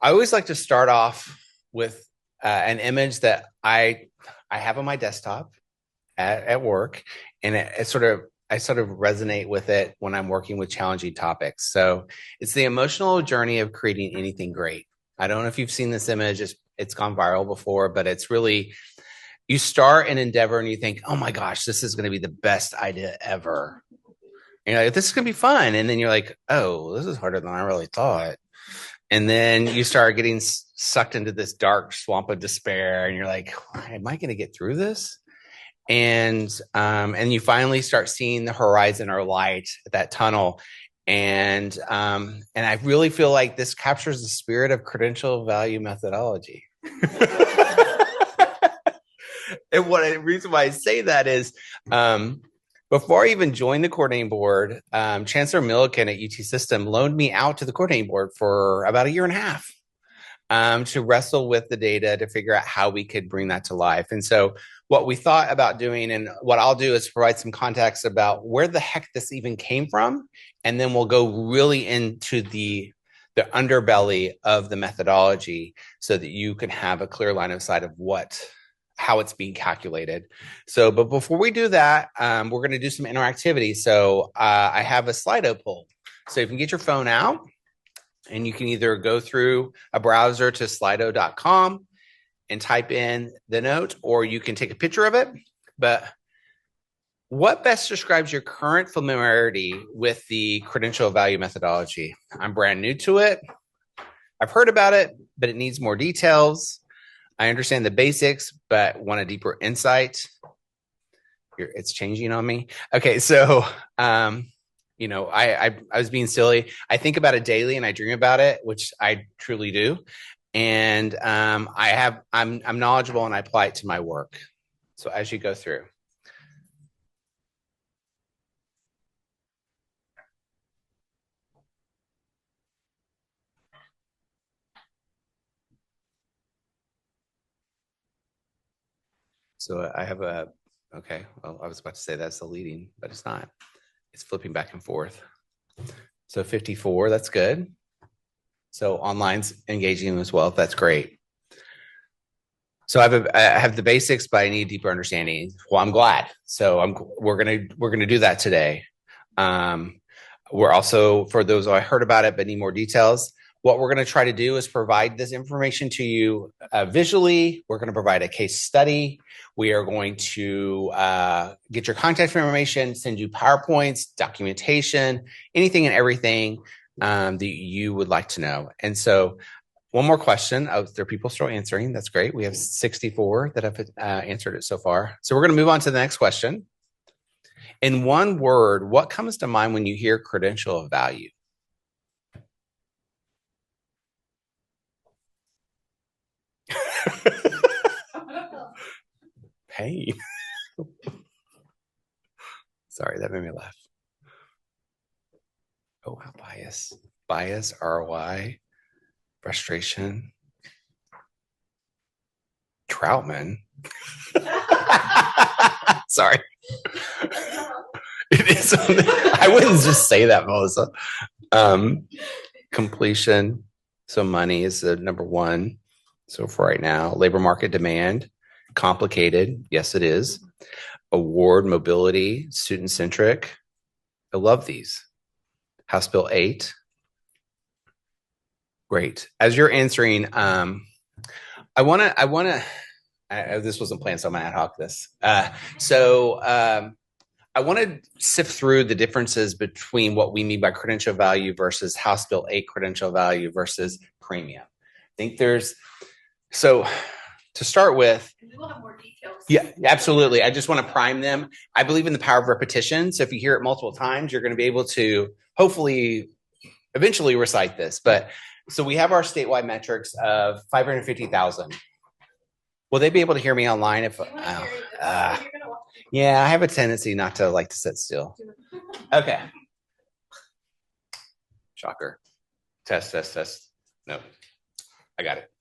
I always like to start off with an image that I have on my desktop at work, and it sort of I sort of resonate with it when I'm working with challenging topics. So it's the emotional journey of creating anything great. I don't know if you've seen this image. It's gone viral before, but it's really you start an endeavor and you think, oh my gosh, this is going to be the best idea ever. And you're like, this is going to be fun. And then you're like, oh, this is harder than I really thought. And then you start getting sucked into this dark swamp of despair, and you're like, am I going to get through this? And you finally start seeing the horizon or light at that tunnel. And I really feel like this captures the spirit of credential value methodology. And the reason why I say that is before I even joined the coordinating board, Chancellor Milliken at UT System loaned me out to the coordinating board for about a year and a half to wrestle with the data to figure out how we could bring that to life. And so what we thought about doing, and what I'll do is provide some context about where the heck this even came from. And then we'll go really into the underbelly of the methodology so that you can have a clear line of sight of how it's being calculated. So, but before we do that, we're going to do some interactivity. So I have a Slido poll. So you can get your phone out and you can either go through a browser to slido.com and type in the note, or you can take a picture of it. But what best describes your current familiarity with the credential value methodology? I'm brand new to it. I've heard about it, but it needs more details. I understand the basics, but want a deeper insight. It's changing on me. Okay, so I was being silly. I think about it daily and I dream about it, which I truly do. And I'm knowledgeable and I apply it to my work. So as you go through. So I have okay, well, I was about to say that's the leading, but it's not. It's flipping back and forth. So 54, that's good. So online's engaging as well. That's great. So I have the basics, but I need deeper understanding. Well, I'm glad. So we're gonna do that today. We're also, for those who I heard about it but need more details, what we're going to try to do is provide this information to you visually. We're going to provide a case study. We are going to get your contact information, send you PowerPoints, documentation, anything and everything that you would like to know. And so one more question. There are people still answering. That's great. We have 64 that have answered it so far. So we're going to move on to the next question. In one word, what comes to mind when you hear credential of value? Pain. Sorry, that made me laugh. Oh, wow, bias, ROI, frustration, Troutman. Sorry. It is something. I wouldn't just say that, Melissa. Completion. So money is the number one. So for right now, labor market demand, complicated. Yes, it is. Award, mobility, student centric. I love these. House Bill 8. Great. As you're answering, I want to. This wasn't planned, so I'm gonna ad hoc this. I want to sift through the differences between what we mean by credential value versus House Bill 8 credential value versus premium. I think so to start with. We'll have more details. Yeah, absolutely. I just want to prime them. I believe in the power of repetition. So if you hear it multiple times, you're going to be able to hopefully eventually recite this. But so we have our statewide metrics of 550,000. Will they be able to hear me online if yeah, I have a tendency not to like to sit still. Okay. Shocker. Test. No, I got it.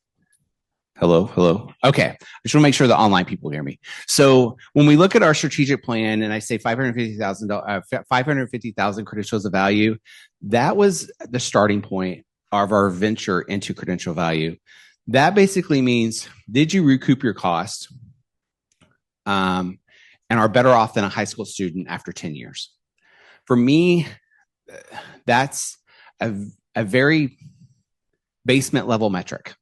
Hello. Okay. I just want to make sure the online people hear me. So when we look at our strategic plan and I say 550,000 credentials of value, that was the starting point of our venture into credential value. That basically means, did you recoup your costs and are better off than a high school student after 10 years? For me, that's a very basement level metric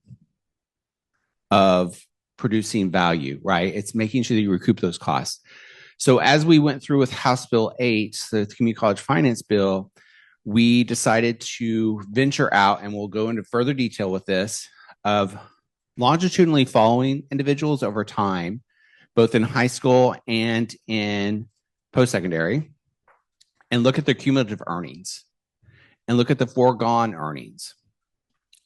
of producing value, right? It's making sure that you recoup those costs. So as we went through with House Bill 8, the Community College Finance Bill, we decided to venture out, and we'll go into further detail with this, of longitudinally following individuals over time, both in high school and in post-secondary, and look at their cumulative earnings and look at the foregone earnings.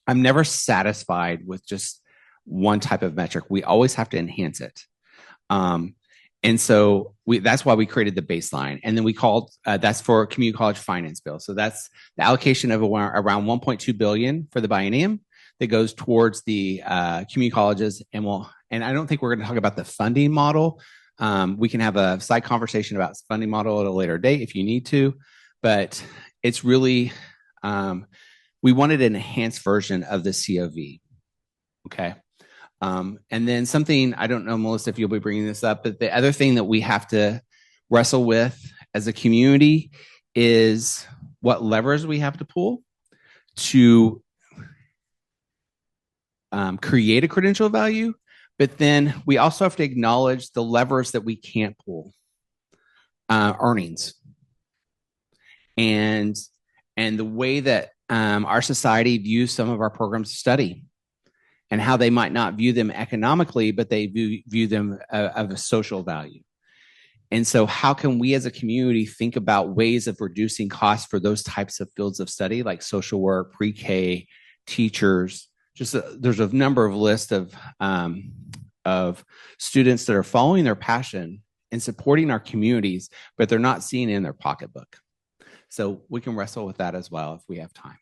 I'm never satisfied with just one type of metric. We always have to enhance it. And so that's why we created the baseline. And then we called, that's for Community College Finance Bill. So that's the allocation of around $1.2 billion for the biennium that goes towards the community colleges. And I don't think we're going to talk about the funding model. We can have a side conversation about funding model at a later date if you need to, but it's really, we wanted an enhanced version of the COV. Okay. And then something, I don't know, Melissa, if you'll be bringing this up, but the other thing that we have to wrestle with as a community is what levers we have to pull to create a credential value. But then we also have to acknowledge the levers that we can't pull, earnings, and the way that our society views some of our programs of study, and how they might not view them economically, but they view them of a social value. And so how can we as a community think about ways of reducing costs for those types of fields of study, like social work, pre-K, teachers? There's a number of lists of students that are following their passion and supporting our communities, but they're not seeing it in their pocketbook. So we can wrestle with that as well if we have time.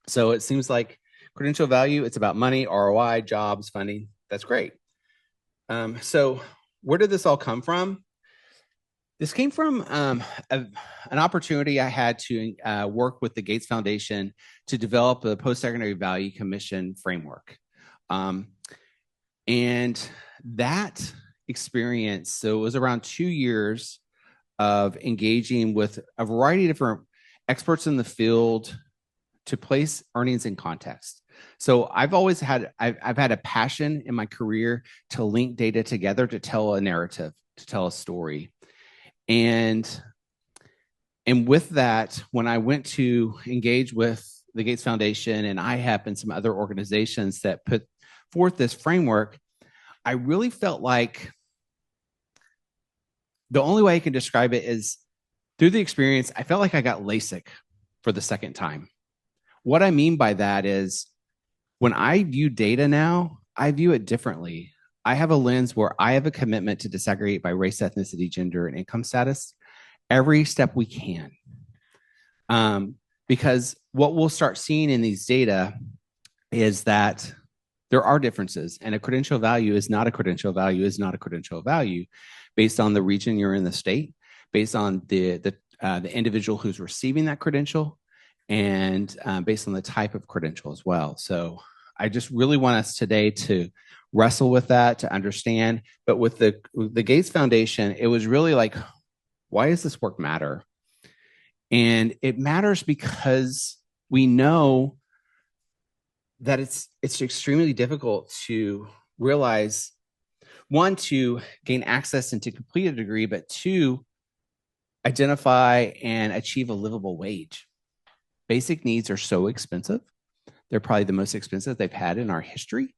So it seems like credential value, it's about money, ROI, jobs, funding. That's great. So where did this all come from? This came from an opportunity I had to work with the Gates Foundation to develop a post-secondary value commission framework. And that experience, so it was around 2 years of engaging with a variety of different experts in the field to place earnings in context. So I've always had, I've had a passion in my career to link data together to tell a narrative, to tell a story. And with that, when I went to engage with the Gates Foundation and IHEP and some other organizations that put forth this framework, I really felt like the only way I can describe it is through the experience, I felt like I got LASIK for the second time. What I mean by that is when I view data now, I view it differently. I have a lens where I have a commitment to disaggregate by race, ethnicity, gender, and income status every step we can. Because what we'll start seeing in these data is that there are differences, and a credential value is not a credential value is not a credential value based on the region you're in, the state, based on the individual who's receiving that credential, and based on the type of credential as well. So I just really want us today to wrestle with that, to understand. But with the Gates Foundation, it was really like, why does this work matter? And it matters because we know that it's extremely difficult to realize, one, to gain access and to complete a degree, but two, identify and achieve a livable wage. Basic needs are so expensive. They're probably the most expensive they've had in our history.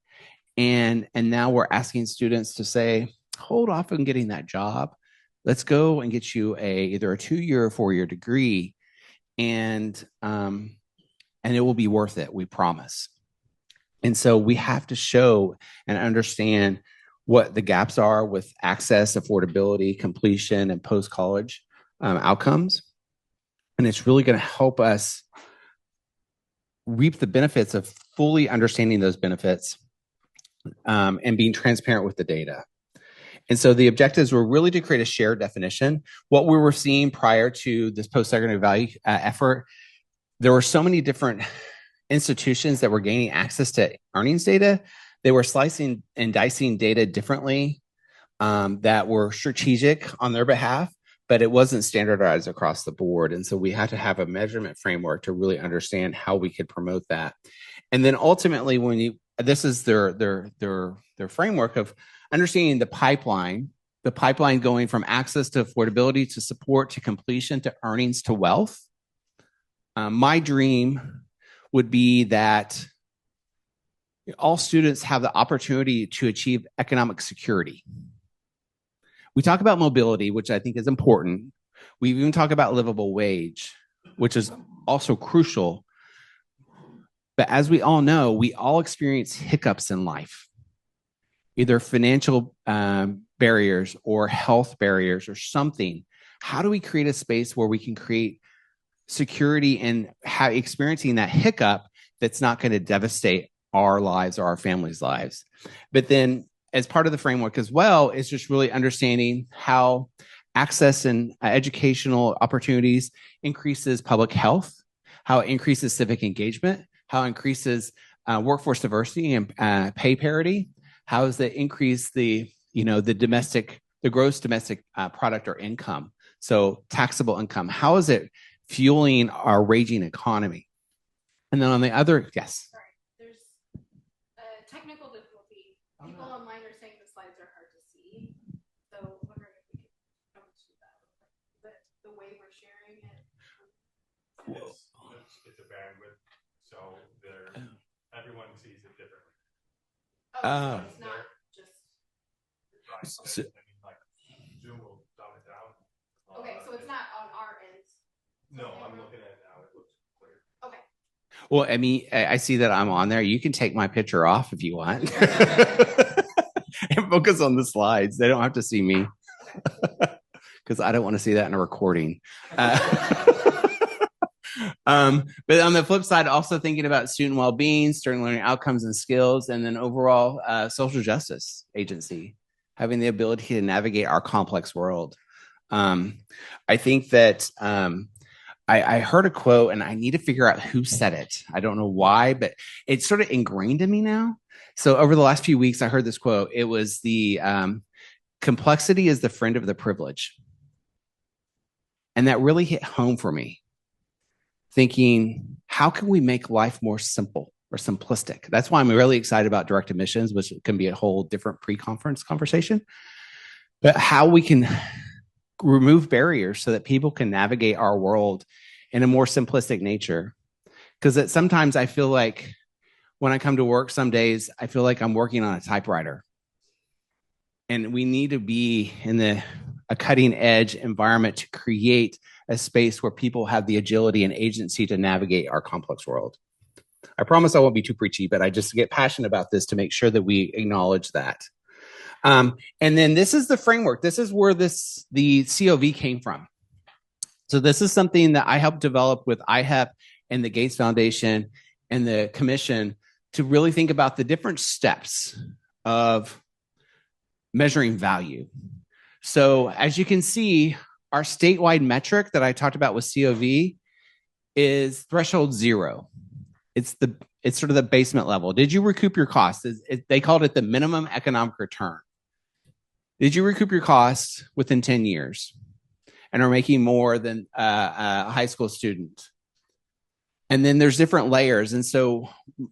And now we're asking students to say, hold off on getting that job. Let's go and get you either a 2-year or 4-year degree, and it will be worth it, we promise. And so we have to show and understand what the gaps are with access, affordability, completion, and post-college outcomes. And it's really going to help us reap the benefits of fully understanding those benefits and being transparent with the data. And so the objectives were really to create a shared definition. What we were seeing prior to this post-secondary value effort, there were so many different institutions that were gaining access to earnings data, they were slicing and dicing data differently that were strategic on their behalf, but it wasn't standardized across the board. And so we had to have a measurement framework to really understand how we could promote that. And then ultimately, this is their framework of understanding the pipeline going from access to affordability to support to completion to earnings to wealth. My dream would be that all students have the opportunity to achieve economic security. We talk about mobility, which I think is important. We even talk about livable wage, which is also crucial. But as we all know, we all experience hiccups in life, either financial barriers or health barriers or something. How do we create a space where we can create security and experiencing that hiccup that's not going to devastate our lives or our families' lives? But then as part of the framework as well is just really understanding how access and educational opportunities increases public health, how it increases civic engagement, how it increases workforce diversity and pay parity, how does it increase the gross domestic product or income, so taxable income, how is it fueling our raging economy? And then on the other, yes. Sorry, there's a technical difficulty. People online are saying the slides are hard to see. So wondering if we could troubleshoot that. The way we're sharing it. It's a bandwidth, so everyone sees it differently. Oh, so it's not just. Right. So, I mean, like Zoom will dumb it down. Okay, so it's not on our end. No, I'm looking at it now. It looks clear. Okay. Well, I mean, I see that I'm on there. You can take my picture off if you want. And focus on the slides. They don't have to see me because I don't want to see that in a recording. But on the flip side, also thinking about student well-being, student learning outcomes and skills, and then overall social justice agency, having the ability to navigate our complex world. I think that I heard a quote and I need to figure out who said it. I don't know why, but it's sort of ingrained in me now. So over the last few weeks, I heard this quote. It was the complexity is the friend of the privilege. And that really hit home for me, thinking, how can we make life more simple or simplistic? That's why I'm really excited about direct admissions, which can be a whole different pre-conference conversation. But how we can remove barriers so that people can navigate our world in a more simplistic nature. Because sometimes I feel like when I come to work, some days I feel like I'm working on a typewriter. And we need to be in a cutting edge environment to create a space where people have the agility and agency to navigate our complex world. I promise I won't be too preachy, but I just get passionate about this to make sure that we acknowledge that. And then this is the framework. This is where the COV came from. So this is something that I helped develop with IHEP and the Gates Foundation and the commission to really think about the different steps of measuring value. So as you can see, our statewide metric that I talked about with COV is threshold 0. It's sort of the basement level. Did you recoup your costs? They called it the minimum economic return. Did you recoup your costs within 10 years and are making more than a high school student? And then there's different layers. And so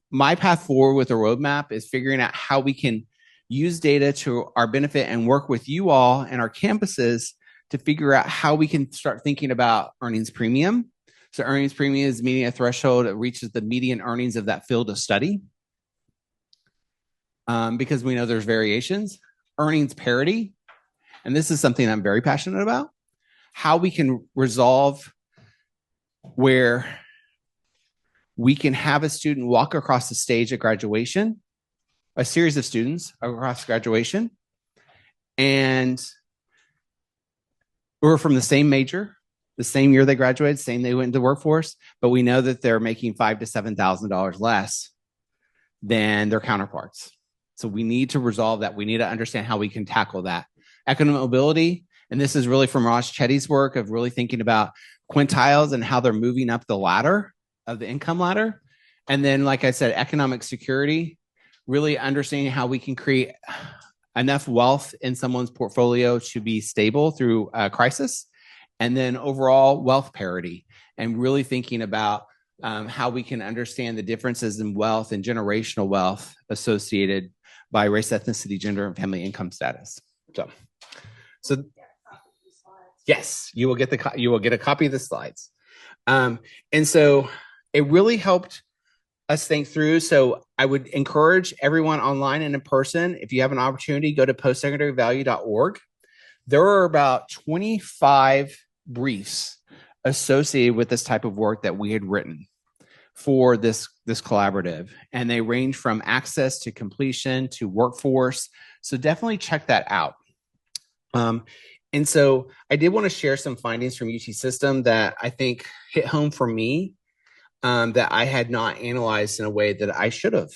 my path forward with the roadmap is figuring out how we can use data to our benefit and work with you all and our campuses to figure out how we can start thinking about earnings premium. So earnings premium is meeting a threshold that reaches the median earnings of that field of study. Because we know there's variations. Earnings parity, and this is something I'm very passionate about, how we can resolve where we can have a student walk across the stage at graduation, a series of students across graduation, and we're from the same major, the same year they graduated, same they went into the workforce, but we know that they're making $5,000 to $7,000 less than their counterparts. So we need to resolve that. We need to understand how we can tackle that. Economic mobility, and this is really from Ross Chetty's work of really thinking about quintiles and how they're moving up the ladder of the income ladder. And then, like I said, economic security, really understanding how we can create enough wealth in someone's portfolio to be stable through a crisis. And then overall wealth parity, and really thinking about how we can understand the differences in wealth and generational wealth associated by race, ethnicity, gender, and family income status. So yes, you will get a copy of the slides. And so it really helped us think through. So I would encourage everyone online and in person, if you have an opportunity, go to postsecondary.value.org. There are about 25 briefs associated with this type of work that we had written for this collaborative. And they range from access to completion to workforce. So definitely check that out. And so I did want to share some findings from UT System that I think hit home for me, that I had not analyzed in a way that I should have.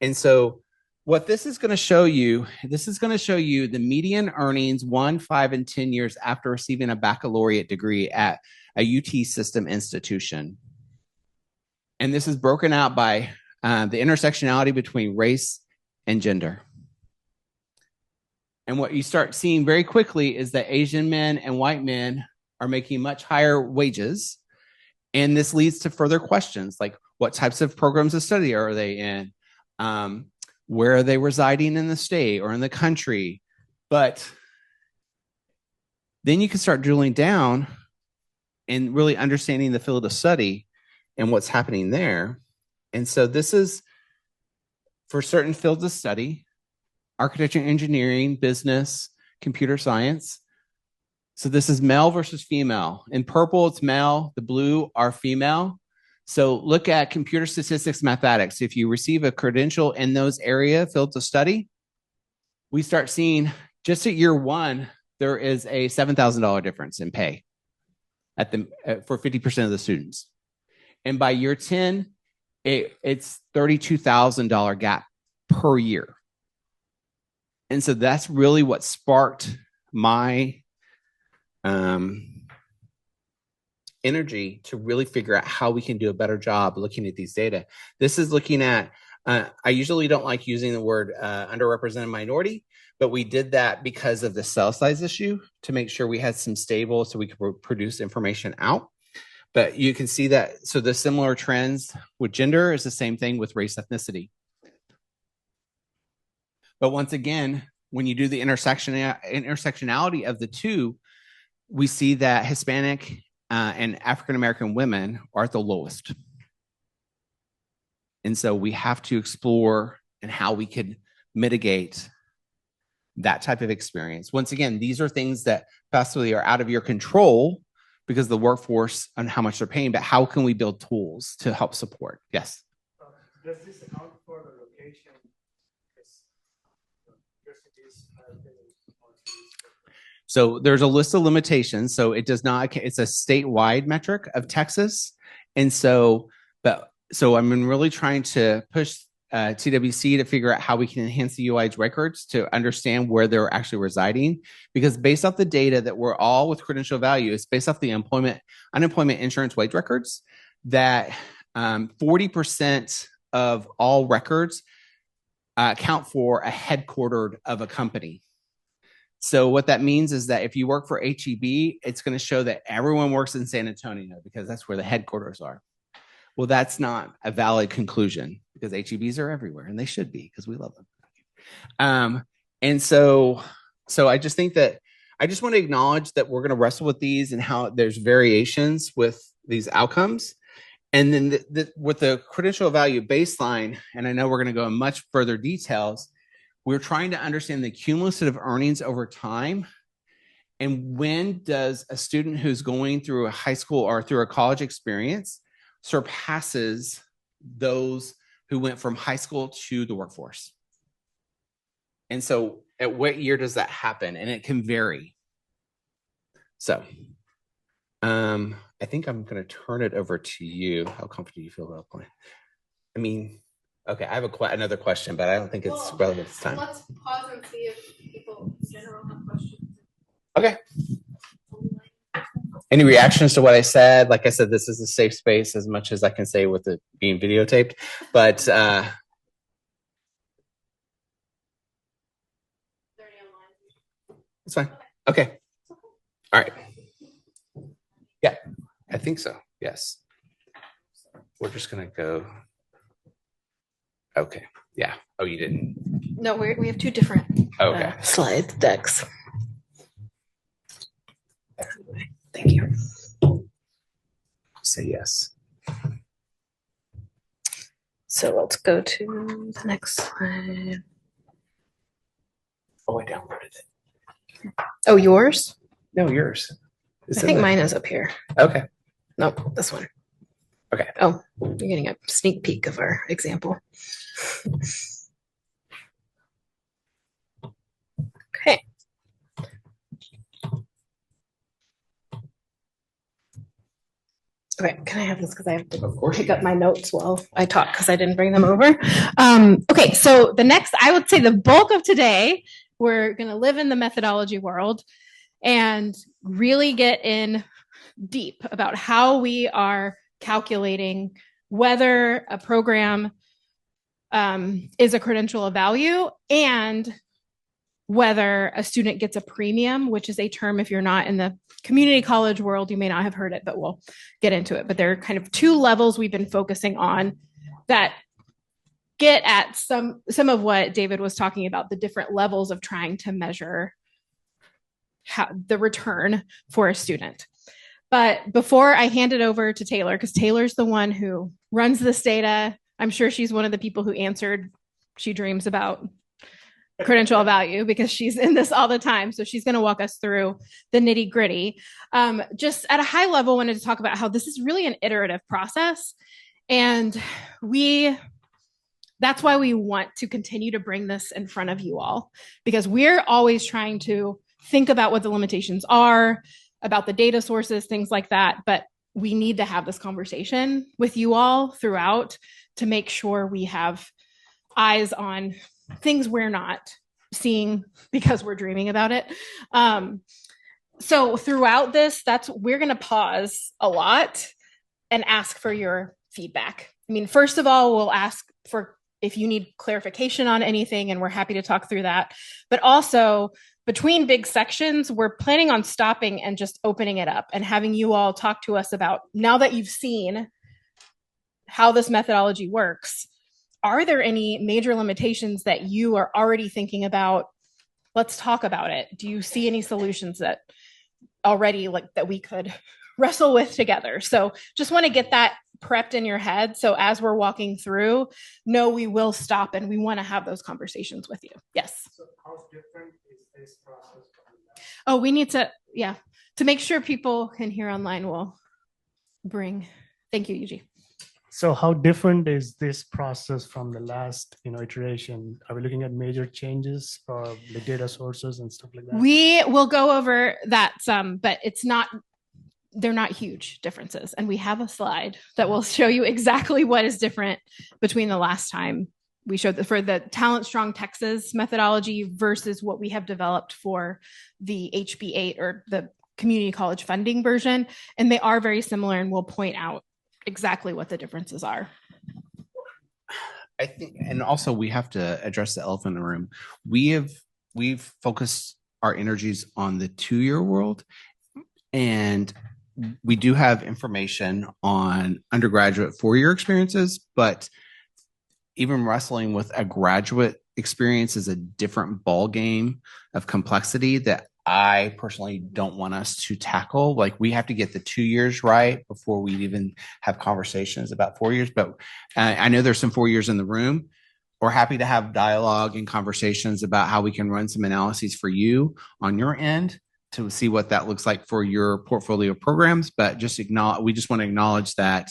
And so what this is going to show you the median earnings 1, 5, and 10 years after receiving a baccalaureate degree at a UT System institution. And this is broken out by the intersectionality between race and gender. And what you start seeing very quickly is that Asian men and white men are making much higher wages. And this leads to further questions like, what types of programs of study are they in? Where are they residing in the state or in the country? But then you can start drilling down and really understanding the field of study and what's happening there. And so this is for certain fields of study: architecture, engineering, business, computer science. So this is male versus female. In purple, it's male. The blue are female. So look at computer statistics, mathematics. If you receive a credential in those fields of study, we start seeing just at year 1, there is a $7,000 difference in pay for 50% of the students. And by year 10, it's $32,000 gap per year. And so that's really what sparked my energy to really figure out how we can do a better job looking at these data. This is looking at, I usually don't like using the word underrepresented minority, but we did that because of the cell size issue to make sure we had some stable so we could produce information out. But you can see that, so the similar trends with gender is the same thing with race, ethnicity. But once again, when you do the intersectionality of the two, we see that Hispanic and African-American women are at the lowest. And so we have to explore and how we could mitigate that type of experience. Once again, these are things that possibly are out of your control because of the workforce and how much they're paying, but how can we build tools to help support? Yes? Does this account for the location? So there's a list of limitations. So it does not, it's a statewide metric of Texas. And so, so I'm really trying to push TWC to figure out how we can enhance the UIH records to understand where they're actually residing. Because based off the data that we're all with credential value, it's based off the unemployment insurance wage records, that 40% of all records account for a headquartered of a company. So what that means is that if you work for HEB, it's going to show that everyone works in San Antonio because that's where the headquarters are. Well, that's not a valid conclusion because HEBs are everywhere, and they should be because we love them. And so I just think that I just want to acknowledge that we're going to wrestle with these and how there's variations with these outcomes. And then with the credential value baseline, and I know we're going to go in much further details, we're trying to understand the cumulative earnings over time. And when does a student who's going through a high school or through a college experience surpasses those who went from high school to the workforce? And so at what year does that happen? And it can vary. So I think I'm going to turn it over to you. How comfortable do you feel about playing? I mean, okay, I have another question, but I don't think it's relevant this time. Let's pause and see if people in general have questions. Okay. Any reactions to what I said? Like I said, this is a safe space as much as I can say with it being videotaped. But Is there any online? it's fine. Okay. All right. Yeah, I think so. Yes. We're just going to go. Okay. Yeah. Oh, you didn't. No, we have two different Okay. slide decks. Thank you. Say yes. So let's go to the next slide. Oh, I downloaded it. Oh, yours? No, yours. I think mine is up here. Okay. Nope, this one. Okay. Oh, you're getting a sneak peek of our example. Okay. Okay, can I have this because I have to Of course. pick up my notes while I talk because I didn't bring them over. Okay, so the next, I would say the bulk of today, we're going to live in the methodology world and really get in deep about how we are calculating whether a program is a credential of value and whether a student gets a premium, which is a term, if you're not in the community college world, you may not have heard it, but we'll get into it. But there are kind of two levels we've been focusing on that get at some of what David was talking about, the different levels of trying to measure how the return for a student. But before I hand it over to Taylor, because Taylor's the one who runs this data, I'm sure she's one of the people who answered, she dreams about credential value because she's in this all the time. So she's going to walk us through the nitty gritty. Just at a high level, wanted to talk about how this is really an iterative process. And that's why we want to continue to bring this in front of you all, because we're always trying to think about what the limitations are, about the data sources, things like that. But we need to have this conversation with you all throughout to make sure we have eyes on things we're not seeing because we're dreaming about it. So throughout this, we're going to pause a lot and ask for your feedback. I mean, first of all, we'll ask for if you need clarification on anything, and we're happy to talk through that. But also, between big sections, we're planning on stopping and just opening it up and having you all talk to us about, now that you've seen how this methodology works, are there any major limitations that you are already thinking about? Let's talk about it. Do you see any solutions that already that we could wrestle with together? So just want to get that prepped in your head. So as we're walking through, no, we will stop and we want to have those conversations with you. Yes. So how different is this process from that? Oh, we need to, to make sure people can hear online, we'll bring, thank you, Yuji. So how different is this process from the last, iteration? Are we looking at major changes for the data sources and stuff like that? We will go over that some, but they're not huge differences. And we have a slide that will show you exactly what is different between the last time we showed for the Talent Strong Texas methodology versus what we have developed for the HB8 or the community college funding version. And they are very similar, and we'll point out exactly what the differences are. I think, and also we have to address the elephant in the room. We've focused our energies on the 2-year world, and we do have information on undergraduate 4-year experiences, but even wrestling with a graduate experience is a different ball game of complexity that I personally don't want us to tackle. Like, we have to get the 2 years right before we even have conversations about 4 years. But I know there's some 4 years in the room. We're happy to have dialogue and conversations about how we can run some analyses for you on your end to see what that looks like for your portfolio of programs. But we just want to acknowledge that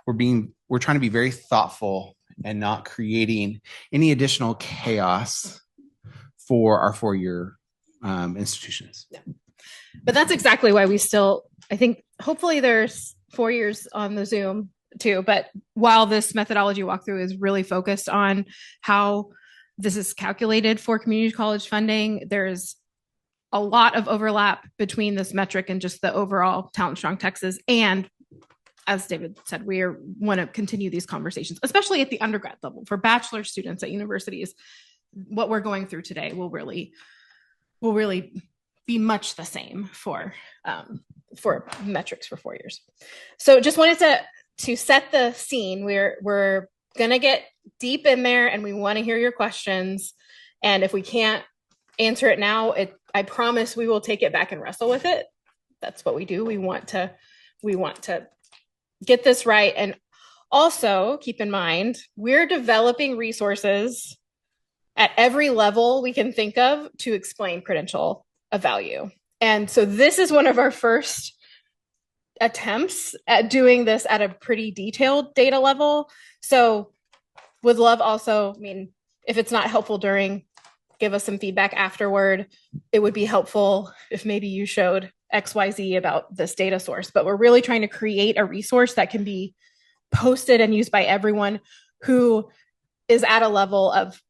we're trying to be very thoughtful and not creating any additional chaos for our 4-year institutions. Yeah. But that's exactly why I think hopefully there's 4 years on the Zoom too. But while this methodology walkthrough is really focused on how this is calculated for community college funding, there's a lot of overlap between this metric and just the overall Talent Strong Texas. And as David said, we want to continue these conversations, especially at the undergrad level. For bachelor students at universities, what we're going through today will really be much the same for metrics for 4 years. So just wanted to set the scene. We're going to get deep in there, and we want to hear your questions. And if we can't answer it now, I promise we will take it back and wrestle with it. That's what we do. We want to get this right. And also keep in mind, we're developing resources at every level we can think of to explain credential of value. And so this is one of our first attempts at doing this at a pretty detailed data level. So would love also, I mean, if it's not helpful during, give us some feedback afterward. It would be helpful if maybe you showed XYZ about this data source, but we're really trying to create a resource that can be posted and used by everyone who is at a level of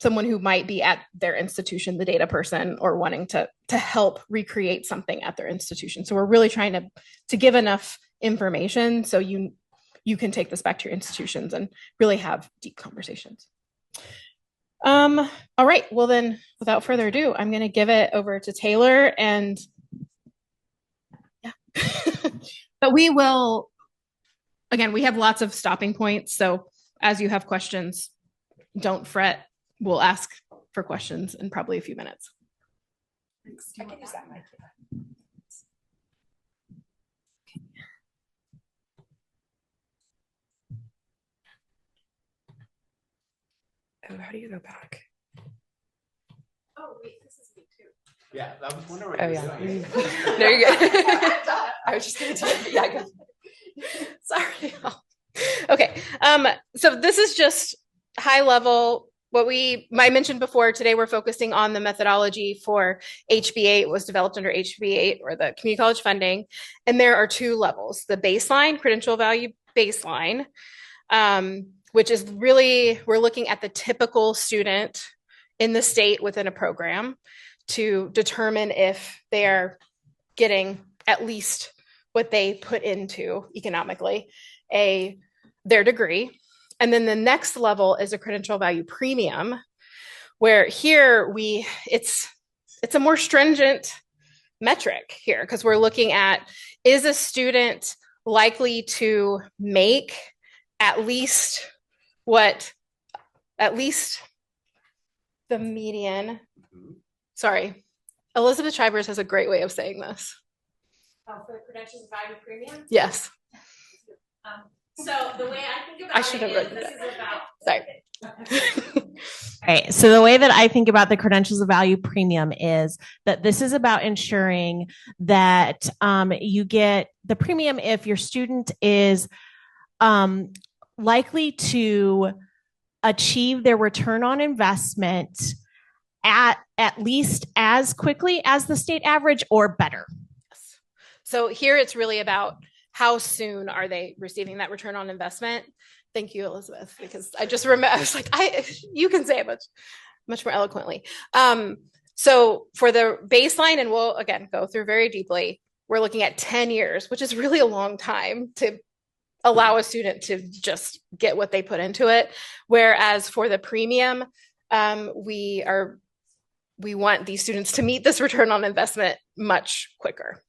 someone who might be at their institution, the data person, or wanting to help recreate something at their institution. So we're really trying to give enough information so you can take this back to your institutions and really have deep conversations. All right, well then, without further ado, I'm going to give it over to Taylor, and yeah. But we will, again, we have lots of stopping points. So as you have questions, don't fret. We'll ask for questions in probably a few minutes. I can use that mic. Oh, how do you go back? Oh, wait, this is me too. Yeah, I was wondering. Oh, yeah. No, you're good. I was just going to do it. Yeah, go. Sorry. Okay. So this is just high level. What I mentioned before, today we're focusing on the methodology for HB8. It was developed under HB8, or the community college funding. And there are two levels: the baseline, credential value baseline, which is really, we're looking at the typical student in the state within a program to determine if they're getting at least what they put into economically their degree. And then the next level is a credential value premium, where here it's a more stringent metric here, because we're looking at, is a student likely to make at least the median. Sorry, Elizabeth Chivers has a great way of saying this. For the credentials value premium? Yes. So the way I think about I should have written this it. is about. Sorry. All right. So the way that I think about the credentials of value premium is that this is about ensuring that you get the premium if your student is likely to achieve their return on investment at least as quickly as the state average or better. So here it's really about how soon are they receiving that return on investment. Thank you, Elizabeth, because I just remember, I was like, you can say it much more eloquently. So for the baseline, and we'll again go through very deeply, we're looking at 10 years, which is really a long time to allow a student to just get what they put into it. Whereas for the premium, we want these students to meet this return on investment much quicker.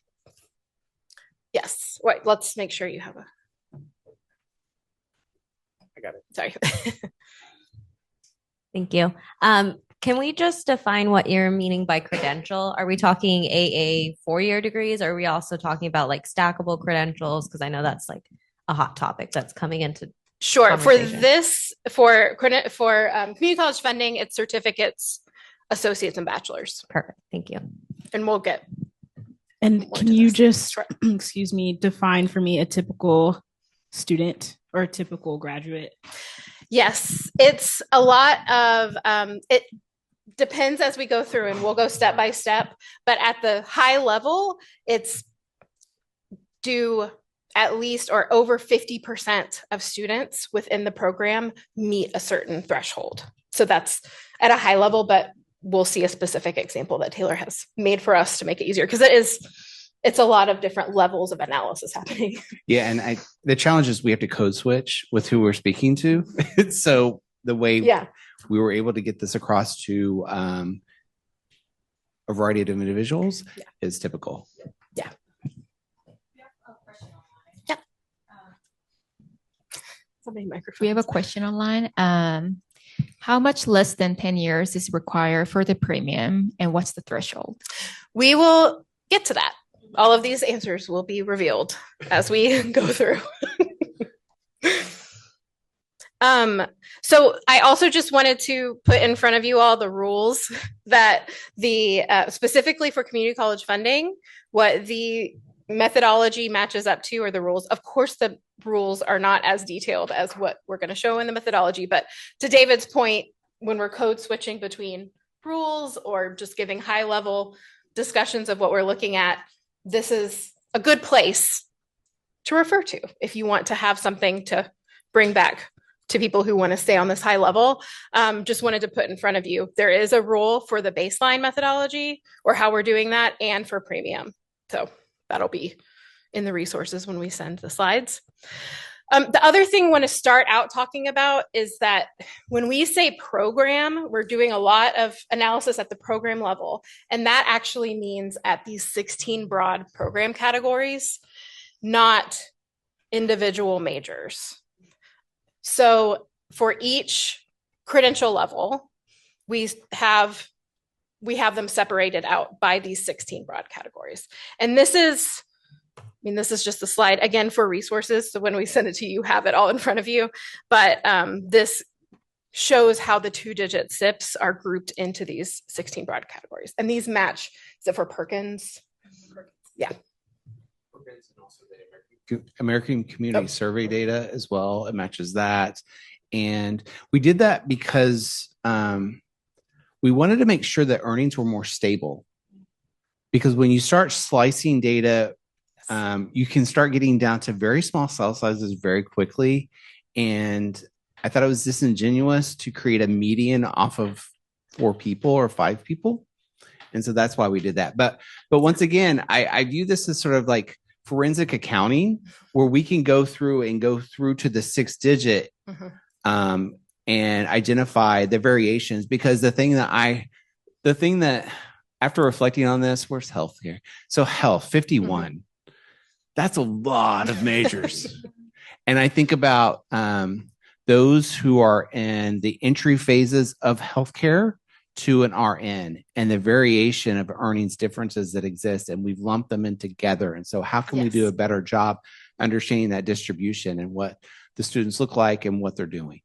Yes, right. Let's make sure you have I got it. Sorry. Thank you. Can we just define what you're meaning by credential? Are we talking AA 4-year degrees? Or are we also talking about like stackable credentials? Because I know that's like a hot topic that's coming into. Sure. For community college funding, it's certificates, associates, and bachelors. Perfect. Thank you. And we'll get. And can you just, excuse me, define for me a typical student or a typical graduate? Yes, it's a lot of, it depends as we go through, and we'll go step by step, but at the high level, it's do at least or over 50% of students within the program meet a certain threshold. So that's at a high level, but we'll see a specific example that Taylor has made for us to make it easier, because it's a lot of different levels of analysis happening. Yeah, and the challenge is we have to code switch with who we're speaking to. So the way we were able to get this across to a variety of individuals is typical. Yeah. We have a question online. How much less than 10 years is required for the premium, and what's the threshold? We will get to that. All of these answers will be revealed as we go through. So I also just wanted to put in front of you all the rules that specifically for community college funding, what the methodology matches up to, or the rules. Of course, the rules are not as detailed as what we're going to show in the methodology, but to David's point, when we're code switching between rules or just giving high level discussions of what we're looking at, this is a good place to refer to if you want to have something to bring back to people who want to stay on this high level. Just wanted to put in front of you, there is a rule for the baseline methodology or how we're doing that, and for premium. So that'll be in the resources when we send the slides. The other thing I want to start out talking about is that when we say program, we're doing a lot of analysis at the program level. And that actually means at these 16 broad program categories, not individual majors. So for each credential level, we have them separated out by these 16 broad categories. And this is just the slide again for resources. So when we send it to you, you have it all in front of you. But this shows how the 2-digit SIPs are grouped into these 16 broad categories. And these match, is it for Perkins? Yeah. American Community Survey data as well. It matches that. And we did that because we wanted to make sure that earnings were more stable. Because when you start slicing data, you can start getting down to very small cell sizes very quickly. And I thought it was disingenuous to create a median off of 4 people or 5 people. And so that's why we did that. But once again, I view this as sort of like forensic accounting, where we can go through to the 6-digit and identify the variations. Because the thing that after reflecting on this, where's health here? So health, 51. That's a lot of majors. And I think about those who are in the entry phases of healthcare to an RN, and the variation of earnings differences that exist, and we've lumped them in together. And so how can we do a better job understanding that distribution and what the students look like and what they're doing?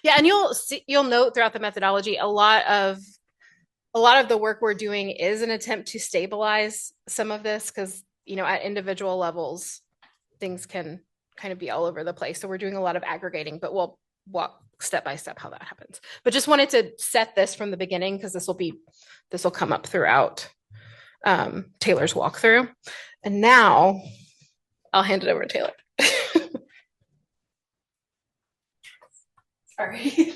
Yeah, and you'll note throughout the methodology, a lot of the work we're doing is an attempt to stabilize some of this, because at individual levels, things can kind of be all over the place. So we're doing a lot of aggregating, but we'll walk step by step how that happens. But just wanted to set this from the beginning, because this will come up throughout Taylor's walkthrough. And now I'll hand it over to Taylor. Sorry.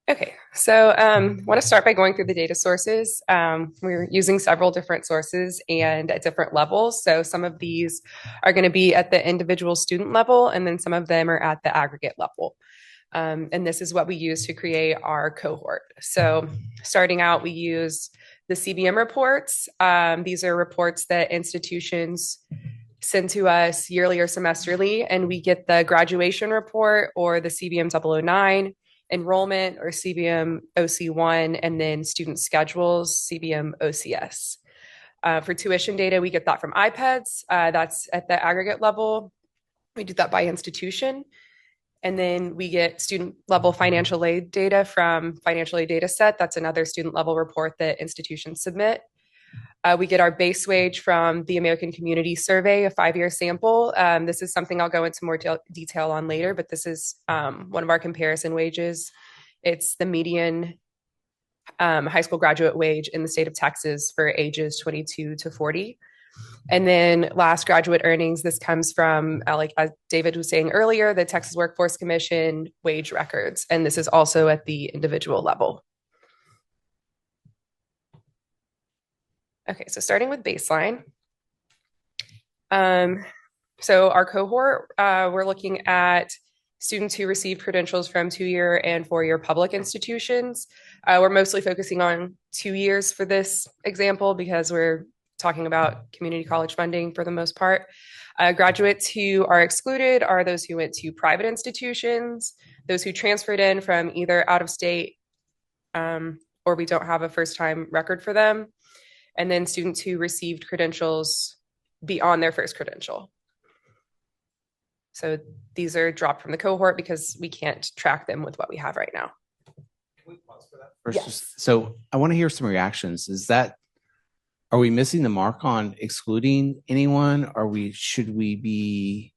Okay, so I want to start by going through the data sources. We're using several different sources and at different levels. So some of these are going to be at the individual student level, and then some of them are at the aggregate level. And this is what we use to create our cohort. So starting out, we use the CBM reports. These are reports that institutions send to us yearly or semesterly, and we get the graduation report, or the CBM 009, enrollment, or CBM OC1, and then student schedules, CBM OCS. For tuition data, we get that from iPads. That's at the aggregate level. We do that by institution. And then we get student level financial aid data from Financial Aid Data Set. That's another student level report that institutions submit. We get our base wage from the American Community Survey, a 5-year sample. This is something I'll go into more detail on later, but this is one of our comparison wages. It's the median high school graduate wage in the state of Texas for ages 22 to 40. And then last, graduate earnings. This comes from, like as David was saying earlier, the Texas Workforce Commission wage records. And this is also at the individual level. Okay, so starting with baseline. So our cohort, we're looking at students who receive credentials from 2-year and 4-year public institutions. We're mostly focusing on 2 years for this example because we're talking about community college funding for the most part. Graduates who are excluded are those who went to private institutions, those who transferred in from either out of state or we don't have a first-time record for them, and then students who received credentials beyond their first credential. So these are dropped from the cohort because we can't track them with what we have right now. Can we pause for that first? Yes. So I want to hear some reactions. Are we missing the mark on excluding anyone? Should we be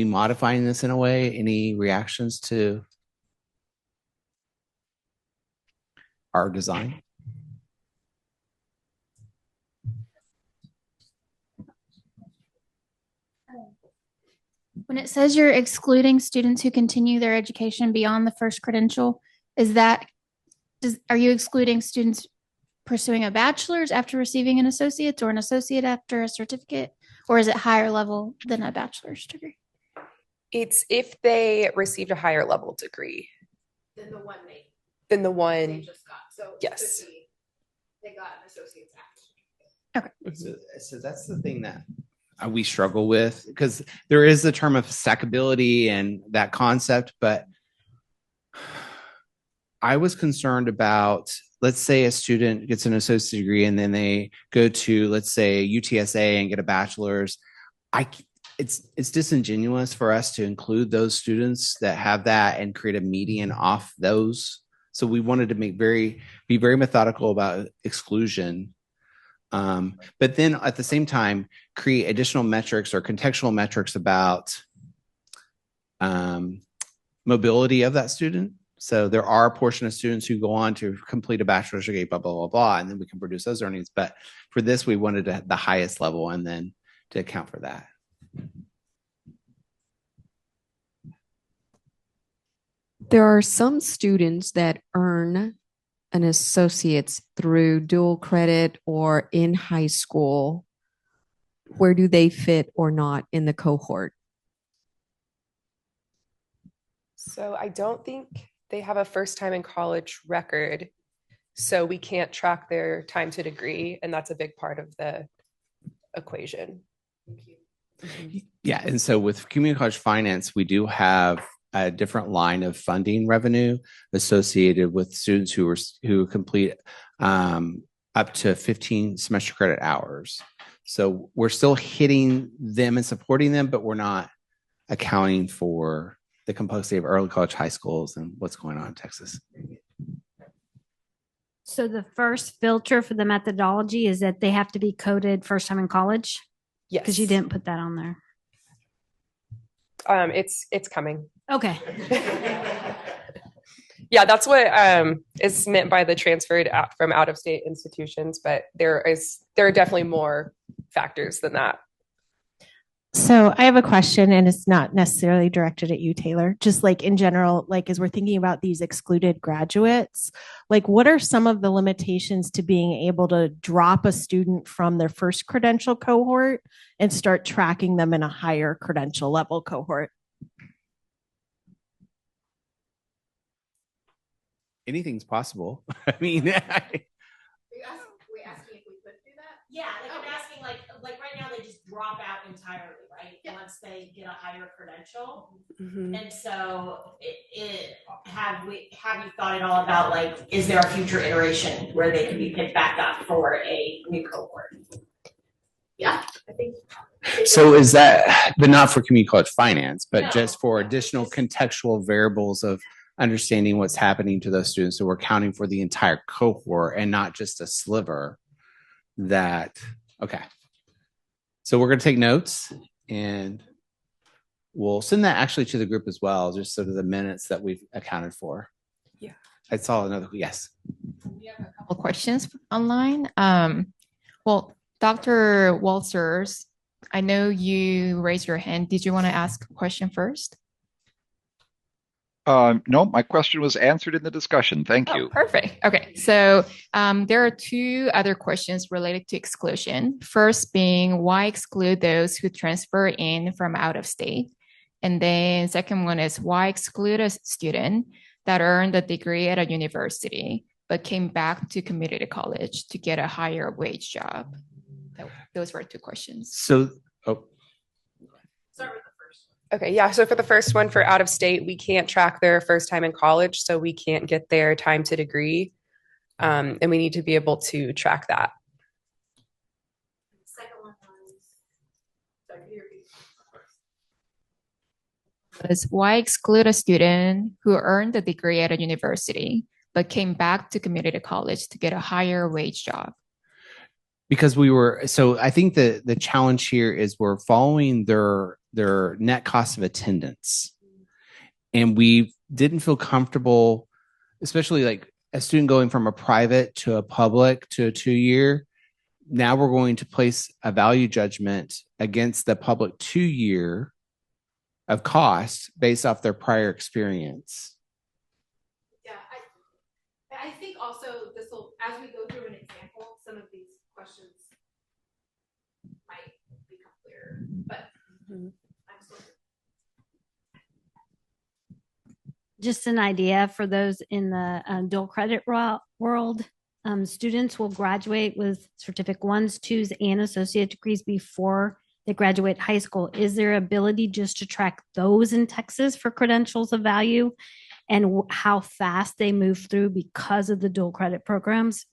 modifying this in a way? Any reactions to our design? When it says you're excluding students who continue their education beyond the first credential, are you excluding students pursuing a bachelor's after receiving an associate's or an associate after a certificate, or is it higher level than a bachelor's degree? It's if they received a higher level degree Than the one they just got. So yes. They got an associate's after. Okay. So that's the thing that we struggle with, because there is the term of stackability and that concept, but I was concerned about, let's say a student gets an associate degree and then they go to, let's say, UTSA and get a bachelor's. It's disingenuous for us to include those students that have that and create a median off those. So we wanted to be very methodical about exclusion. But then at the same time, create additional metrics or contextual metrics about mobility of that student. So there are a portion of students who go on to complete a bachelor's degree, blah, blah, blah, blah, and then we can produce those earnings. But for this, we wanted the highest level and then to account for that. There are some students that earn an associate's through dual credit or in high school. Where do they fit or not in the cohort? So I don't think they have a first time in college record. So we can't track their time to degree. And that's a big part of the equation. Yeah. And so with community college finance, we do have a different line of funding revenue associated with students who complete up to 15 semester credit hours. So we're still hitting them and supporting them, but we're not accounting for the complexity of early college, high schools, and what's going on in Texas. So the first filter for the methodology is that they have to be coded first time in college? Yes. Because you didn't put that on there. It's coming. Okay. Yeah, that's what is meant by the transferred from out of state institutions, but there are definitely more factors than that. So I have a question, and it's not necessarily directed at you, Taylor. Just like in general, like as we're thinking about these excluded graduates, like what are some of the limitations to being able to drop a student from their first credential cohort and start tracking them in a higher credential level cohort? Anything's possible. I mean, We asking if we could do that? Yeah, like I'm asking, like right now they just drop out entirely, right? Once they get a higher credential. Mm-hmm. And so have you thought at all about, like, is there a future iteration where they can be picked back up for a new cohort? Yeah, I think. so is that, but not for community college finance, but No. just for additional contextual variables of understanding what's happening to those students. So we're counting for the entire cohort and not just a sliver that, okay. So we're going to take notes and we'll send that actually to the group as well, just so the minutes that we've accounted for. Yeah. I saw another, yes. We have a couple questions online. Well, Dr. Walters, I know you raised your hand. Did you want to ask a question first? No, my question was answered in the discussion. Thank you. Perfect. Okay. So there are two other questions related to exclusion. First being why exclude those who transfer in from out of state? And then second one is why exclude a student that earned a degree at a university but came back to community college to get a higher wage job? Those were two questions. So, Okay, yeah. So for the first one, for out of state, we can't track their first time in college, so we can't get their time to degree, and we need to be able to track that. Was why exclude a student who earned a degree at a university but came back to community college to get a higher wage job? because I think the challenge here is we're following their net cost of attendance, and we didn't feel comfortable, especially like a student going from a private to a public to a 2-year. Now we're going to place a value judgment against the public 2-year of cost based off their prior experience. Yeah, I think also this will, as we go through an example, some of these questions might become clearer, but I'm still. Just an idea for those in the dual credit world. Students will graduate with certificate 1s, 2s, and associate degrees before they graduate high school. Is there ability just to track those in Texas for credentials of value and how fast they move through because of the dual credit programs?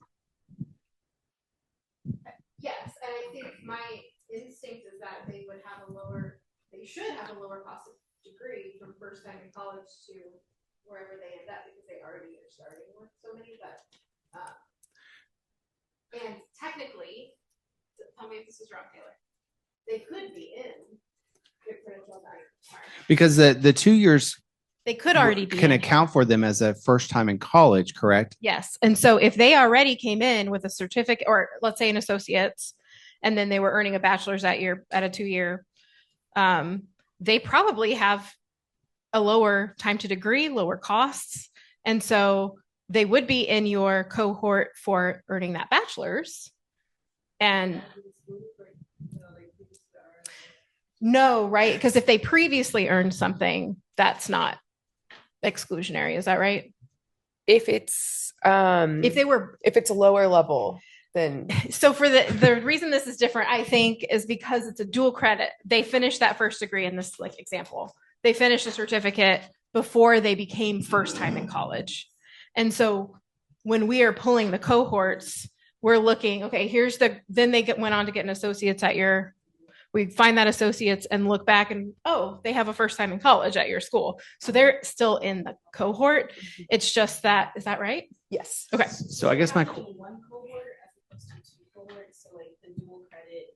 Yes, and I think my instinct is that they should have a lower cost of degree from first time in college to wherever they end up, because they already are starting with so many, but and technically, tell me if this is wrong, Taylor, they could be in the credential value. Because the 2 years They could already be can in. account for them as a first time in college, correct? Yes. And so if they already came in with a certificate, or let's say an associate's, and then they were earning a bachelor's at a 2-year, they probably have a lower time to degree, lower costs. And so they would be in your cohort for earning that bachelor's. And no, right? Because if they previously earned something, that's not exclusionary. Is that right? If it's if it's a lower level, then so for the reason this is different, I think, is because it's a dual credit. They finished that first degree in this like example. They finished a certificate before they became first time in college. And so when we are pulling the cohorts, we're looking, okay, then they went on to get an associate's we find that associates and look back and, oh, they have a first time in college at your school. So they're still in the cohort. It's just that, is that right? Yes. Okay. So I guess my one cohort as opposed to 2 cohorts. So like the dual credit,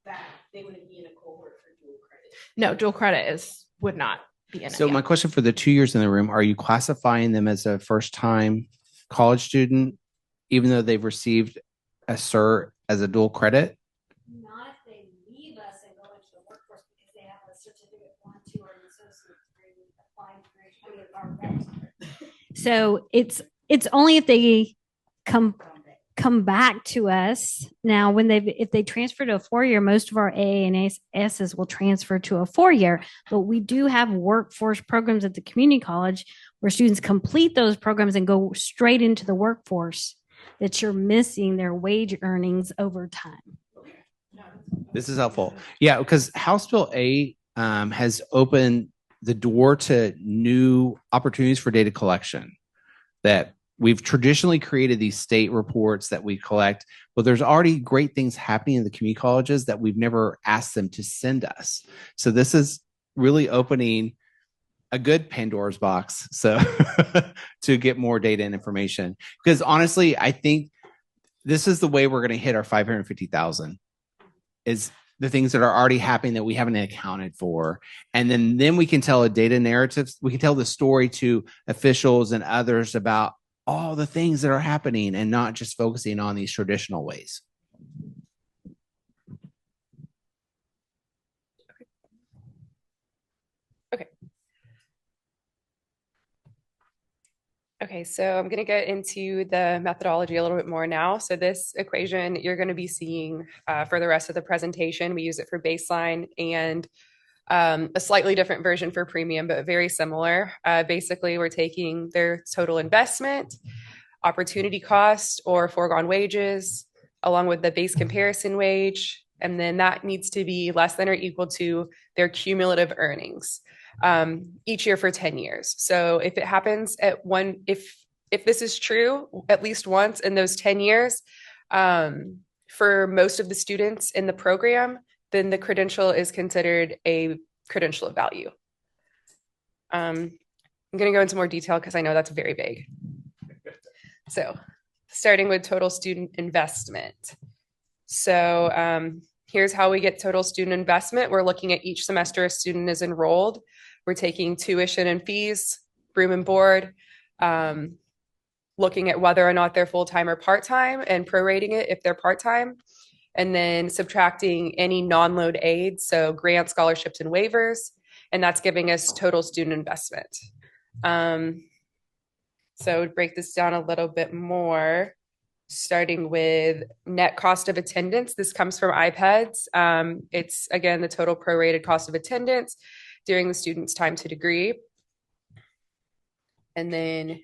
that they wouldn't be in a cohort for dual credit. No, dual credit would not be in it. So my question for the 2 years in the room, are you classifying them as a first time college student, even though they've received a cert as a dual credit? Not if they leave us and go into the workforce because they have a certificate 1, 2, or an associate degree. So it's only if they come back to us. Now, if they transfer to a 4-year, most of our AA and ASs will transfer to a 4-year, but we do have workforce programs at the community college where students complete those programs and go straight into the workforce, that you're missing their wage earnings over time. This is helpful. Yeah, because House Bill 8 has opened the door to new opportunities for data collection. That we've traditionally created these state reports that we collect, but there's already great things happening in the community colleges that we've never asked them to send us. So this is really opening a good Pandora's box, so to get more data and information. Because honestly, I think this is the way we're going to hit our 550,000 is the things that are already happening that we haven't accounted for. And then we can tell a data narrative. We can tell the story to officials and others about all the things that are happening and not just focusing on these traditional ways. Okay, so I'm going to get into the methodology a little bit more now. So this equation you're going to be seeing for the rest of the presentation. We use it for baseline and a slightly different version for premium, but very similar. Basically, we're taking their total investment, opportunity cost, or foregone wages, along with the base comparison wage, and then that needs to be less than or equal to their cumulative earnings each year for 10 years. So if it happens at one, if this is true at least once in those 10 years, for most of the students in the program, then the credential is considered a credential of value. I'm going to go into more detail because I know that's very vague. So starting with total student investment. So here's how we get total student investment. We're looking at each semester a student is enrolled. We're taking tuition and fees, room and board, looking at whether or not they're full-time or part-time and prorating it if they're part-time, and then subtracting any non-load aids, so grants, scholarships, and waivers, and that's giving us total student investment. So break this down a little bit more, starting with net cost of attendance. This comes from iPEDS. It's, again, the total prorated cost of attendance during the student's time to degree. And then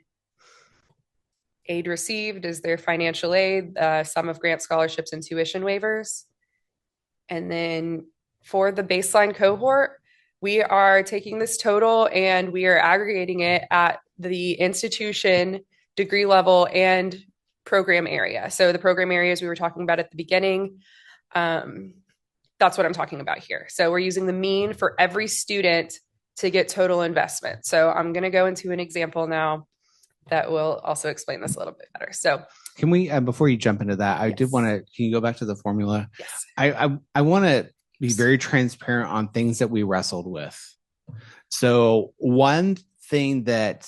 aid received is their financial aid, sum of grant scholarships and tuition waivers. And then for the baseline cohort, we are taking this total and we are aggregating it at the institution, degree level, and program area. So the program areas we were talking about at the beginning, that's what I'm talking about here. So we're using the mean for every student to get total investment. So I'm going to go into an example now that will also explain this a little bit better. So can we, before you jump into that, I did want to, can you go back to the formula? Yes. I want to be very transparent on things that we wrestled with. So one thing that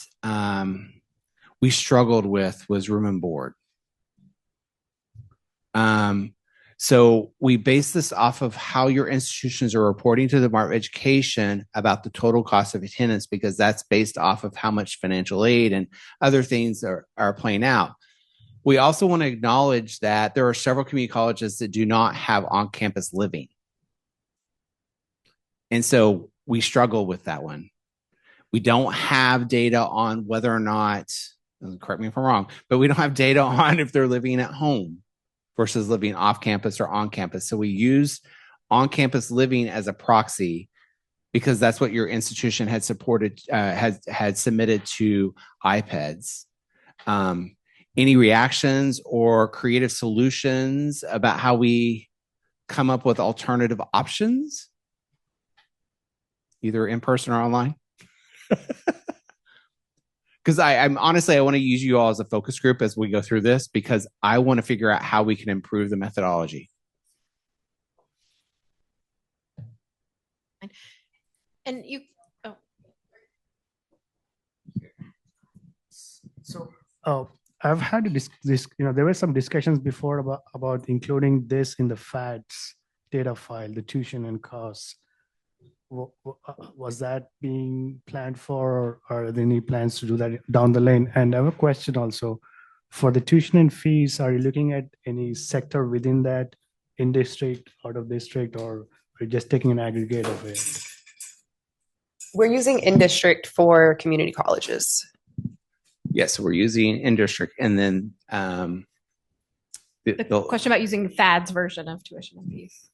we struggled with was room and board. So we base this off of how your institutions are reporting to the Department of Education about the total cost of attendance, because that's based off of how much financial aid and other things are playing out. We also want to acknowledge that there are several community colleges that do not have on-campus living. And so we struggle with that one. We don't have data on whether or not, correct me if I'm wrong, but we don't have data on if they're living at home versus living off campus or on campus. So we use on-campus living as a proxy because that's what your institution had supported, had submitted to iPEDS. Any reactions or creative solutions about how we come up with alternative options, either in person or online? Because I'm honestly, I want to use you all as a focus group as we go through this, because I want to figure out how we can improve the methodology. And you, oh. So I've had this, there were some discussions before about including this in the FADS data file, the tuition and costs. Was that being planned for, or are there any plans to do that down the lane? And I have a question also for the tuition and fees. Are you looking at any sector within that, in district, out of district, or are you just taking an aggregate of it? we're using in district for community colleges. Yes, we're using in district, and then The question about using FAD's version of tuition and fees.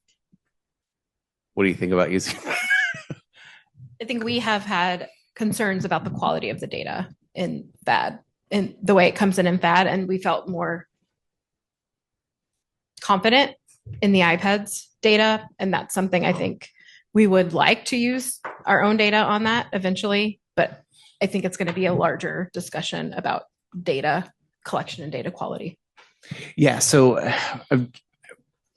what do you think about using? I think we have had concerns about the quality of the data in FAD and the way it comes in FAD, and we felt more confident in the iPEDS data, and that's something I think we would like to use our own data on that eventually, but I think it's going to be a larger discussion about data collection and data quality. Yeah, so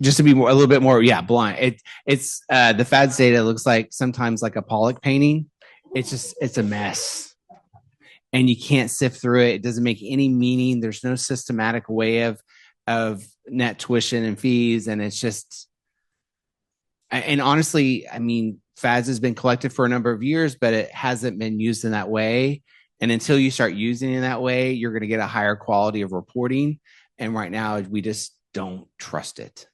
just to be a little bit more, blind. It's the FADS data looks like sometimes like a Pollock painting. It's a mess, and you can't sift through it. It doesn't make any meaning. There's no systematic way of net tuition and fees, and it's just. And honestly, I mean, FADS has been collected for a number of years, but it hasn't been used in that way. And until you start using it that way, you're going to get a higher quality of reporting. And right now, we just don't trust it.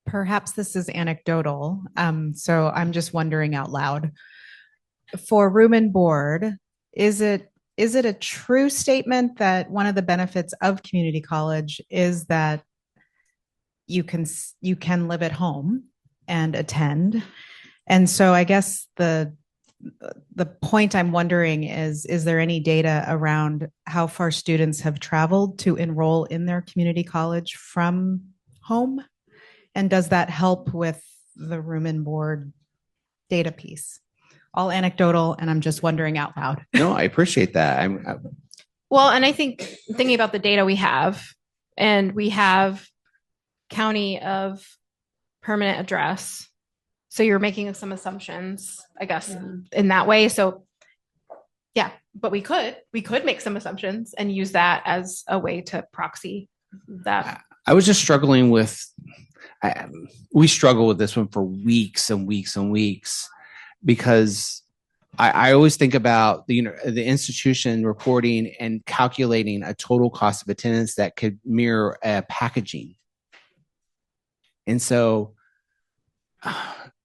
Perhaps this is anecdotal. So I'm just wondering out loud. For room and board, is it a true statement that one of the benefits of community college is that you can live at home and attend? And so I guess the point I'm wondering is there any data around how far students have traveled to enroll in their community college from home? And does that help with the room and board data piece? All anecdotal, and I'm just wondering out loud. No, I appreciate that. Well, and I think thinking about the data we have, and we have county of permanent address. So you're making some assumptions, I guess, in that way. So yeah, but we could make some assumptions and use that as a way to proxy that. I was just struggling with, we struggle with this one for weeks and weeks and weeks, because I always think about the institution reporting and calculating a total cost of attendance that could mirror packaging. And so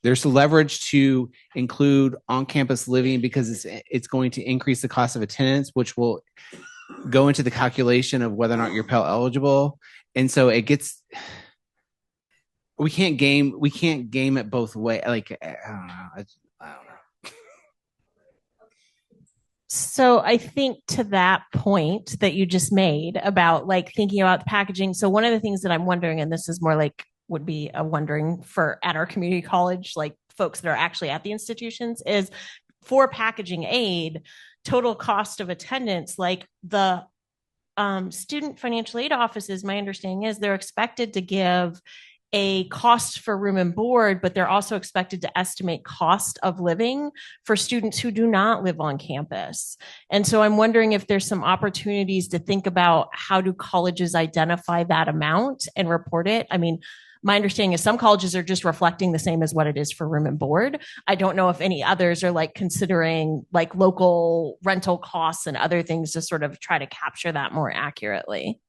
there's the leverage to include on-campus living because it's going to increase the cost of attendance, which will go into the calculation of whether or not you're Pell eligible. And so it gets, we can't game it both ways. Like, I don't know. So I think to that point that you just made about like thinking about the packaging. So one of the things that I'm wondering, and this is more like would be a wondering for at our community college, like folks that are actually at the institutions, is for packaging aid, total cost of attendance, like the student financial aid offices, my understanding is they're expected to give a cost for room and board, but they're also expected to estimate cost of living for students who do not live on campus. And so I'm wondering if there's some opportunities to think about how do colleges identify that amount and report it. I mean, my understanding is some colleges are just reflecting the same as what it is for room and board. I don't know if any others are like considering like local rental costs and other things to sort of try to capture that more accurately.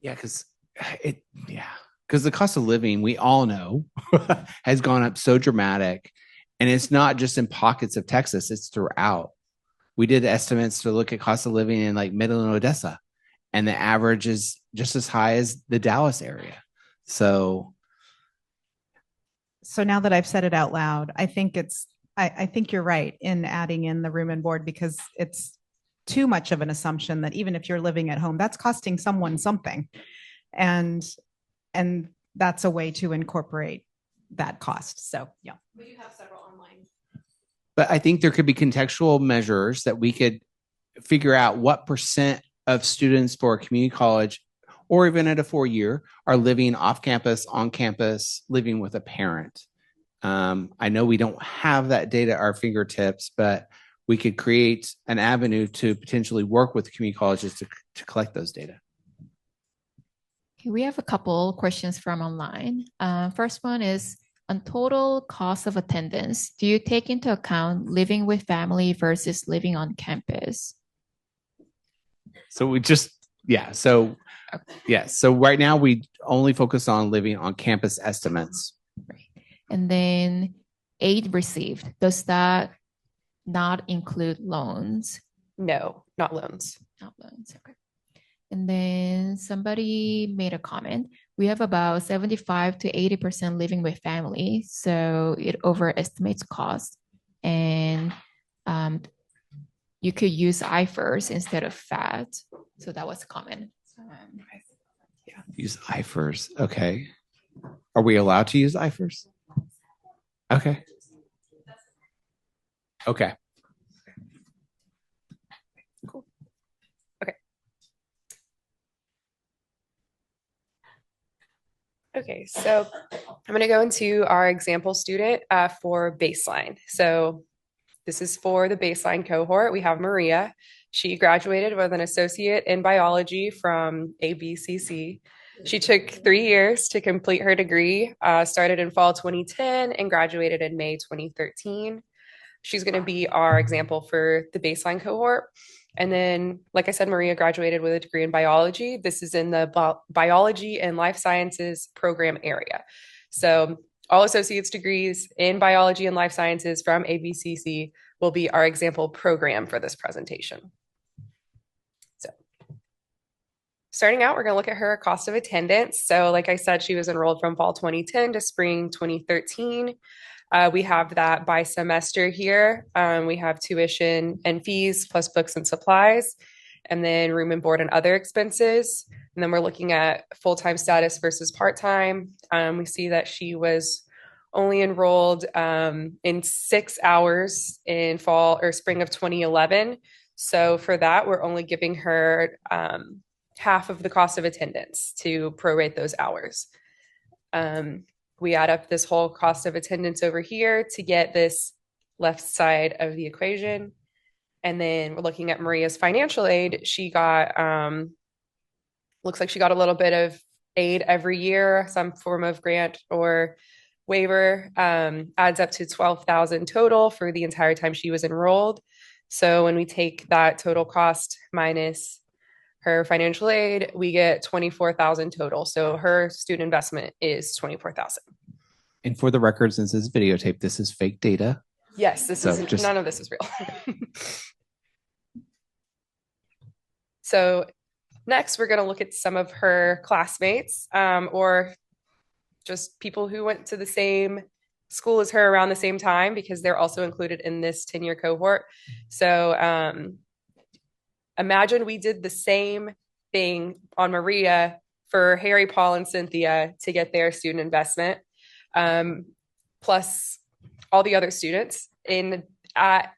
Yeah, because the cost of living, we all know, has gone up so dramatic. And it's not just in pockets of Texas, it's throughout. We did estimates to look at cost of living in like Midland, Odessa, and the average is just as high as the Dallas area. So now that I've said it out loud, I think I think you're right in adding in the room and board, because it's too much of an assumption that even if you're living at home, that's costing someone something. And that's a way to incorporate that cost. So yeah. We do have several online. But I think there could be contextual measures that we could figure out what percent of students for a community college or even at a 4-year are living off campus, on campus, living with a parent. I know we don't have that data at our fingertips, but we could create an avenue to potentially work with community colleges to collect those data. Okay, we have a couple questions from online. First one is, on total cost of attendance, do you take into account living with family versus living on campus? So right now we only focus on living on campus estimates. Right. And then aid received, does that not include loans? No, not loans. Not loans, okay. And then somebody made a comment. We have about 75 to 80% living with family, so it overestimates cost. And you could use IFRS instead of FAT. So that was a comment. Use IFRS. Okay. Are we allowed to use IFRS? Okay. Okay. Cool. Okay. Okay, so I'm going to go into our example student for baseline. So this is for the baseline cohort. We have Maria. She graduated with an associate in biology from ABCC. She took 3 years to complete her degree, started in fall 2010 and graduated in May 2013. she's going to be our example for the baseline cohort. And then, like I said, Maria graduated with a degree in biology. This is in the biology and life sciences program area. So all associate's degrees in biology and life sciences from ABCC will be our example program for this presentation. So starting out, we're going to look at her cost of attendance. So like I said, she was enrolled from fall 2010 to spring 2013. We have that by semester here. We have tuition and fees plus books and supplies, and then room and board and other expenses. And then we're looking at full-time status versus part-time. We see that she was only enrolled in 6 hours in fall or spring of 2011. So for that, we're only giving her half of the cost of attendance to prorate those hours. We add up this whole cost of attendance over here to get this left side of the equation. And then we're looking at Maria's financial aid. She got, looks like she got a little bit of aid every year, some form of grant or waiver, adds up to $12,000 total for the entire time she was enrolled. So when we take that total cost minus her financial aid, we get $24,000 total. So her student investment is $24,000. And for the record, since this is videotape, this is fake data. Yes, this So is just- none of this is real. So next, we're going to look at some of her classmates or just people who went to the same school as her around the same time, because they're also included in this 10-year cohort. So imagine we did the same thing on Maria for Harry, Paul, and Cynthia to get their student investment, plus all the other students in a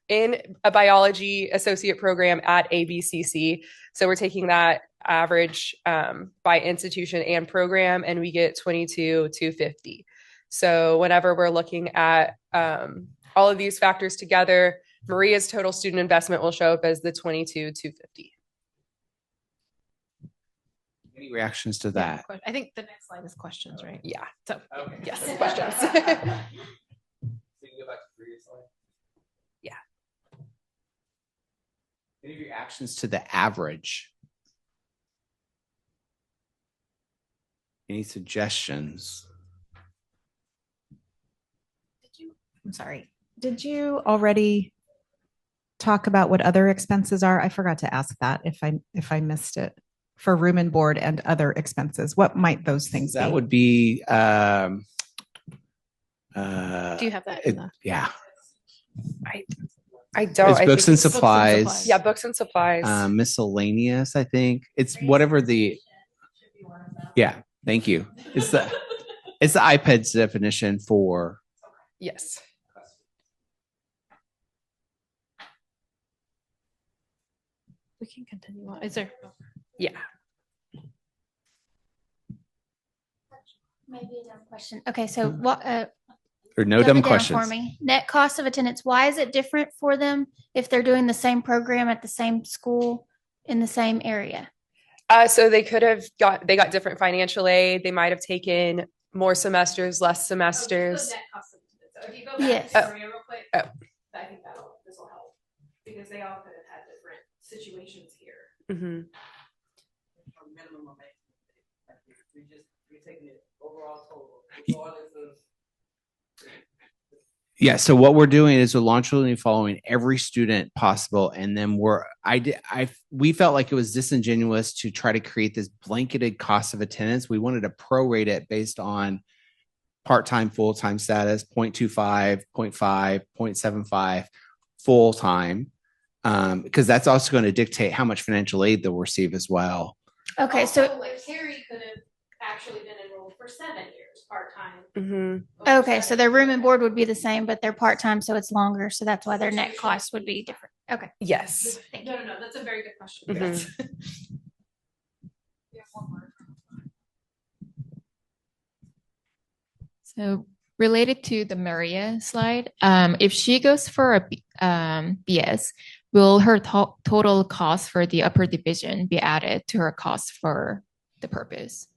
biology associate program at ABCC. So we're taking that average by institution and program, and we get 22,250. So whenever we're looking at all of these factors together, Maria's total student investment will show up as the 22,250. Any reactions to that? I think the next slide is questions, right? Yeah. So Yes, questions. Yeah. Any reactions to the average? Any suggestions? I'm sorry. Did you already talk about what other expenses are? I forgot to ask that if I missed it. For room and board and other expenses, what might those things be? That would be do you have that? yeah. I don't. It's I books think and supplies. Yeah, books and supplies. Miscellaneous, I think. It's whatever the yeah, thank you. It's the iPad's definition for Yes. We can continue on. Is there? Yeah. Maybe a dumb question. Okay, so what? or no Dumb dumb it down questions. for me. Net cost of attendance. Why is it different for them if they're doing the same program at the same school in the same area? So they got different financial aid. They might have taken more semesters, less semesters. So if you go Yes. back to Maria real quick, Oh. I think this will help because they all could have had different situations here. Mm-hmm. Yeah. So what we're doing is we're longitudinally following every student possible, and then we felt like it was disingenuous to try to create this blanketed cost of attendance. We wanted to prorate it based on part-time, full-time status, 0.25, 0.5, 0.75, full-time, because that's also going to dictate how much financial aid they'll receive as well. Okay, Also, so like Carrie could have actually been enrolled for 7 years part time. Mm-hmm. okay, so their room and board would be the same, but they're part-time, so it's longer. So that's why their net cost would be different. Okay. Yes. No, that's a very good question. Mhm. That's- We have one more. So related to the Maria slide, if she goes for a BS, will her total cost for the upper division be added to her cost for the purpose?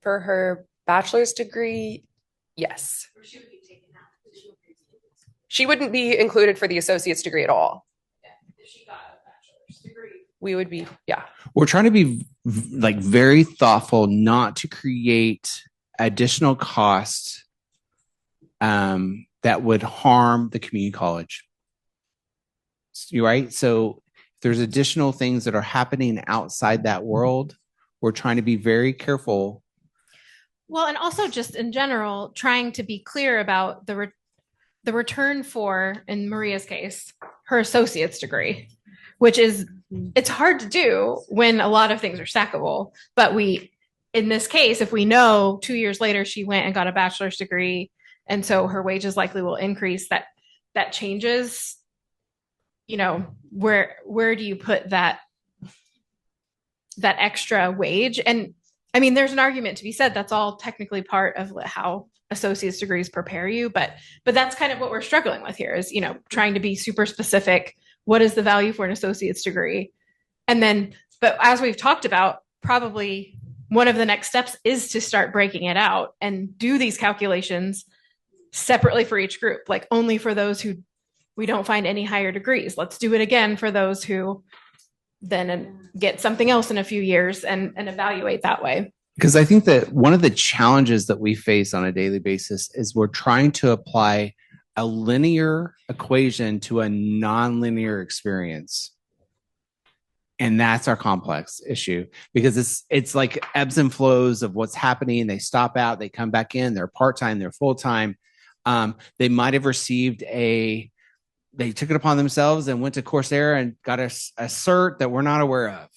For her bachelor's degree, yes. She wouldn't be included for the associate's degree at all. If she got a bachelor's degree. We would be, yeah. We're trying to be like very thoughtful not to create additional costs that would harm the community college. You're right. So if there's additional things that are happening outside that world, we're trying to be very careful. Well, and also just in general, trying to be clear about the return for, in Maria's case, her associate's degree, which is, it's hard to do when a lot of things are stackable. But in this case, if we know 2 years later she went and got a bachelor's degree, and so her wages likely will increase, that changes, where do you put that extra wage? And I mean, there's an argument to be said that's all technically part of how associate's degrees prepare you, but that's kind of what we're struggling with here is, trying to be super specific. What is the value for an associate's degree? And then, but as we've talked about, probably one of the next steps is to start breaking it out and do these calculations separately for each group, like only for those who we don't find any higher degrees. Let's do it again for those who then get something else in a few years and evaluate that way. Because I think that one of the challenges that we face on a daily basis is we're trying to apply a linear equation to a nonlinear experience. And that's our complex issue, because it's like ebbs and flows of what's happening. They stop out, they come back in, they're part-time, they're full-time. They might have received they took it upon themselves and went to Coursera and got a cert that we're not aware of.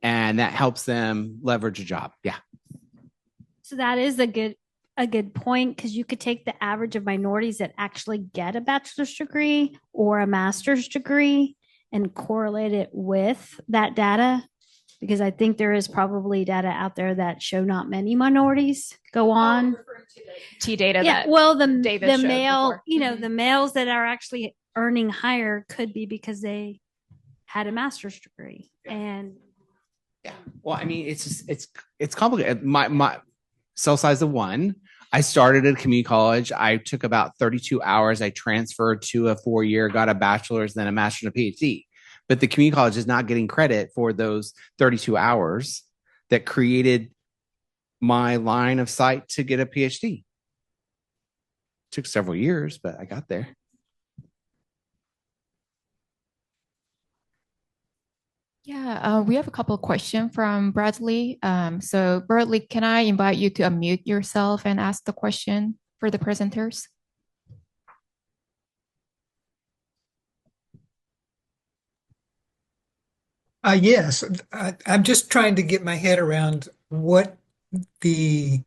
And that helps them leverage a job. Yeah. So that is a good point, because you could take the average of minorities that actually get a bachelor's degree or a master's degree and correlate it with that data, because I think there is probably data out there that show not many minorities go on. T data. Yeah, that well, the David showed male, before. the males that are actually earning higher could be because they had a master's degree. And Well, I mean, it's complicated. My cell size of 1. I started at a community college. I took about 32 hours. I transferred to a 4-year, got a bachelor's, then a master's and a PhD. But the community college is not getting credit for those 32 hours that created my line of sight to get a PhD. Took several years, but I got there. Yeah, we have a couple of questions from Bradley. So Bradley, can I invite you to unmute yourself and ask the question for the presenters? Yes, I'm just trying to get my head around what who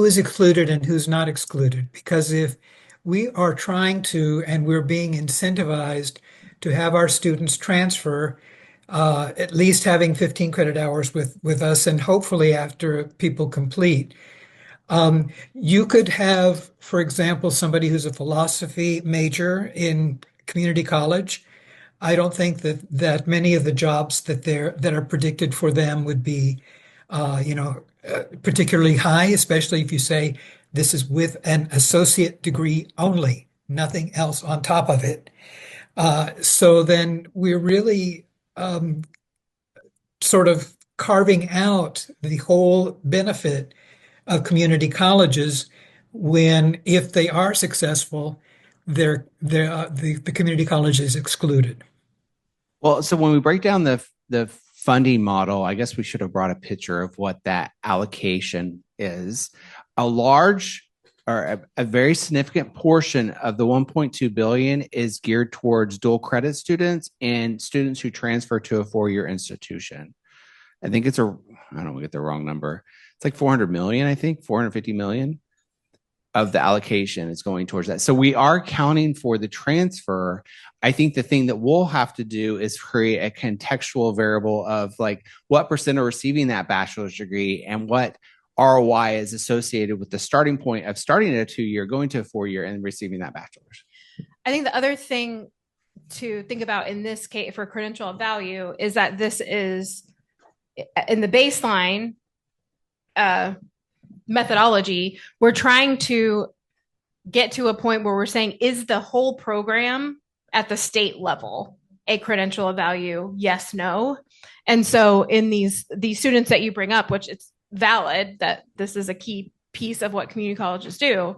is excluded and who's not excluded. Because if we are trying to, and we're being incentivized to have our students transfer, at least having 15 credit hours with us, and hopefully after people complete. You could have, for example, somebody who's a philosophy major in community college. I don't think that many of the jobs that are predicted for them would be, particularly high, especially if you say this is with an associate degree only, nothing else on top of it. So then we're really sort of carving out the whole benefit of community colleges when, if they are successful, the community college is excluded. Well, so when we break down the funding model, I guess we should have brought a picture of what that allocation is. A large or a very significant portion of the 1.2 billion is geared towards dual credit students and students who transfer to a 4-year institution. I think I don't want to get the wrong number. It's like 400 million, I think, 450 million of the allocation is going towards that. So we are counting for the transfer. I think the thing that we'll have to do is create a contextual variable of like what percent are receiving that bachelor's degree and what ROI is associated with the starting point of starting at a 2-year, going to a 4-year, and receiving that bachelor's. I think the other thing to think about in this case for credential of value is that this is in the baseline methodology. We're trying to get to a point where we're saying, is the whole program at the state level a credential of value? Yes, no. And so in these students that you bring up, which it's valid that this is a key piece of what community colleges do,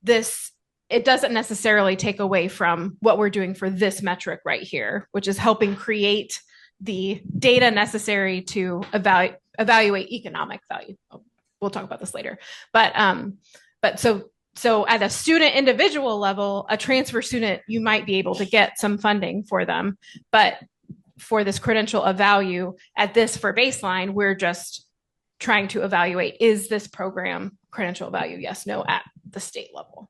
it doesn't necessarily take away from what we're doing for this metric right here, which is helping create the data necessary to evaluate economic value. We'll talk about this later. But so at a student individual level, a transfer student, you might be able to get some funding for them. But for this credential of value for baseline, we're just trying to evaluate, is this program credential of value? Yes, no, at the state level.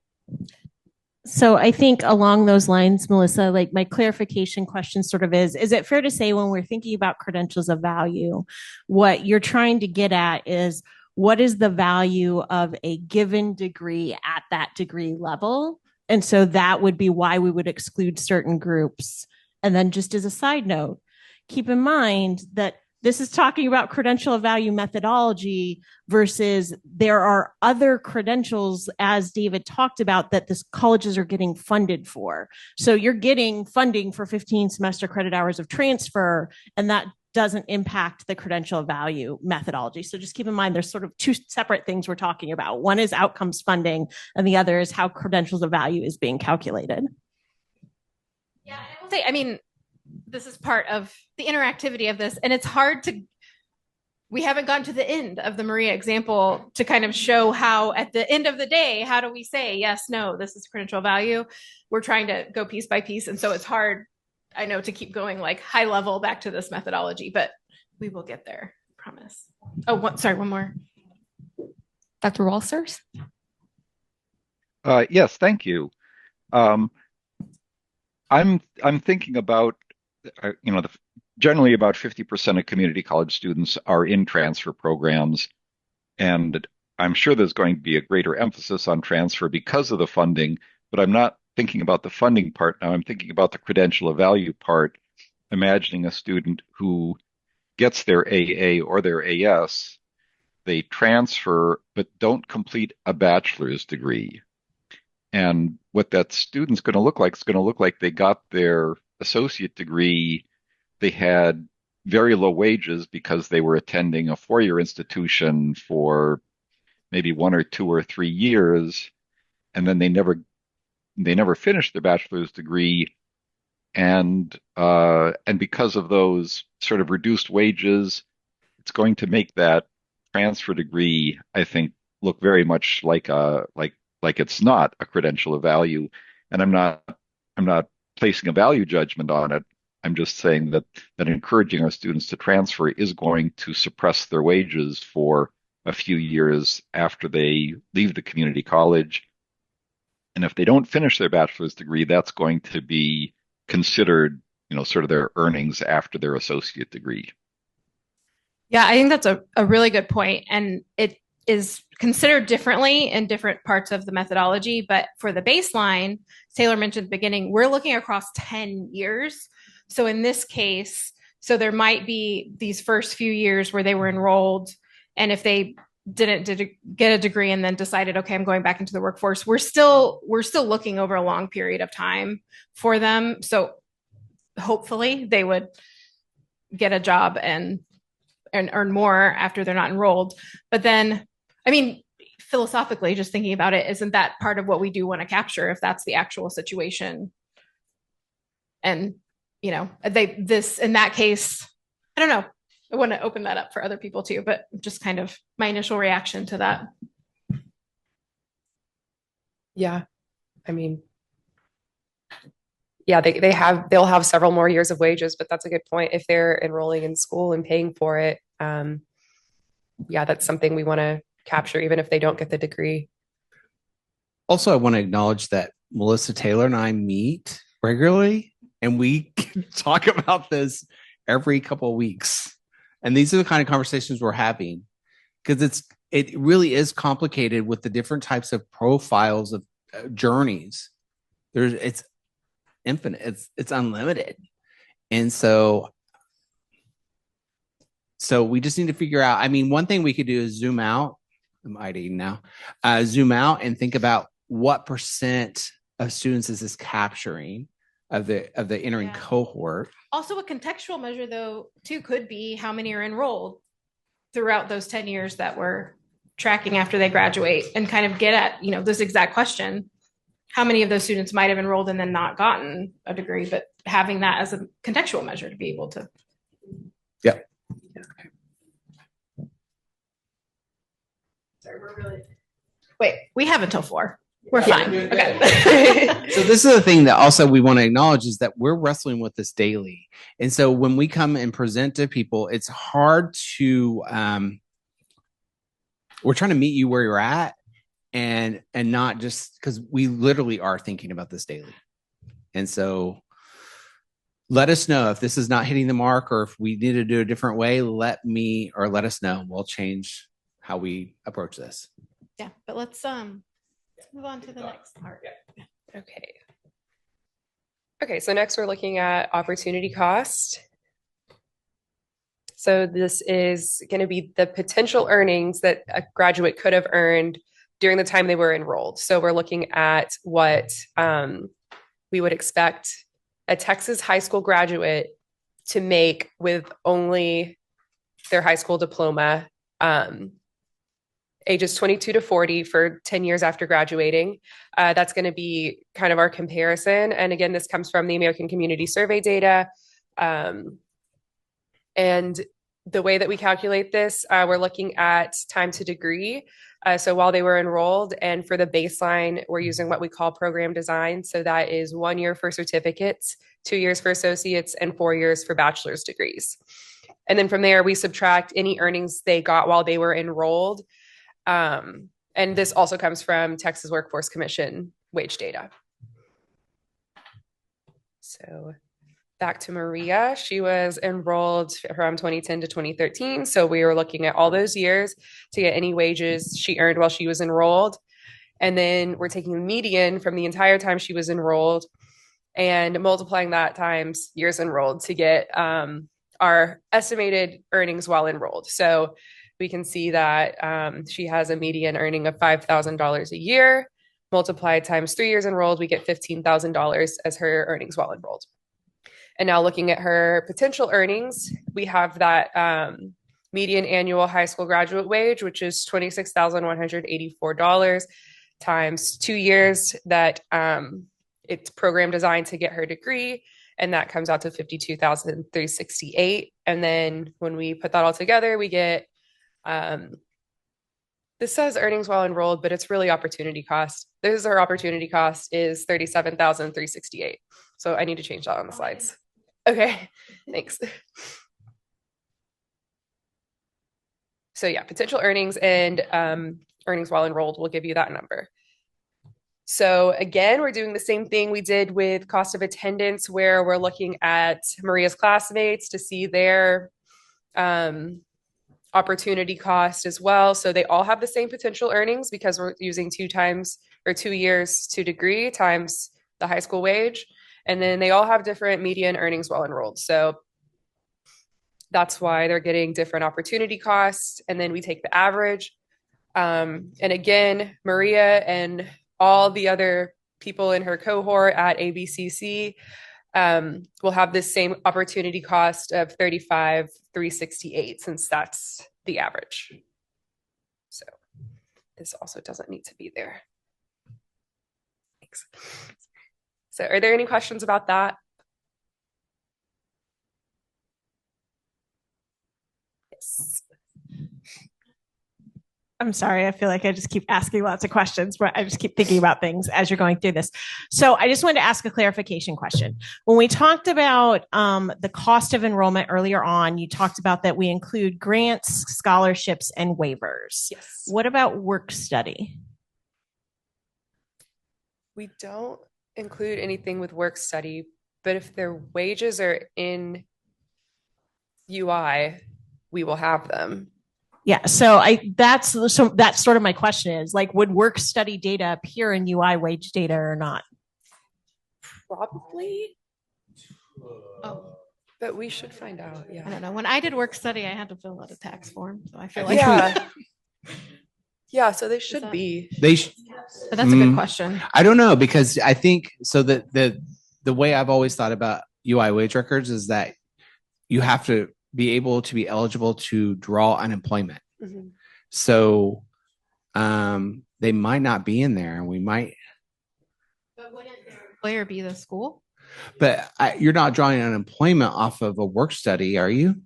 So I think along those lines, Melissa, like my clarification question sort of is it fair to say when we're thinking about credentials of value, what you're trying to get at is what is the value of a given degree at that degree level? And so that would be why we would exclude certain groups. And then just as a side note, keep in mind that this is talking about credential of value methodology versus there are other credentials, as David talked about, that the colleges are getting funded for. So you're getting funding for 15 semester credit hours of transfer, and that doesn't impact the credential of value methodology. So just keep in mind, there's sort of two separate things we're talking about. One is outcomes funding, and the other is how credentials of value is being calculated. Yeah, and I will say, I mean, this is part of the interactivity of this, and it's hard we haven't gotten to the end of the Maria example to kind of show how at the end of the day, how do we say, yes, no, this is credential value? We're trying to go piece by piece. And so it's hard, I know, to keep going like high level back to this methodology, but we will get there, I promise. Oh, sorry, one more. Dr. Walsers? Yes, thank you. I'm thinking about, generally about 50% of community college students are in transfer programs, and I'm sure there's going to be a greater emphasis on transfer because of the funding, but I'm not thinking about the funding part now. I'm thinking about the credential of value part, imagining a student who gets their AA or their AS, they transfer but don't complete a bachelor's degree. And what that student's going to look like is going to look like they got their associate degree, they had very low wages because they were attending a four-year institution for maybe 1 or 2 or 3 years, and then they never finished their bachelor's degree, and because of those sort of reduced wages, it's going to make that transfer degree, I think, look very much like it's not a credential of value. And I'm not placing a value judgment on it. I'm just saying that encouraging our students to transfer is going to suppress their wages for a few years after they leave the community college. And if they don't finish their bachelor's degree, that's going to be considered, sort of their earnings after their associate degree. Yeah, I think that's a really good point. And it is considered differently in different parts of the methodology. But for the baseline, Taylor mentioned at the beginning, we're looking across 10 years. So in this case, there might be these first few years where they were enrolled, and if they didn't get a degree and then decided, okay, I'm going back into the workforce, we're still looking over a long period of time for them. So hopefully they would get a job and earn more after they're not enrolled. But then, I mean, philosophically, just thinking about it, isn't that part of what we do want to capture if that's the actual situation? And, in that case, I don't know. I want to open that up for other people too, but just kind of my initial reaction to that. Yeah. I mean, yeah, they'll have several more years of wages, but that's a good point. If they're enrolling in school and paying for it, yeah, that's something we want to capture, even if they don't get the degree. Also, I want to acknowledge that Melissa Taylor and I meet regularly, and we talk about this every couple of weeks. And these are the kind of conversations we're having, because it really is complicated with the different types of profiles of journeys. It's infinite. It's unlimited. And so we just need to figure out, I mean, one thing we could do is zoom out. I'm eating now. Zoom out and think about what percent of students is this capturing of the entering cohort? Also, a contextual measure, though, too, could be how many are enrolled throughout those 10 years that we're tracking after they graduate, and kind of get at, this exact question. How many of those students might have enrolled and then not gotten a degree, but having that as a contextual measure to be able to. Yeah. Sorry, wait, we have until 4. We're fine. Okay. So this is the thing that also we want to acknowledge is that we're wrestling with this daily. And so when we come and present to people, it's hard to, we're trying to meet you where you're at and not just because we literally are thinking about this daily. And so let us know if this is not hitting the mark or if we need to do a different way, let us know. We'll change how we approach this. Yeah, but let's move on to the next part. Okay, so next we're looking at opportunity cost. So this is going to be the potential earnings that a graduate could have earned during the time they were enrolled. So we're looking at what we would expect a Texas high school graduate to make with only their high school diploma, ages 22 to 40 for 10 years after graduating. That's going to be kind of our comparison. And again, this comes from the American Community Survey data. And the way that we calculate this, we're looking at time to degree. So while they were enrolled, and for the baseline, we're using what we call program design. So that is 1 year for certificates, 2 years for associates, and 4 years for bachelor's degrees. And then from there, we subtract any earnings they got while they were enrolled. And this also comes from Texas Workforce Commission wage data. So back to Maria, she was enrolled from 2010 to 2013. So we were looking at all those years to get any wages she earned while she was enrolled. And then we're taking the median from the entire time she was enrolled and multiplying that times years enrolled to get our estimated earnings while enrolled. So we can see that she has a median earning of $5,000 a year. Multiplied times 3 years enrolled, we get $15,000 as her earnings while enrolled. And now looking at her potential earnings, we have that median annual high school graduate wage, which is $26,184 times 2 years that it's program designed to get her degree. And that comes out to $52,368. And then when we put that all together, we get, this says earnings while enrolled, but it's really opportunity cost. This is her opportunity cost is $37,368. So I need to change that on the slides. Okay, thanks. So yeah, potential earnings and earnings while enrolled will give you that number. So again, we're doing the same thing we did with cost of attendance, where we're looking at Maria's classmates to see their opportunity cost as well. So they all have the same potential earnings because we're using 2 years to degree times the high school wage. And then they all have different median earnings while enrolled. So that's why they're getting different opportunity costs. And then we take the average. And again, Maria and all the other people in her cohort at ABCC will have this same opportunity cost of $35,368 since that's the average. So this also doesn't need to be there. Thanks. So are there any questions about that? Yes. I'm sorry. I feel like I just keep asking lots of questions, but I just keep thinking about things as you're going through this. So I just wanted to ask a clarification question. When we talked about the cost of enrollment earlier on, you talked about that we include grants, scholarships, and waivers. Yes. What about work study? We don't include anything with work study, but if their wages are in UI, we will have them. Yeah, so that's sort of my question is, like, would work study data appear in UI wage data or not? Probably. Oh, but we should find out. Yeah. I don't know. When I did work study, I had to fill out a tax form. So I feel like Yeah, so they should be. They But that's a good question. I don't know, because I think so that the way I've always thought about UI wage records is that you have to be able to be eligible to draw unemployment. Mhm. So they might not be in there, and we might. But wouldn't their employer be the school? But you're not drawing unemployment off of a work study, are you?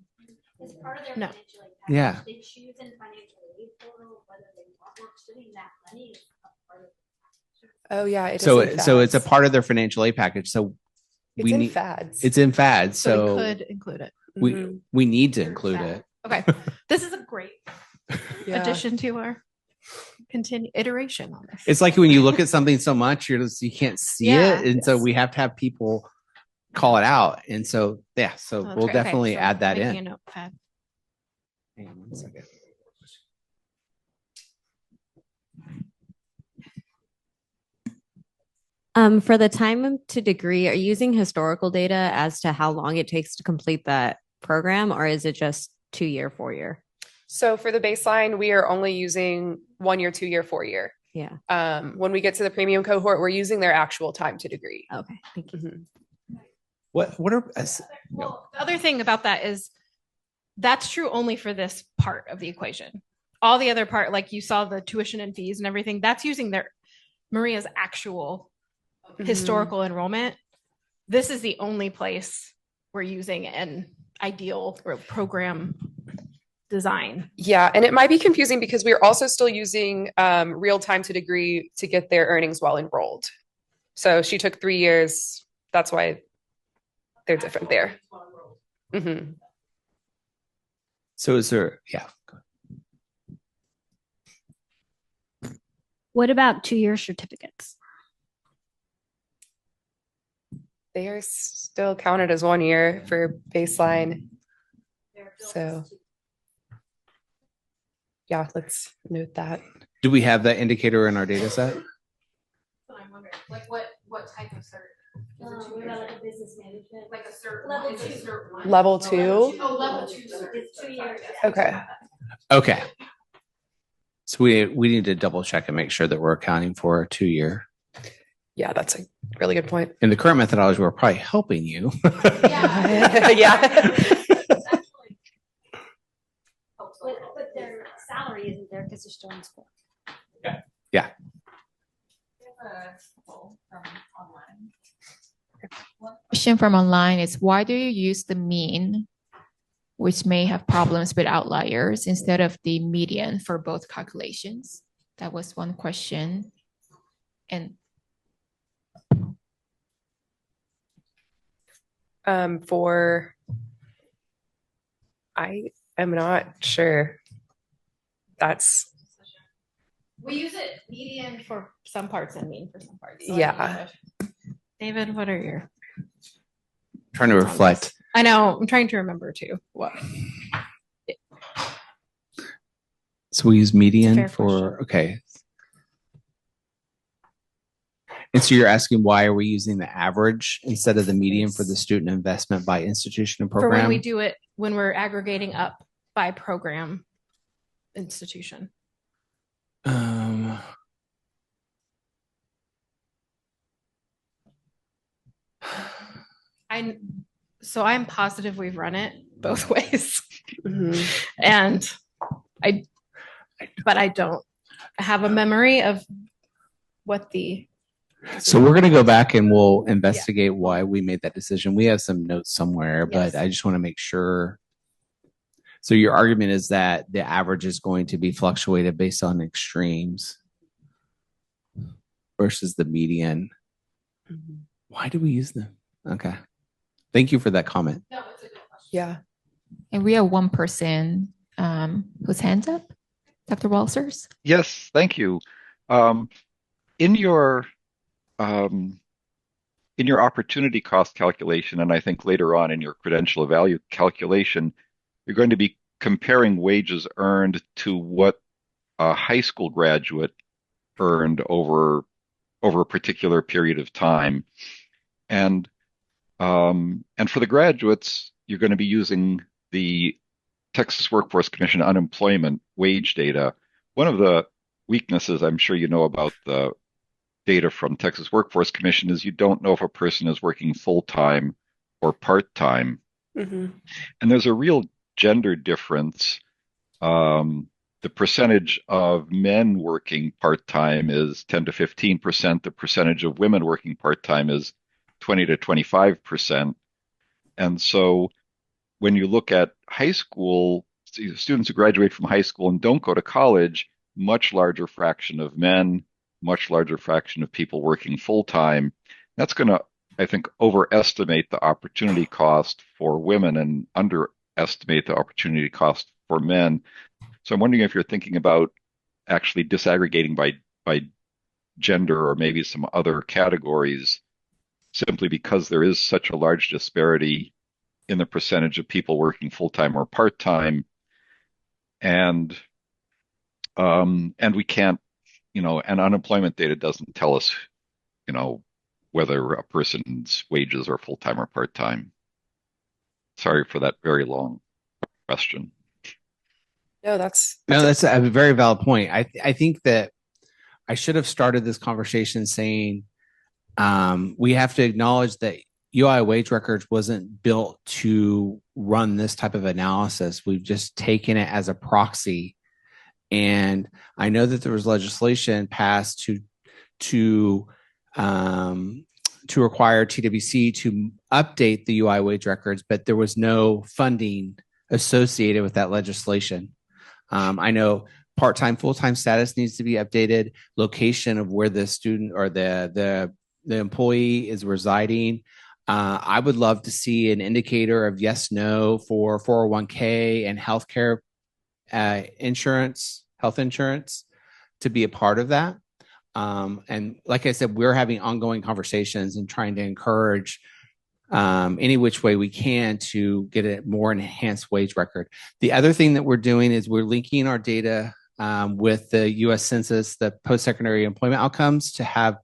It's part of their No. financial aid package. Yeah. They choose in financial aid portal whether they want work study. That money is a part of Oh yeah, it is So in so it's a FADs. part of their financial aid package. So It's we in need FADs. It's in FADs. So we could include it. we need to include it. Okay. This is a great Yeah. addition to our iteration on this. It's like when you look at something so much, you can't see Yeah. it, and so we have to have people call it out. And so yeah, so That's we'll right. Okay, definitely so add that making in. a notepad. Hang on 1 second. For the time to degree, are you using historical data as to how long it takes to complete that program, or is it just 2 year, 4 year? So for the baseline, we are only using 1 year, 2 year, 4 year. Yeah. When we get to the premium cohort, we're using their actual time to degree. Okay, thank you. What are Well, the other thing about that is that's true only for this part of the equation. All the other part, like you saw the tuition and fees and everything, that's using Maria's actual historical enrollment. This is the only place we're using an ideal or program design. Yeah, and it might be confusing because we are also still using real time to degree to get their earnings while enrolled. So she took 3 years. That's why they're different there. Mhm. So is there? Yeah. What about 2 year certificates? They are still counted as 1 year for baseline. So yeah, let's note that. Do we have that indicator in our data set? I'm wondering, like what type of cert? what about like a business management? Like a cert Level one? Is it two. cert one? Level 2? Oh, level 2 cert. It's 2 years. Okay. Okay. So we need to double check and make sure that we're accounting for a 2 year. Yeah, that's a really good point. In the current methodology, we're probably helping you. Yeah. But their salary isn't there because they're still in school. Yeah. Question from online is, why do you use the mean, which may have problems with outliers, instead of the median for both calculations? That was one question. And I am not sure. We use it median for some parts and mean for some parts. Yeah. David, what are your? Trying to reflect. I know. I'm trying to remember too. What? So we use median fair for, okay. And so you're asking, why are we using the average instead of the median for the student investment by institution and For program? when we do it, when we're aggregating up by program institution. I'm positive we've run it both ways. And I don't have a memory of what the. So we're going to go back and we'll investigate why we made that decision. We have some notes somewhere, but I just want to make sure. So your argument is that the average is going to be fluctuated based on extremes versus the median. Why do we use them? Okay. Thank you for that comment. No, it's a good question. Yeah. and we have one person whose hands up, Dr. Walsers. Yes, thank you. In your opportunity cost calculation, and I think later on in your credential value calculation, you're going to be comparing wages earned to what a high school graduate earned over a particular period of time. And for the graduates, you're going to be using the Texas Workforce Commission unemployment wage data. One of the weaknesses, I'm sure you know about the data from Texas Workforce Commission, is you don't know if a person is working full-time or part-time. Mm-hmm. And there's a real gender difference. The percentage of men working part-time is 10 to 15%. The percentage of women working part-time is 20 to 25%. And so when you look at high school, students who graduate from high school and don't go to college, much larger fraction of men, much larger fraction of people working full-time. That's going to, I think, overestimate the opportunity cost for women and underestimate the opportunity cost for men. So I'm wondering if you're thinking about actually disaggregating by gender or maybe some other categories, simply because there is such a large disparity in the percentage of people working full-time or part-time. And we can't, and unemployment data doesn't tell us, whether a person's wages are full-time or part-time. Sorry for that very long question. No, that's a very valid point. I think that I should have started this conversation saying we have to acknowledge that UI wage records wasn't built to run this type of analysis. We've just taken it as a proxy. And I know that there was legislation passed to require TWC to update the UI wage records, but there was no funding associated with that legislation. I know part-time, full-time status needs to be updated, location of where the student or the employee is residing. I would love to see an indicator of yes, no for 401k and healthcare insurance, health insurance, to be a part of that. And like I said, we're having ongoing conversations and trying to encourage any which way we can to get a more enhanced wage record. The other thing that we're doing is we're linking our data with the U.S. Census, the post-secondary employment outcomes, to have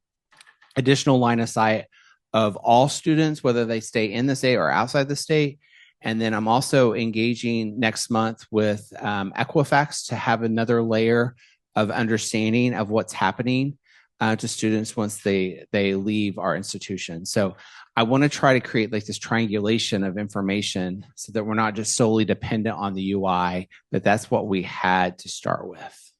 additional line of sight of all students, whether they stay in the state or outside the state. And then I'm also engaging next month with Equifax to have another layer of understanding of what's happening to students once they leave our institution. So I want to try to create like this triangulation of information so that we're not just solely dependent on the UI, but that's what we had to start with.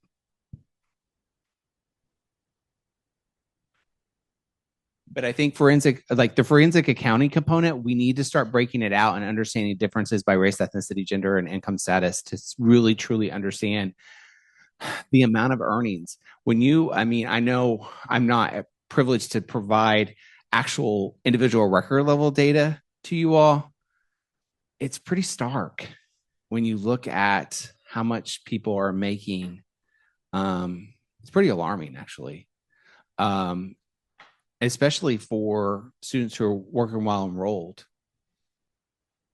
But I think the forensic accounting component, we need to start breaking it out and understanding differences by race, ethnicity, gender, and income status to really, truly understand the amount of earnings. I know I'm not privileged to provide actual individual record level data to you all. It's pretty stark when you look at how much people are making. It's pretty alarming, actually. Especially for students who are working while enrolled.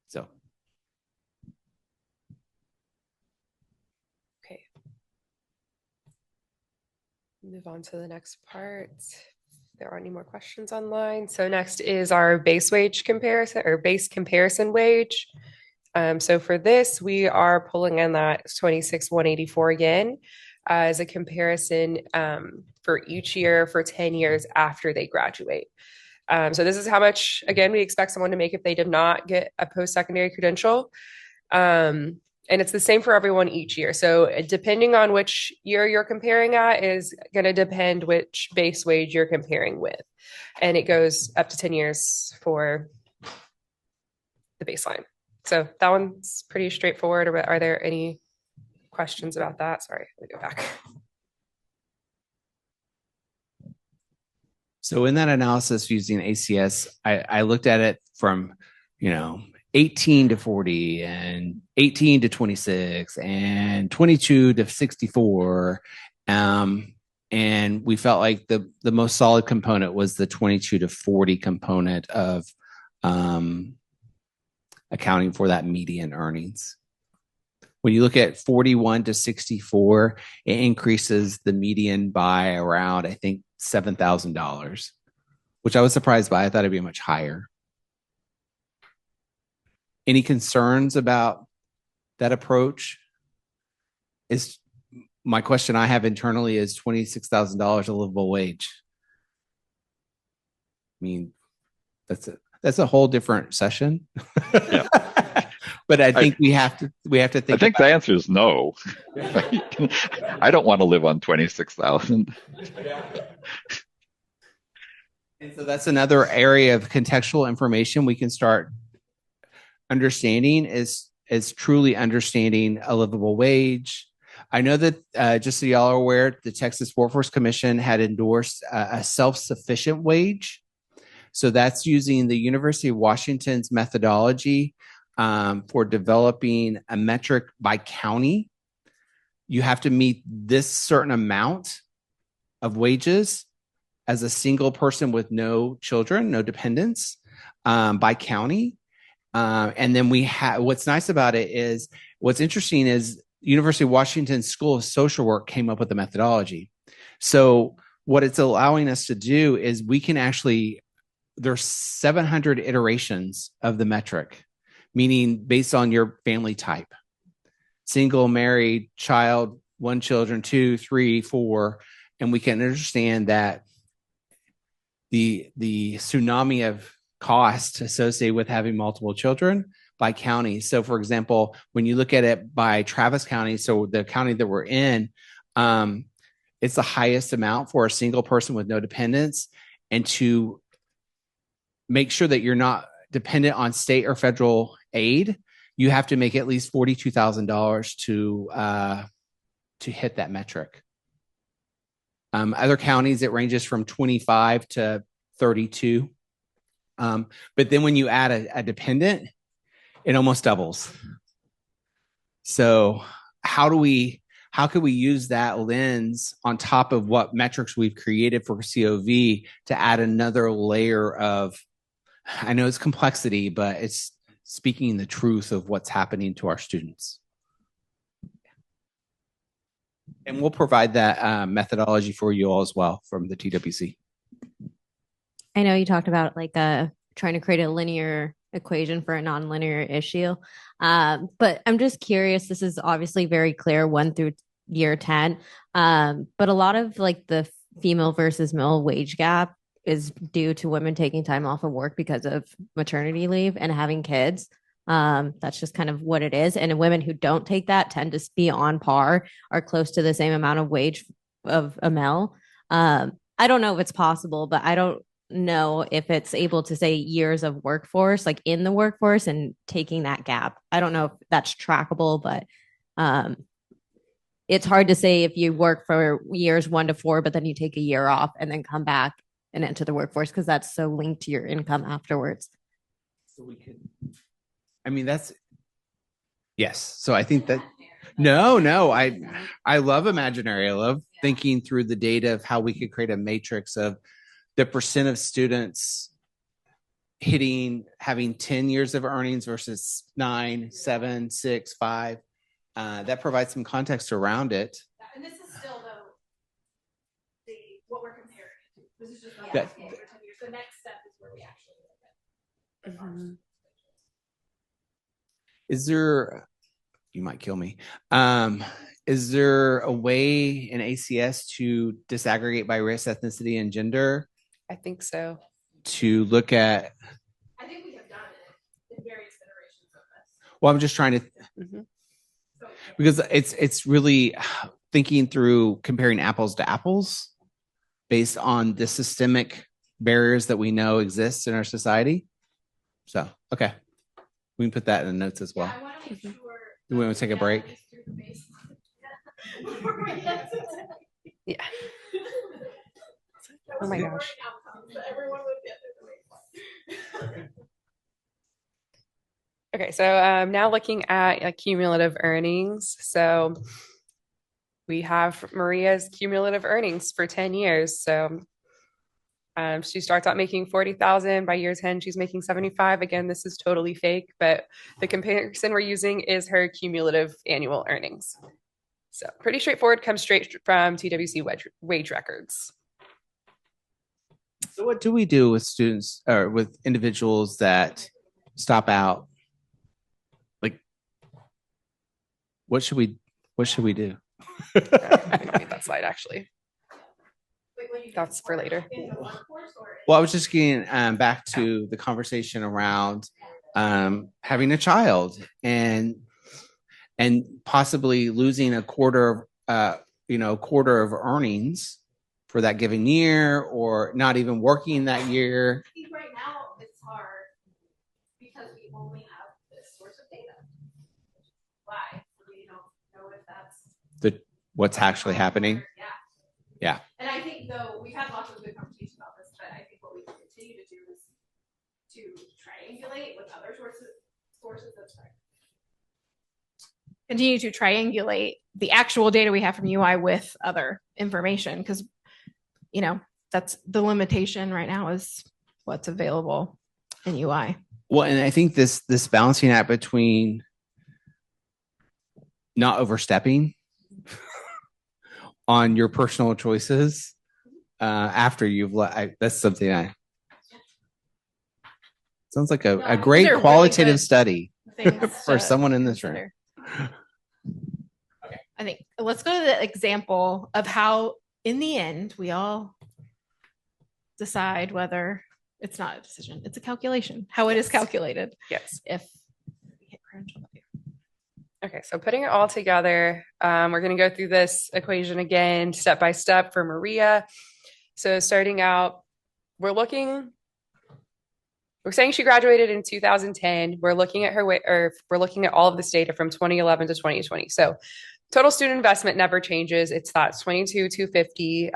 So. Okay. Move on to the next part. If there aren't any more questions online. So next is our base wage comparison or base comparison wage. So for this, we are pulling in that 26,184 again as a comparison for each year for 10 years after they graduate. So this is how much, again, we expect someone to make if they did not get a post-secondary credential. And it's the same for everyone each year. So depending on which year you're comparing at is going to depend which base wage you're comparing with. And it goes up to 10 years for the baseline. So that one's pretty straightforward. Are there any questions about that? Sorry, let me go back. So in that analysis using ACS, I looked at it from, 18 to 40 and 18 to 26 and 22 to 64. And we felt like the most solid component was the 22 to 40 component of accounting for that median earnings. When you look at 41 to 64, it increases the median by around, I think, $7,000, which I was surprised by. I thought it'd be much higher. Any concerns about that approach? my question I have internally is $26,000 a livable wage. I mean, that's a whole different session. Yeah. But I think we have to think. I think the answer is no. I don't want to live on 26,000. And so that's another area of contextual information we can start understanding is truly understanding a livable wage. I know that just so y'all are aware, the Texas Workforce Commission had endorsed a self-sufficient wage. So that's using the University of Washington's methodology for developing a metric by county. You have to meet this certain amount of wages as a single person with no children, no dependents, by county. And then we have, what's nice about it is, what's interesting is University of Washington School of Social Work came up with the methodology. So what it's allowing us to do is we can actually, there's 700 iterations of the metric, meaning based on your family type, single, married, child, 1 children, 2, 3, 4, and we can understand that the tsunami of cost associated with having multiple children by county. So for example, when you look at it by Travis County, so the county that we're in, it's the highest amount for a single person with no dependents. And to make sure that you're not dependent on state or federal aid, you have to make at least $42,000 to hit that metric. Other counties, it ranges from 25 to 32. But then when you add a dependent, it almost doubles. So how can we use that lens on top of what metrics we've created for COV to add another layer of, I know it's complexity, but it's speaking the truth of what's happening to our students. And we'll provide that methodology for you all as well from the TWC. I know you talked about like trying to create a linear equation for a nonlinear issue. But I'm just curious, this is obviously very clear 1 through year 10. But a lot of like the female versus male wage gap is due to women taking time off of work because of maternity leave and having kids. That's just kind of what it is. And women who don't take that tend to be on par or close to the same amount of wage of a male. I don't know if it's possible, but I don't know if it's able to say years of workforce, like in the workforce and taking that gap. I don't know if that's trackable, but it's hard to say if you work for years 1 to 4, but then you take a year off and then come back and enter the workforce because that's so linked to your income afterwards. So we could, I mean, that's, yes. So I think that, no, I love imaginary. I love thinking through the data of how we could create a matrix of the percent of students having 10 years of earnings versus 9, 7, 6, 5. That provides some context around it. And this is still though what we're comparing to. This is just the Yeah. last 10 years. The next step is where we actually look at. Is there, you might kill me. Is there a way in ACS to disaggregate by race, ethnicity, and gender? I think so. To look at, I think we have done it in various iterations of this. well, I'm just trying to, because it's really thinking through comparing apples to apples based on the systemic barriers that we know exist in our society. So, okay. We can put that in the notes as well. I want to make sure. Do we want to take a break? Yeah. Oh my gosh. Okay, so now looking at cumulative earnings. So we have Maria's cumulative earnings for 10 years. So she starts out making 40,000. By year 10, she's making 75. Again, this is totally fake, but the comparison we're using is her cumulative annual earnings. So pretty straightforward, comes straight from TWC wage records. So what do we do with students or with individuals that stop out? Like, what should we do? I don't need that slide actually. That's for later. Well, I was just getting back to the conversation around having a child and possibly losing a quarter of earnings for that given year, or not even working that year. I think right now it's hard because we only have this source of data. Why? We don't know if that's What's actually happening. Yeah. And I think, though, we've had lots of good conversations about this, but I think what we can continue to do is to triangulate with other sources of continue to triangulate the actual data we have from UI with other information, because that's the limitation right now is what's available in UI. Well, and I think this balancing act between not overstepping on your personal choices after you've that's something sounds like a great qualitative really study for someone in this room. Okay, I think let's go to the example of how in the end we all decide whether it's not a decision, it's a calculation, how it is calculated. Yes. If we hit credential value. Okay, so putting it all together, we're going to go through this equation again, step by step for Maria. So starting out, we're saying she graduated in 2010. We're looking at we're looking at all of this data from 2011 to 2020. So total student investment never changes. It's that 22,250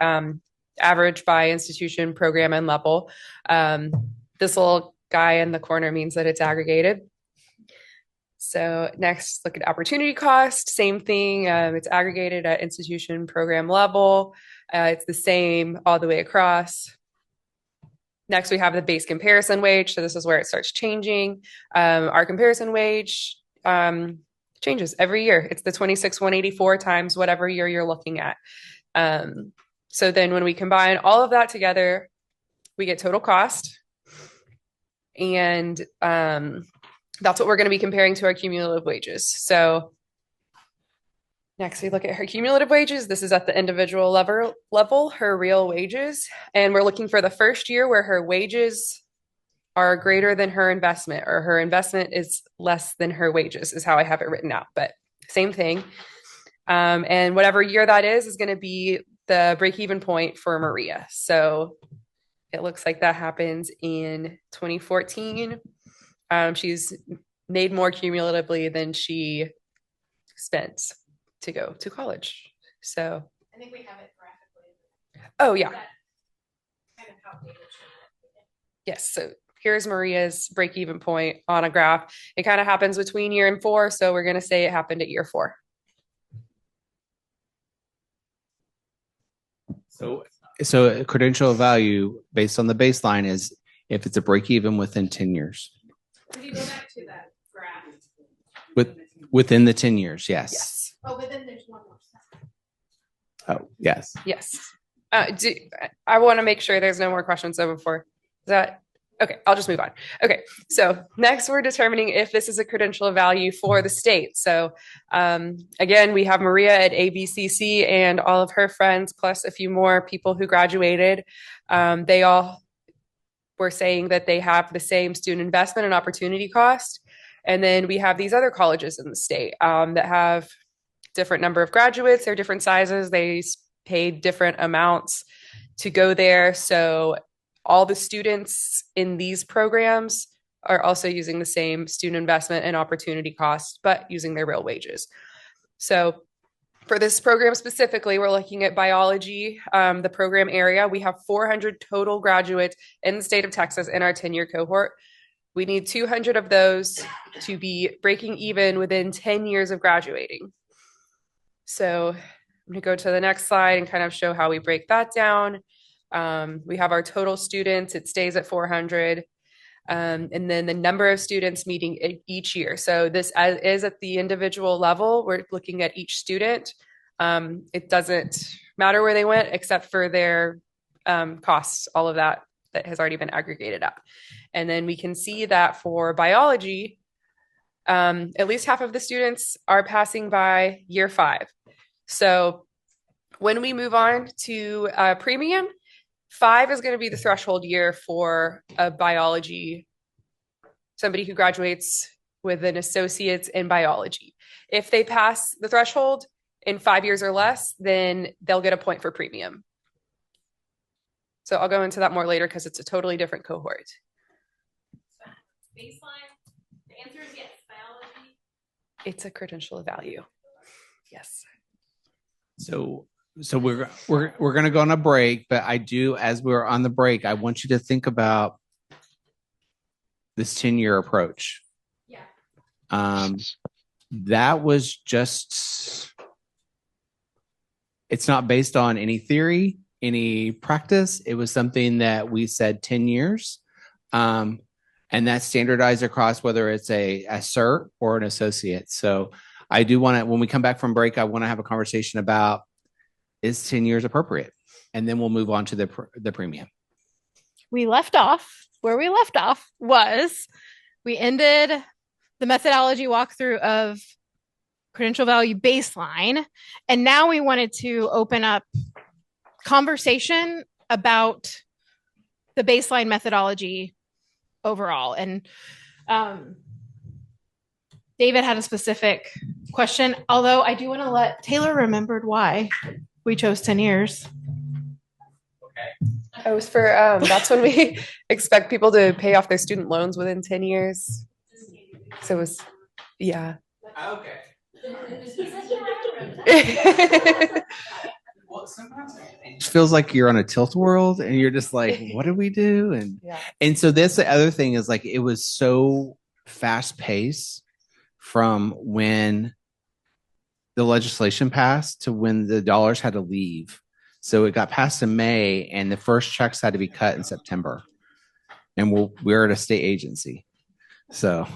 average by institution, program, and level. This little guy in the corner means that it's aggregated. So next, look at opportunity cost. Same thing. It's aggregated at institution, program level. It's the same all the way across. Next, we have the base comparison wage. So this is where it starts changing. Our comparison wage changes every year. It's the 26,184 times whatever year you're looking at. So then when we combine all of that together, we get total cost. And that's what we're going to be comparing to our cumulative wages. So next, we look at her cumulative wages. This is at the individual level, her real wages. And we're looking for the first year where her wages are greater than her investment, or her investment is less than her wages, is how I have it written out. But same thing. And whatever year that is going to be the break-even point for Maria. So it looks like that happens in 2014. She's made more cumulatively than she spent to go to college. So I think we have it graphically. Oh yeah. Kind of how data Yes. So here's Maria's break-even point on a graph. It kind of happens between year and 4. So we're going to say it happened at year 4. So a credential value based on the baseline is if it's a break even within 10 years. If you go back to that graph. Within the 10 years, yes. Yes. Oh, but then there's one more step. Oh, yes. Yes. I want to make sure there's no more questions though before. Is that okay? I'll just move on. Okay. So next we're determining if this is a credential value for the state. So again, we have Maria at ABCC and all of her friends, plus a few more people who graduated. They all were saying that they have the same student investment and opportunity cost. And then we have these other colleges in the state that have different number of graduates. They're different sizes. They paid different amounts to go there. So all the students in these programs are also using the same student investment and opportunity cost, but using their real wages. So for this program specifically, we're looking at biology, the program area. We have 400 total graduates in the state of Texas in our 10-year cohort. We need 200 of those to be breaking even within 10 years of graduating. So I'm going to go to the next slide and kind of show how we break that down. We have our total students. It stays at 400. And then the number of students meeting each year. So this is at the individual level. We're looking at each student. It doesn't matter where they went except for their costs, all of that has already been aggregated up. And then we can see that for biology, at least half of the students are passing by year 5. So when we move on to premium, 5 is going to be the threshold year for a biology, somebody who graduates with an associate's in biology. If they pass the threshold in 5 years or less, then they'll get a point for premium. So I'll go into that more later because it's a totally different cohort. Baseline, the answer is yes, biology. It's a credential of value. Yes. So we're going to go on a break, but I do, as we're on the break, I want you to think about this 10-year approach. Yeah. That was just, it's not based on any theory, any practice. It was something that we said 10 years. And that's standardized across whether it's a cert or an associate. So I do want to, when we come back from break, I want to have a conversation about, is 10 years appropriate? And then we'll move on to the premium. We left off, where we left off was we ended the methodology walkthrough of credential value baseline. And now we wanted to open up conversation about the baseline methodology overall. And David had a specific question, although I do want to let Taylor remembered why we chose 10 years. It was for, that's when we expect people to pay off their student loans within 10 years. So it was, yeah. Okay. Well, sometimes it feels like you're on a tilt world and you're just like, what do we do? And so this, the other thing is like, it was so fast paced from when the legislation passed to when the dollars had to leave. So it got passed in May and the first checks had to be cut in September. And we're at a state agency. So.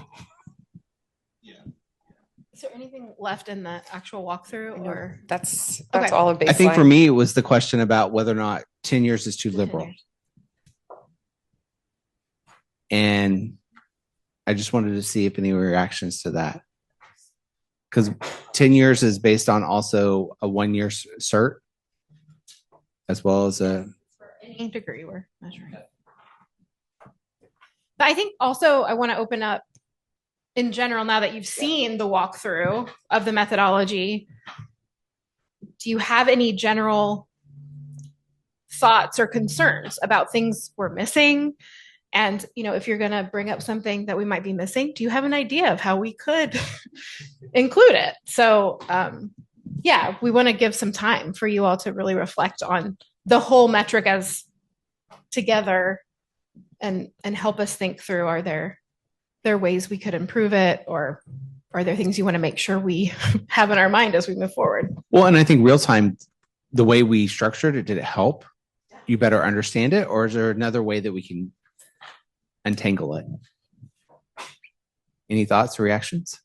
Is there anything left in the actual walkthrough or? That's Okay. all of baseline. I think for me, it was the question about whether or not 10 years is too liberal. And I just wanted to see if any reactions to that. Because 10 years is based on also a 1-year cert, as well as a... For any degree we're measuring. But I think also I want to open up in general, now that you've seen the walkthrough of the methodology, do you have any general thoughts or concerns about things we're missing? And, you know, if you're going to bring up something that we might be missing, do you have an idea of how we could include it? So, yeah, we want to give some time for you all to really reflect on the whole metric as together and help us think through, are there ways we could improve it, or are there things you want to make sure we have in our mind as we move forward? Well, and I think real time, the way we structured it, did it help you better understand it? Or is there another way that we can untangle it? Any thoughts or reactions?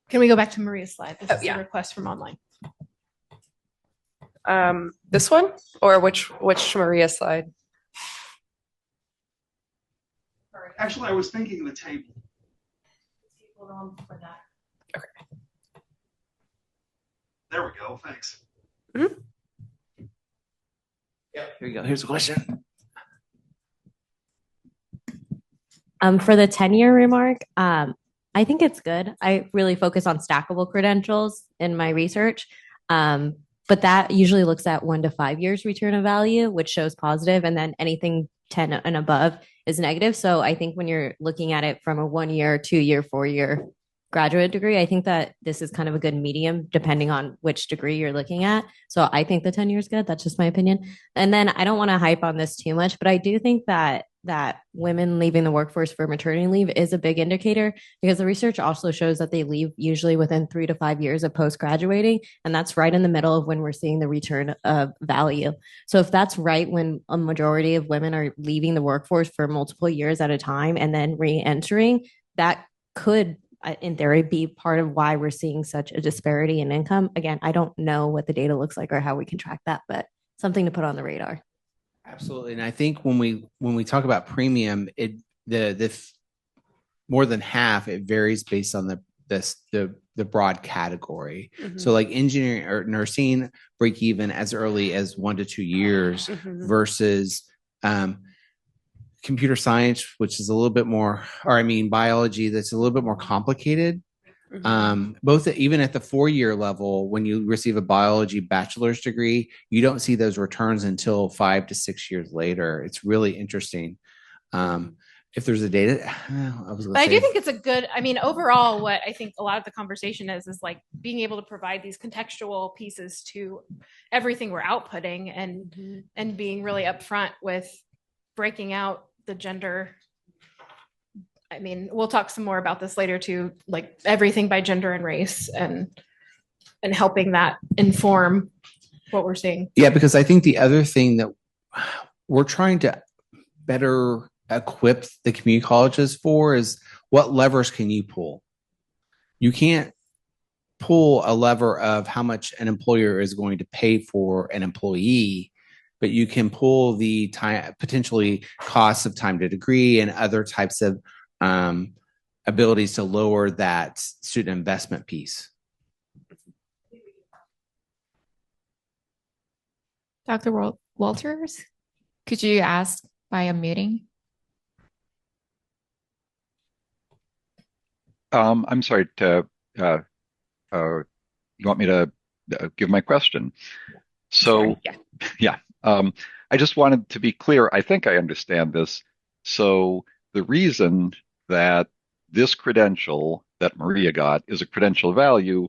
Can we go back to Maria's slide? This is yeah. a request from online. This one, or which Maria slide? Actually, I was thinking the table. Okay. There we go. Thanks. Mm-hmm. Yep. Here you go. Here's a question. For the 10-year remark, I think it's good. I really focus on stackable credentials in my research. But that usually looks at 1 to 5 years return of value, which shows positive, and then anything 10 and above is negative. So I think when you're looking at it from a 1-year, 2-year, 4-year graduate degree, I think that this is kind of a good medium depending on which degree you're looking at. So I think the 10 years is good. That's just my opinion. And then I don't want to hype on this too much, but I do think that women leaving the workforce for maternity leave is a big indicator, because the research also shows that they leave usually within 3 to 5 years of post-graduating. And that's right in the middle of when we're seeing the return of value. So if that's right, when a majority of women are leaving the workforce for multiple years at a time and then re-entering, that could, in theory, be part of why we're seeing such a disparity in income. Again, I don't know what the data looks like or how we can track that, but something to put on the radar. Absolutely. And I think when we talk about premium, more than half, it varies based on the broad category. Mhm. So like engineering or nursing break even as early as 1 to 2 years Mhm. versus computer science, which is a little bit more, or I mean biology, that's a little bit more complicated. Both even at the 4-year level, when you receive a biology bachelor's degree, you don't see those returns until 5 to 6 years later. It's really interesting. If there's a data, But I do think it's a good, I mean, overall, what I think a lot of the conversation is like being able to provide these contextual pieces to everything we're outputting and being really upfront with breaking out the gender. I mean, we'll talk some more about this later too, like everything by gender and race and helping that inform what we're seeing. Yeah, because I think the other thing that we're trying to better equip the community colleges for is what levers can you pull? You can't pull a lever of how much an employer is going to pay for an employee, but you can pull the time, potentially costs of time to degree and other types of abilities to lower that student investment piece. Dr. Walters, could you ask by a meeting? I'm sorry to, you want me to give my question? So, yeah. I just wanted to be clear. I think I understand this. So the reason that this credential that Maria got is a credential value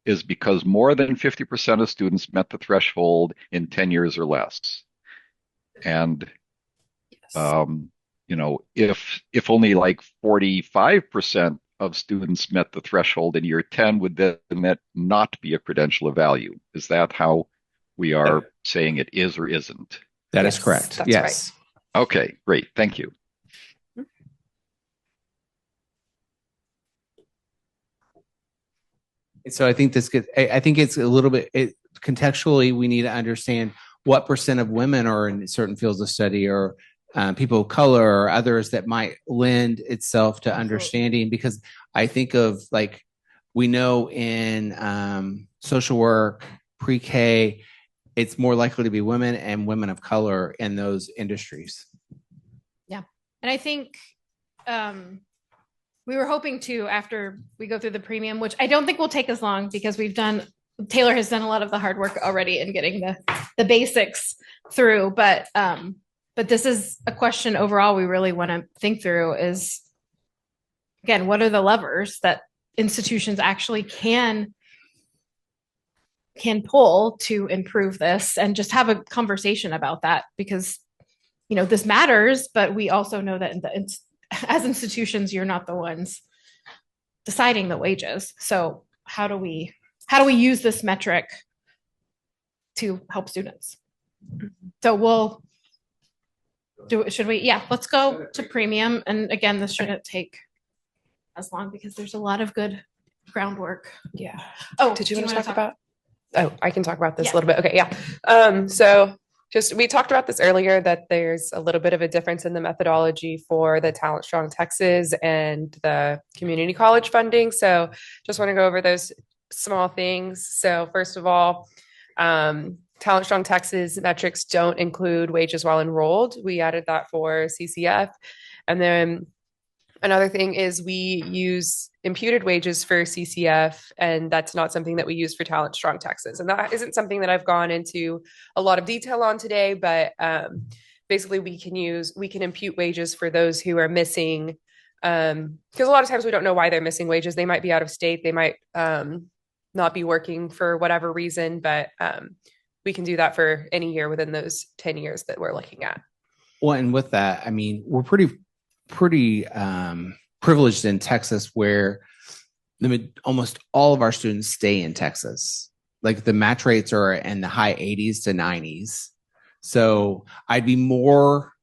is because more than 50% of students met the threshold in 10 years or less. And, you know, if only like 45% of students met the threshold in year 10, would that not be a credential of value? Is that how we are saying it is or isn't? That is correct. That's yes. right. Okay, great. Thank you. So I think this gets, I think it's a little bit contextually, we need to understand what percent of women are in certain fields of study or people of color or others that might lend itself to understanding, because I think of like, we know in social work, pre-K, it's more likely to be women and women of color in those industries. Yeah. And I think we were hoping to, after we go through the premium, which I don't think will take as long because Taylor has done a lot of the hard work already in getting the basics through. But this is a question overall we really want to think through is, again, what are the levers that institutions actually can pull to improve this, and just have a conversation about that, because, you know, this matters, but we also know that as institutions, you're not the ones deciding the wages. So how do we use this metric to help students? So we'll do it. Should we? Yeah, let's go to premium. And again, this shouldn't take as long because there's a lot of good groundwork. Yeah. Oh, did you want to wanna talk about? Oh, I can talk about this Yeah. a little bit. Okay, yeah. So we talked about this earlier, that there's a little bit of a difference in the methodology for the Talent Strong Texas and the community college funding. So just want to go over those small things. So first of all, Talent Strong Texas metrics don't include wages while enrolled. We added that for CCF. And then another thing is we use imputed wages for CCF, and that's not something that we use for Talent Strong Texas. And that isn't something that I've gone into a lot of detail on today, but basically we can impute wages for those who are missing, because a lot of times we don't know why they're missing wages. They might be out of state. They might not be working for whatever reason, but we can do that for any year within those 10 years that we're looking at. Well, and with that, I mean, we're pretty privileged in Texas, where almost all of our students stay in Texas. Like the match rates are in the high 80s to 90s. So I'd be more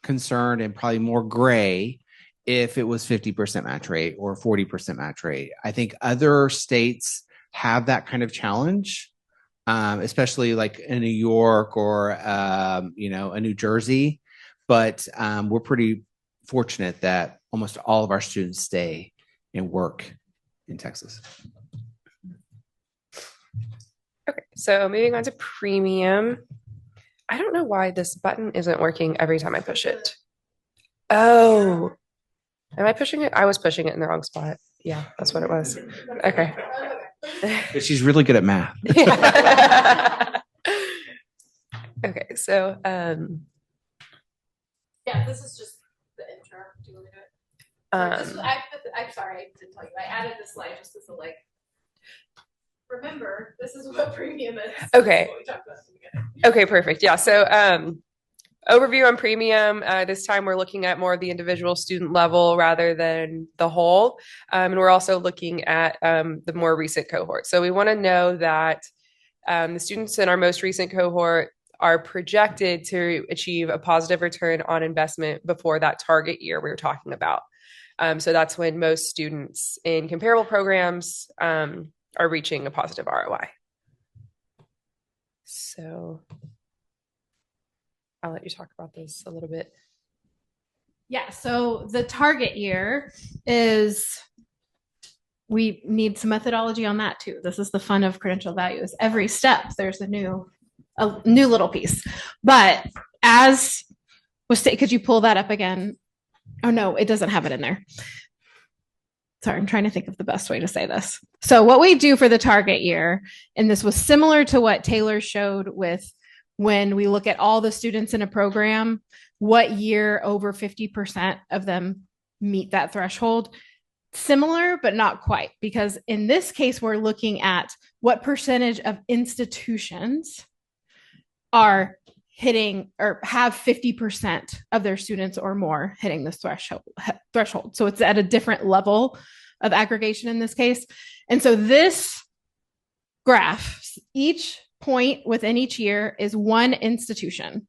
concerned and probably more gray if it was 50% match rate or 40% match rate. I think other states have that kind of challenge, especially like in New York or, a New Jersey, but we're pretty fortunate that almost all of our students stay and work in Texas. Okay, so moving on to premium. I don't know why this button isn't working every time I push it. Oh, am I pushing it? I was pushing it in the wrong spot. Yeah, that's what it was. Okay. But she's really good at math. Okay, so Yeah, this is just the intro. Do you want to do it? I'm sorry, I didn't tell you. I added this slide just as a like. Remember, this is what premium is. Okay. This is what we talked about at the beginning. Okay, perfect. Yeah. So, overview on premium. This time we're looking at more of the individual student level rather than the whole. And we're also looking at the more recent cohort. So we want to know that the students in our most recent cohort are projected to achieve a positive return on investment before that target year we were talking about. So that's when most students in comparable programs are reaching a positive ROI. So I'll let you talk about this a little bit. Yeah, so the target year is, we need some methodology on that too. This is the fun of credential values. Every step, there's a new little piece. But as was stated, could you pull that up again? Oh no, it doesn't have it in there. Sorry, I'm trying to think of the best way to say this. So what we do for the target year, and this was similar to what Taylor showed with when we look at all the students in a program, what year over 50% of them meet that threshold. Similar, but not quite, because in this case, we're looking at what percentage of institutions are hitting or have 50% of their students or more hitting this threshold. So it's at a different level of aggregation in this case. And so this graph, each point within each year is one institution.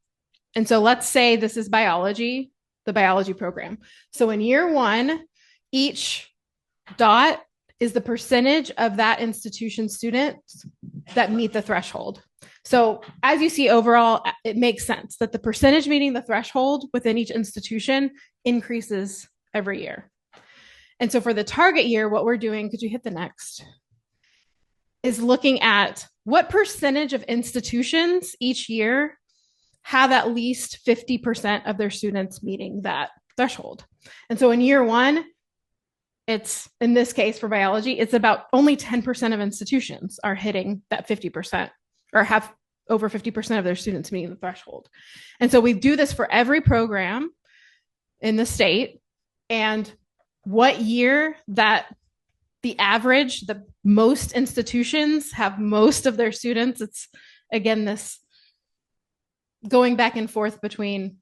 And so let's say this is biology, the biology program. So in year one, each dot is the percentage of that institution students that meet the threshold. So as you see overall, it makes sense that the percentage meeting the threshold within each institution increases every year. And so for the target year, what we're doing, could you hit the next, is looking at what percentage of institutions each year have at least 50% of their students meeting that threshold. And so in year one, it's, in this case for biology, it's about only 10% of institutions are hitting that 50% or have over 50% of their students meeting the threshold. And so we do this for every program in the state, and what year that the average, the most institutions have most of their students, it's again, this going back and forth between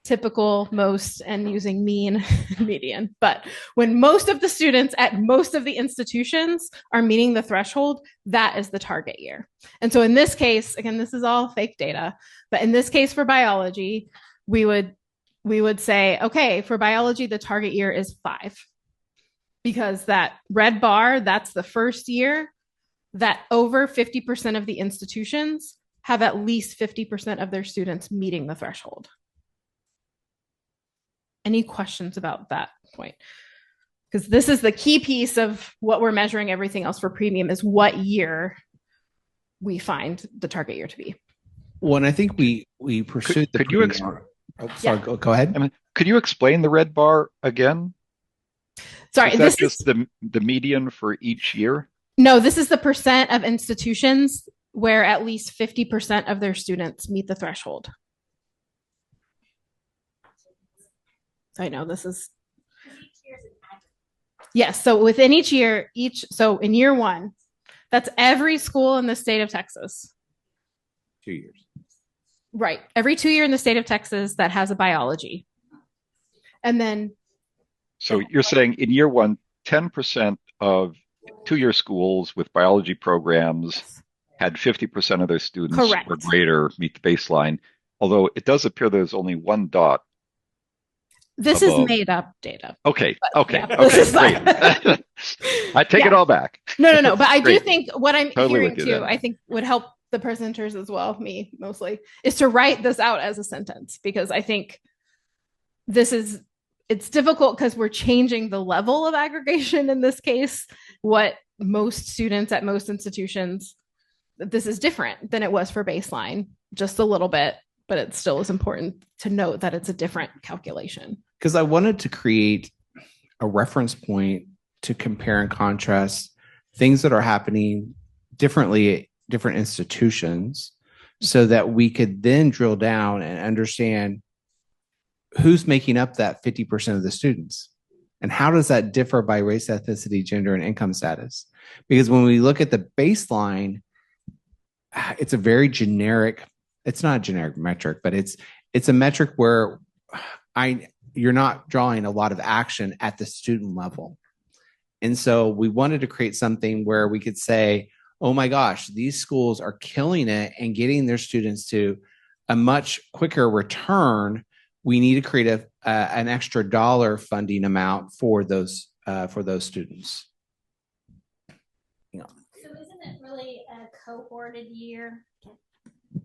typical, most, and using mean, median. But when most of the students at most of the institutions are meeting the threshold, that is the target year. And so in this case, again, this is all fake data, but in this case for biology, we would say, okay, for biology, the target year is 5. Because that red bar, that's the first year that over 50% of the institutions have at least 50% of their students meeting the threshold. Any questions about that point? Because this is the key piece of what we're measuring everything else for premium, is what year we find the target year to be. Well, and I think we pursued the. Could you sorry, yeah. go ahead. I mean, could you explain the red bar again? Sorry, is that just the median for each year? No, this is the percent of institutions where at least 50% of their students meet the threshold. I know this is. Yes, so within each year, so in year one, that's every school in the state of Texas. 2 years. Right. Every 2 year in the state of Texas that has a biology. And then. So you're saying in year one, 10% of 2-year schools with biology programs had 50% of their students Correct. or greater meet the baseline, although it does appear there's only one dot. This above. is made up data. Okay. But, Okay. yeah, Okay. Great. I take it all back. No. But I do Great. think what I'm Totally hearing with you too, then. I think would help the presenters as well, me mostly, is to write this out as a sentence, because I think this is it's difficult because we're changing the level of aggregation in this case. What most students at most institutions, this is different than it was for baseline, just a little bit, but it still is important to note that it's a different calculation. Because I wanted to create a reference point to compare and contrast things that are happening differently at different institutions so that we could then drill down and understand who's making up that 50% of the students and how does that differ by race, ethnicity, gender, and income status. Because when we look at the baseline, it's a very generic, it's not a generic metric, but it's a metric where you're not drawing a lot of action at the student level. And so we wanted to create something where we could say, oh my gosh, these schools are killing it and getting their students to a much quicker return. We need to create an extra dollar funding amount for those students. So isn't it really a cohorted year?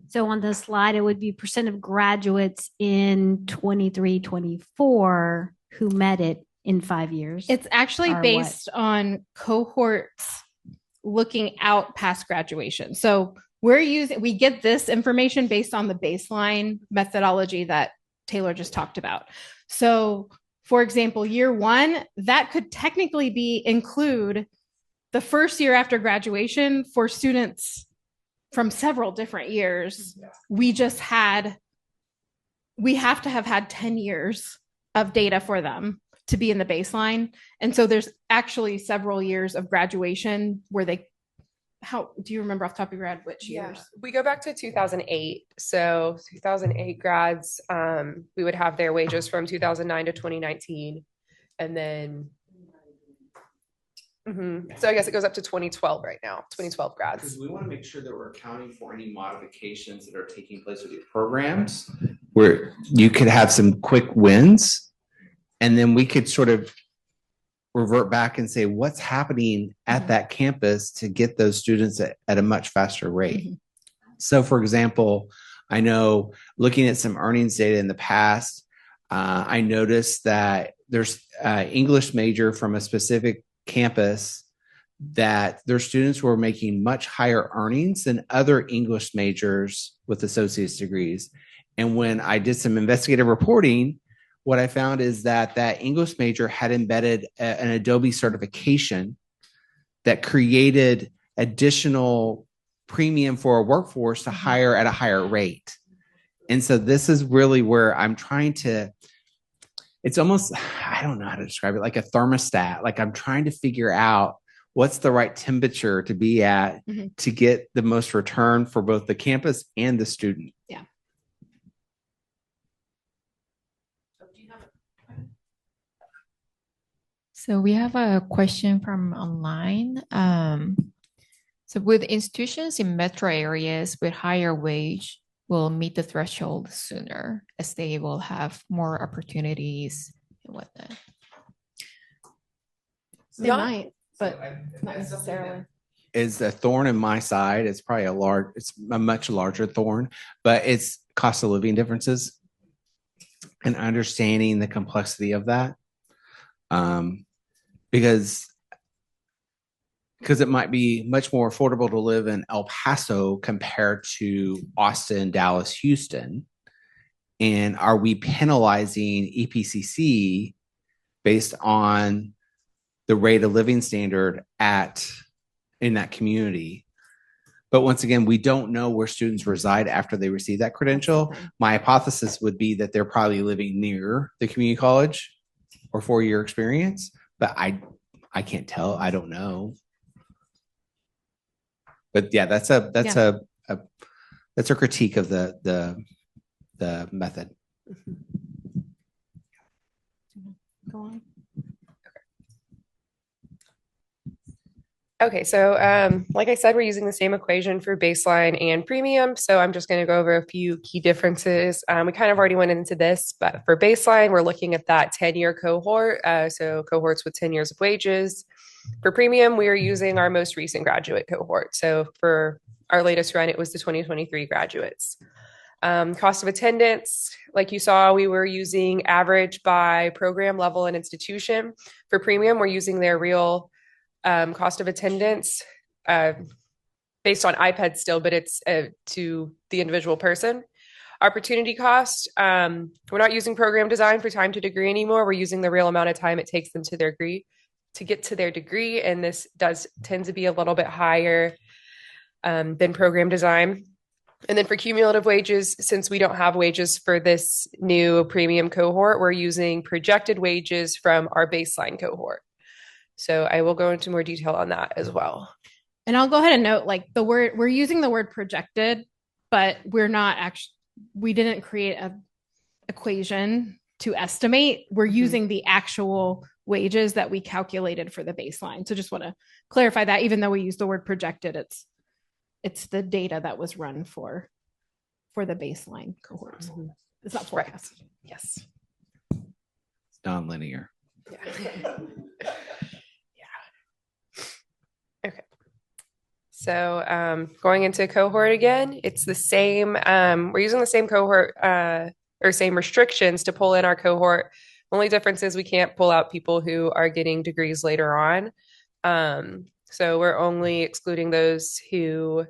So on the slide, it would be percent of graduates in 23, 24 who met it in 5 years. It's actually based on cohorts looking out past graduation. So we get this information based on the baseline methodology that Taylor just talked about. So for example, year one, that could technically include the first year after graduation for students from several different years. We have to have had 10 years of data for them to be in the baseline. And so there's actually several years of graduation where do you remember off the top of your head which years? We go back to 2008. So 2008 grads, we would have their wages from 2009 to 2019. And then, so I guess it goes up to 2012 right now, 2012 grads. Because we want to make sure that we're accounting for any modifications that are taking place with your programs where you could have some quick wins. And then we could sort of revert back and say what's happening at that campus to get those students at a much faster rate. So for example, I know looking at some earnings data in the past, I noticed that there's an English major from a specific campus that their students were making much higher earnings than other English majors with associate's degrees. And when I did some investigative reporting, what I found is that English major had embedded an Adobe certification that created additional premium for a workforce to hire at a higher rate. And so this is really where I'm trying to, it's almost, I don't know how to describe it, like a thermostat. Like I'm trying to figure out what's the right temperature to be at to get the most return for both the campus and the student. Yeah. So we have a question from online. So with institutions in metro areas with higher wage will meet the threshold sooner as they will have more opportunities and whatnot. They might, but not necessarily. Is a thorn in my side. It's probably it's a much larger thorn, but it's cost of living differences and understanding the complexity of that. Because it might be much more affordable to live in El Paso compared to Austin, Dallas, Houston. And are we penalizing EPCC based on the rate of living standard in that community? But once again, we don't know where students reside after they receive that credential. My hypothesis would be that they're probably living near the community college or 4-year experience. But I can't tell. I don't know. But yeah, that's a critique of the method. Go on. Okay, so like I said, we're using the same equation for baseline and premium. So I'm just going to go over a few key differences. We kind of already went into this, but for baseline, we're looking at that 10-year cohort. So cohorts with 10 years of wages. For premium, we are using our most recent graduate cohort. So for our latest run, it was the 2023 graduates. Cost of attendance, like you saw, we were using average by program level and institution. For premium, we're using their real cost of attendance based on iPad still, but it's to the individual person. Opportunity cost, we're not using program design for time to degree anymore. We're using the real amount of time it takes them to get to their degree, and this does tend to be a little bit higher than program design. And then for cumulative wages, since we don't have wages for this new premium cohort, we're using projected wages from our baseline cohort. So I will go into more detail on that as well. And I'll go ahead and note, like, we're using the word projected, but we're not actually, we didn't create a equation to estimate. We're using the actual wages that we calculated for the baseline. So just want to clarify that, even though we use the word projected, it's the data that was run for the baseline cohorts. It's not forecast. Right. Yes. It's non-linear. Yeah. Okay. So going into cohort again, it's the same. We're using the same cohort or same restrictions to pull in our cohort. Only difference is we can't pull out people who are getting degrees later on. So we're only excluding those who,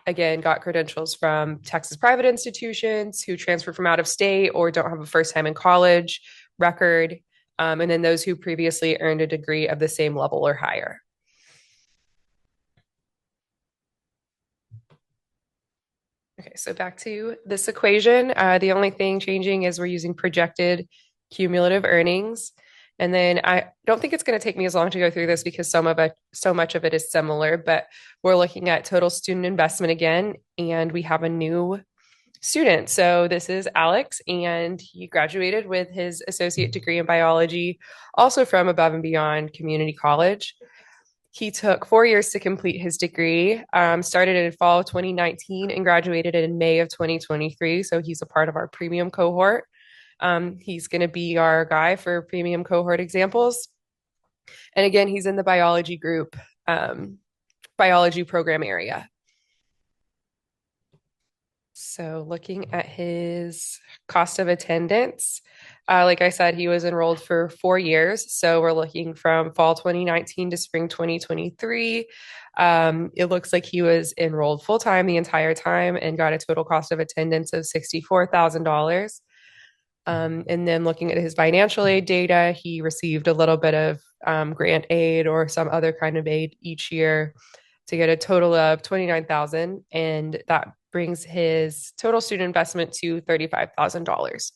again, got credentials from Texas private institutions, who transferred from out of state or don't have a first time in college record, and then those who previously earned a degree of the same level or higher. Okay, so back to this equation. The only thing changing is we're using projected cumulative earnings. And then I don't think it's going to take me as long to go through this because so much of it is similar, but we're looking at total student investment again, and we have a new student. So this is Alex, and he graduated with his associate degree in biology, also from Above and Beyond Community College. He took 4 years to complete his degree, started in fall of 2019 and graduated in May of 2023. So he's a part of our premium cohort. He's going to be our guy for premium cohort examples. And again, he's in the biology group, biology program area. So looking at his cost of attendance, like I said, he was enrolled for 4 years. So we're looking from fall 2019 to spring 2023. It looks like he was enrolled full-time the entire time and got a total cost of attendance of $64,000. And then looking at his financial aid data, he received a little bit of grant aid or some other kind of aid each year to get a total of $29,000, and that brings his total student investment to $35,000.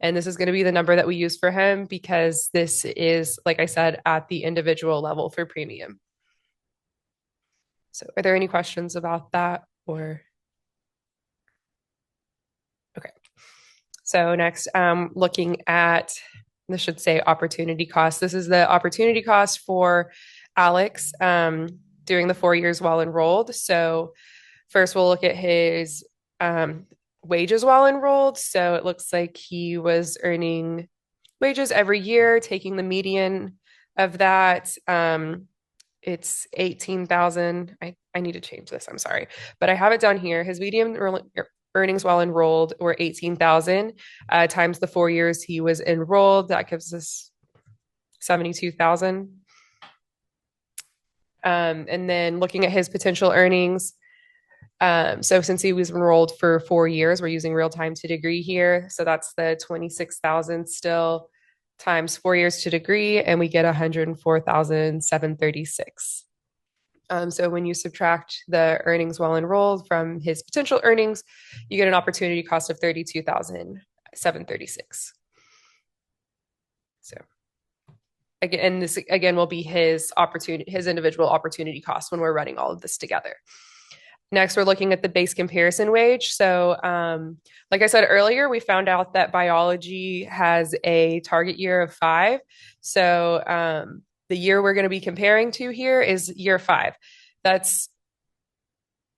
And this is going to be the number that we use for him because this is, like I said, at the individual level for premium. So are there any questions about that or? Okay. So next, looking at, this should say opportunity cost. This is the opportunity cost for Alex during the 4 years while enrolled. So first we'll look at his wages while enrolled. So it looks like he was earning wages every year, taking the median of that. It's 18,000. I need to change this. I'm sorry, but I have it down here. His median earnings while enrolled were 18,000 times the 4 years he was enrolled. That gives us 72,000. And then looking at his potential earnings. So since he was enrolled for 4 years, we're using real time to degree here. So that's the 26,000 still times 4 years to degree, and we get 104,736. So when you subtract the earnings while enrolled from his potential earnings, you get an opportunity cost of 32,736. So again, this again will be his individual opportunity cost when we're running all of this together. Next, we're looking at the base comparison wage. So like I said earlier, we found out that biology has a target year of 5. So the year we're going to be comparing to here is year 5. That's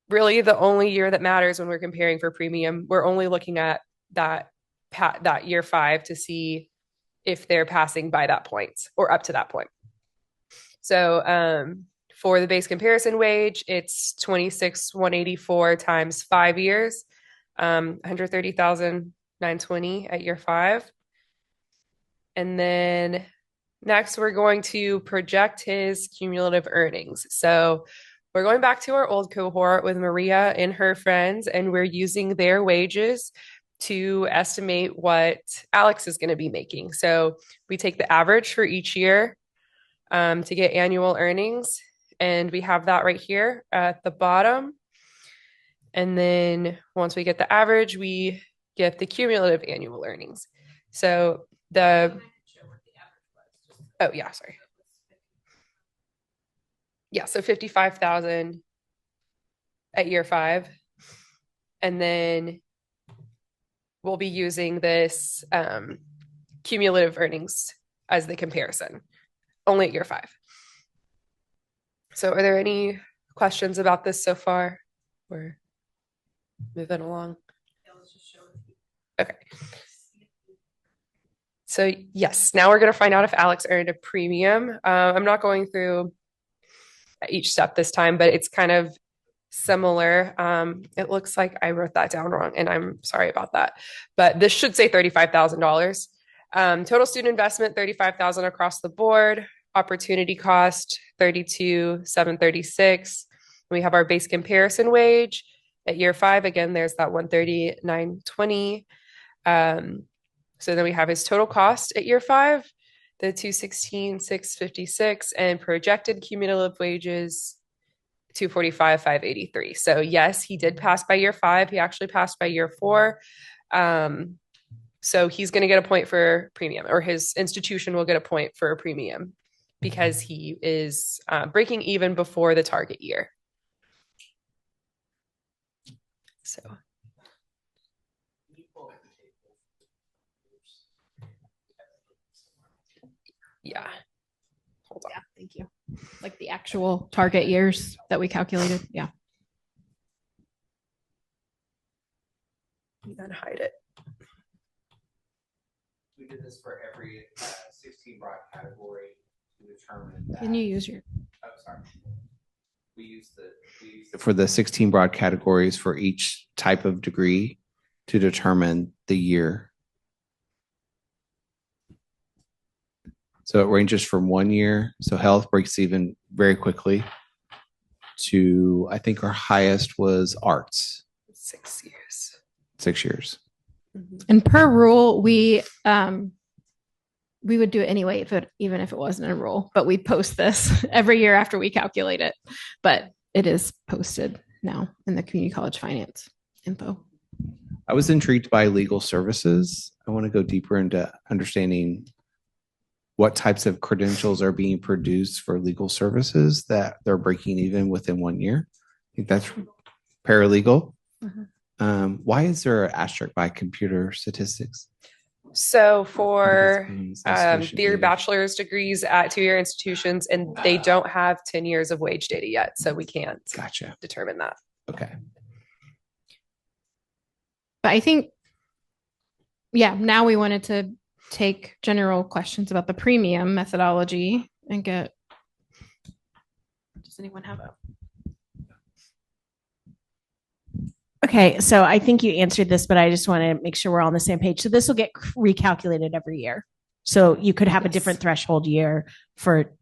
really the only year that matters when we're comparing for premium. We're only looking at that year 5 to see if they're passing by that point or up to that point. So for the base comparison wage, it's 26,184 times 5 years. $130,920 at year 5. And then next, we're going to project his cumulative earnings. So we're going back to our old cohort with Maria and her friends, and we're using their wages to estimate what Alex is going to be making. So we take the average for each year to get annual earnings, and we have that right here at the bottom. And then once we get the average, we get the cumulative annual earnings. So oh yeah, sorry. Yeah, so 55,000 at year 5. And then we'll be using this cumulative earnings as the comparison, only at year 5. So are there any questions about this so far? We're moving along. Okay. So yes, now we're going to find out if Alex earned a premium. I'm not going through each step this time, but it's kind of similar. It looks like I wrote that down wrong, and I'm sorry about that. But this should say $35,000. Total student investment, $35,000 across the board. Opportunity cost, $32,736. We have our base comparison wage at year 5. Again, there's that $130,920. So then we have his total cost at year 5, the $216,656, and projected cumulative wages, $245,583. So yes, he did pass by year 5. He actually passed by year 4. So he's going to get a point for premium, or his institution will get a point for a premium because he is breaking even before the target year. So. Yeah. Hold on. Yeah, thank you. Like the actual target years that we calculated. Yeah. And then hide it. We did this for every 16 broad category to determine that. Can you use your? Oh, sorry. We used for the 16 broad categories for each type of degree to determine the year. So it ranges from 1 year. So health breaks even very quickly to, I think our highest was arts. 6 years. 6 years. And per rule, we would do it anyway, even if it wasn't a rule, but we post this every year after we calculate it. But it is posted now in the community college finance info. I was intrigued by legal services. I want to go deeper into understanding what types of credentials are being produced for legal services that they're breaking even within 1 year. I think that's paralegal. Why is there an asterisk by computer statistics? So for their bachelor's degrees at 2-year institutions, and they don't have 10 years of wage data yet, so we can't determine that. Okay. But I think, yeah, now we wanted to take general questions about the premium methodology and get, does anyone have a? Okay, so I think you answered this, but I just want to make sure we're all on the same page. So this will get recalculated every year. So you could have a different threshold year for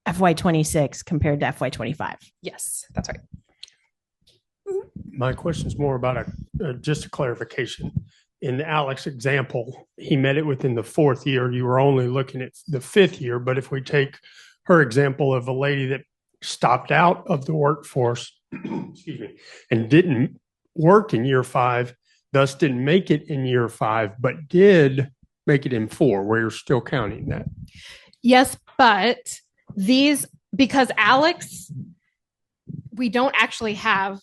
FY26 compared to FY25. Yes, that's right. My question is more about just a clarification. In Alex's example, he met it within the 4th year. You were only looking at the 5th year. But if we take her example of a lady that stopped out of the workforce, excuse me, and didn't work in year 5, thus didn't make it in year 5, but did make it in 4, where you're still counting that. Yes, but because Alex, we don't actually have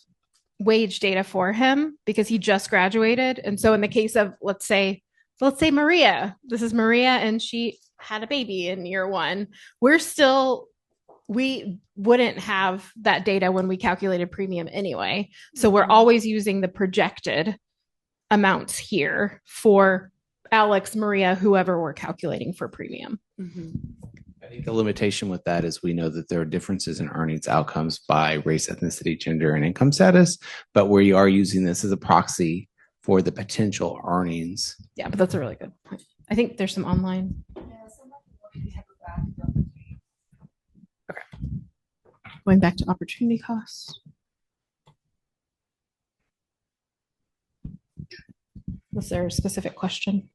wage data for him because he just graduated. And so in the case of, let's say Maria, this is Maria, and she had a baby in year 1. We wouldn't have that data when we calculated premium anyway. So we're always using the projected amounts here for Alex, Maria, whoever we're calculating for premium. I think the limitation with that is we know that there are differences in earnings outcomes by race, ethnicity, gender, and income status, but we are using this as a proxy for the potential earnings. Yeah, but that's a really good point. I think there's some online. Okay. Going back to opportunity costs. Was there a specific question?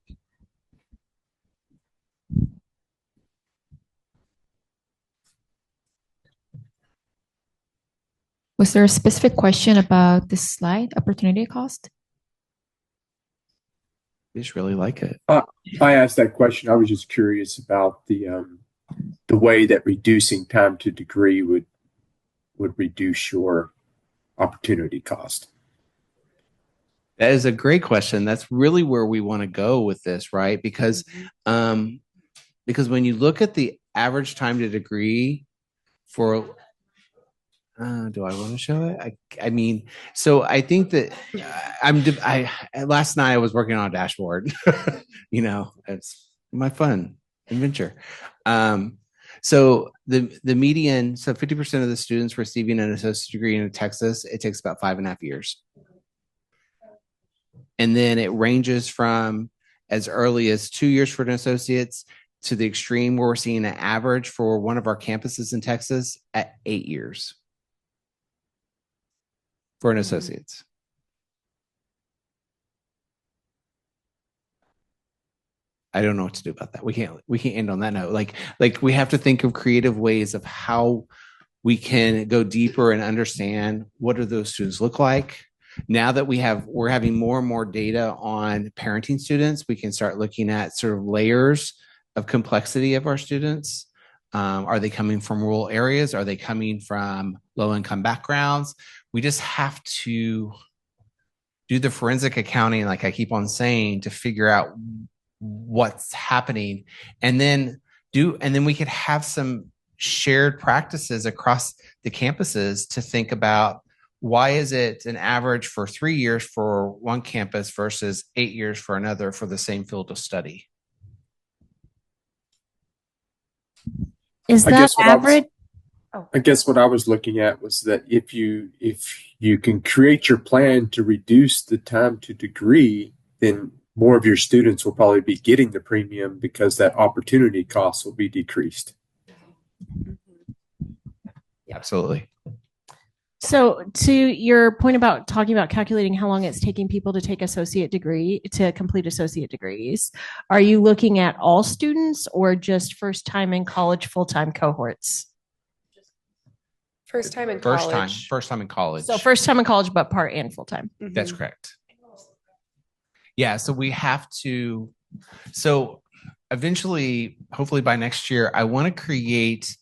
Was there a specific question about this slide, opportunity cost? I just really like it. I asked that question. I was just curious about the way that reducing time to degree would reduce your opportunity cost. That is a great question. That's really where we want to go with this, right? Because when you look at the average time to degree for do I want to show it? I mean, so I think that last night I was working on a dashboard. It's my fun adventure. So the median, so 50% of the students receiving an associate degree in Texas, it takes about 5.5 years. And then it ranges from as early as 2 years for an associate's to the extreme where we're seeing an average for one of our campuses in Texas at 8 years. For an associate's. I don't know what to do about that. We can't end on that note. Like we have to think of creative ways of how we can go deeper and understand what do those students look like. Now that we're having more and more data on parenting students, we can start looking at sort of layers of complexity of our students. Are they coming from rural areas? Are they coming from low-income backgrounds? We just have to do the forensic accounting, like I keep on saying, to figure out what's happening. And then we could have some shared practices across the campuses to think about why is it an average for 3 years for one campus versus 8 years for another for the same field of study. Is that average? I guess what I was looking at was that if you can create your plan to reduce the time to degree, then more of your students will probably be getting the premium because that opportunity cost will be decreased. Absolutely. So to your point about talking about calculating how long it's taking people to take to complete associate degrees, are you looking at all students or just first time in college full-time cohorts? First time in college. First time in college. So first time in college, but part and full-time. That's correct. Yeah. So we have to, so eventually, hopefully by next year, I want to create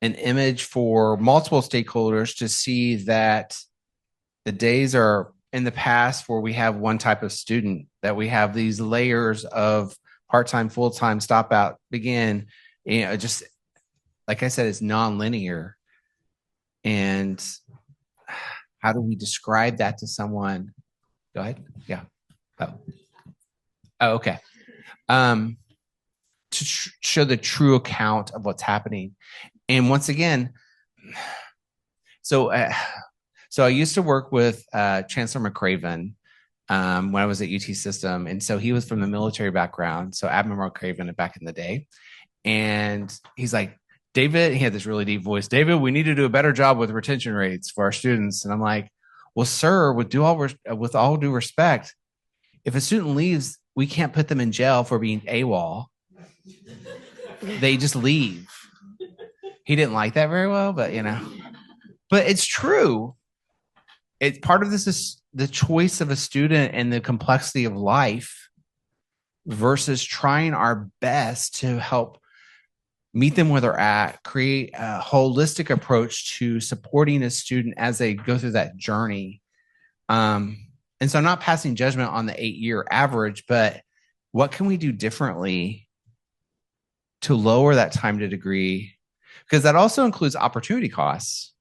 an image for multiple stakeholders to see that the days are in the past where we have one type of student, that we have these layers of part-time, full-time, stop out, begin, just like I said, it's non-linear. And how do we describe that to someone? Go ahead. Yeah. Oh, okay. To show the true account of what's happening. And once again, so I used to work with Chancellor McCraven when I was at UT System. And so he was from the military background. So Admiral McCraven back in the day. And he's like, David, he had this really deep voice. David, we need to do a better job with retention rates for our students. And I'm like, well, sir, with all due respect, if a student leaves, we can't put them in jail for being AWOL. They just leave. He didn't like that very well, but but it's true. It's part of this is the choice of a student and the complexity of life versus trying our best to help meet them where they're at, create a holistic approach to supporting a student as they go through that journey. And so I'm not passing judgment on the 8-year average, but what can we do differently to lower that time to degree? Because that also includes opportunity costs.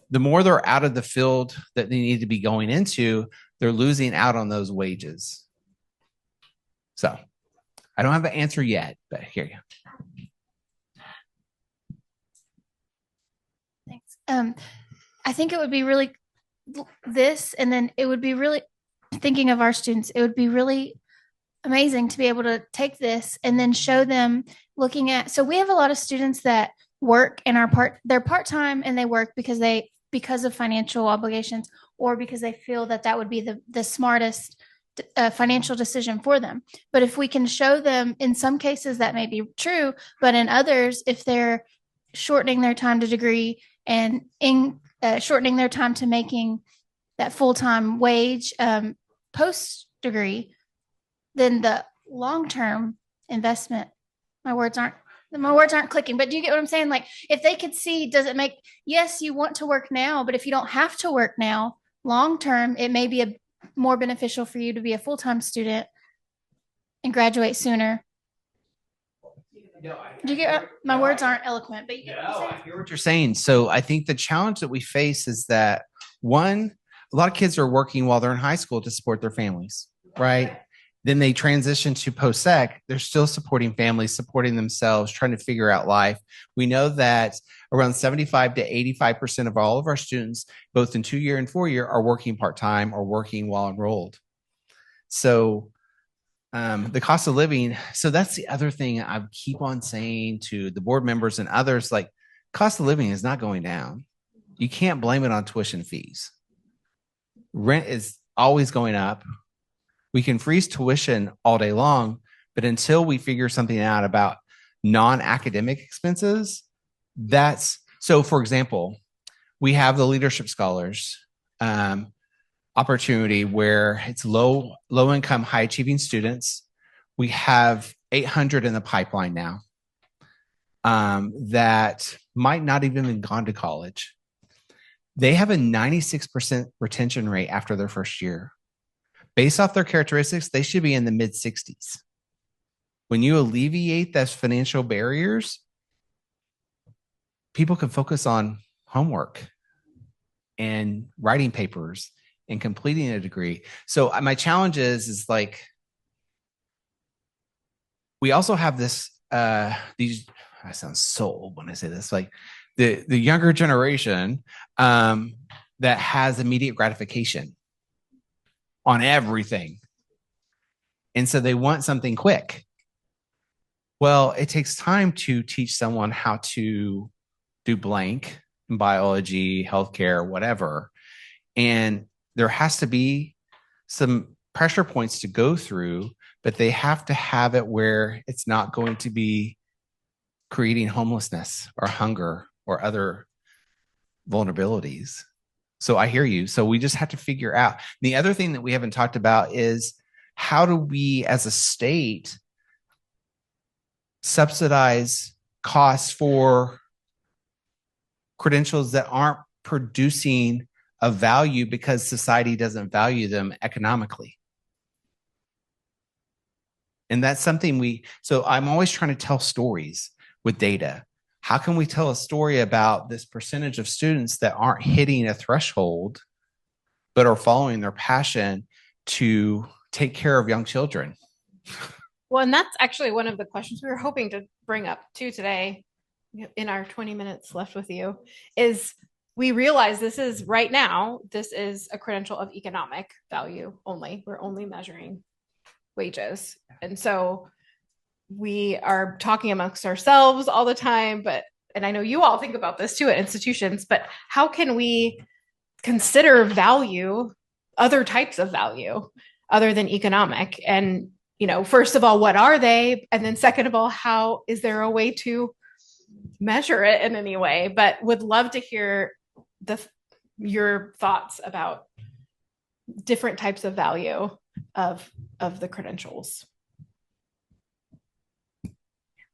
The more they're out of the field that they need to be going into, they're losing out on those wages. So I don't have an answer yet, but here you go. Thanks. I think it would be really and then it would be really thinking of our students, it would be really amazing to be able to take this and then show them looking at. So we have a lot of students that work and they're part-time and they work because of financial obligations, or because they feel that would be the smartest financial decision for them. But if we can show them, in some cases that may be true, but in others, if they're shortening their time to degree and shortening their time to making that full-time wage post-degree, then the long-term investment, my words aren't clicking, but do you get what I'm saying? Like, if they could see, yes, you want to work now, but if you don't have to work now, long-term, it may be more beneficial for you to be a full-time student and graduate sooner. Do you get my words aren't eloquent, but you get what I'm saying? I hear what you're saying. So I think the challenge that we face is that, one, a lot of kids are working while they're in high school to support their families, right? Then they transition to post-sec. They're still supporting families, supporting themselves, trying to figure out life. We know that around 75 to 85% of all of our students, both in 2-year and 4-year, are working part-time or working while enrolled. So the cost of living. So that's the other thing I keep on saying to the board members and others, like, cost of living is not going down. You can't blame it on tuition fees. Rent is always going up. We can freeze tuition all day long, but until we figure something out about non-academic expenses, so for example, we have the leadership scholars opportunity where it's low income, high achieving students. We have 800 in the pipeline now that might not even have gone to college. They have a 96% retention rate after their first year. Based off their characteristics, they should be in the mid 60s. When you alleviate those financial barriers, people can focus on homework and writing papers and completing a degree. So my challenge is like, we also have this, these, I sound so old when I say this, like the younger generation that has immediate gratification on everything. And so they want something quick. Well, it takes time to teach someone how to do blank in biology, healthcare, whatever. And there has to be some pressure points to go through, but they have to have it where it's not going to be creating homelessness or hunger or other vulnerabilities. So I hear you. So we just have to figure out. The other thing that we haven't talked about is, how do we as a state subsidize costs for credentials that aren't producing a value because society doesn't value them economically? And that's something so I'm always trying to tell stories with data. How can we tell a story about this percentage of students that aren't hitting a threshold, but are following their passion to take care of young children? Well, and that's actually one of the questions we were hoping to bring up too today in our 20 minutes left with you, is we realize this is a credential of economic value only. We're only measuring wages. And so we are talking amongst ourselves all the time, and I know you all think about this too at institutions, but how can we consider value, other types of value other than economic? And, first of all, what are they? And then second of all, how is there a way to measure it in any way? But would love to hear your thoughts about different types of value of the credentials.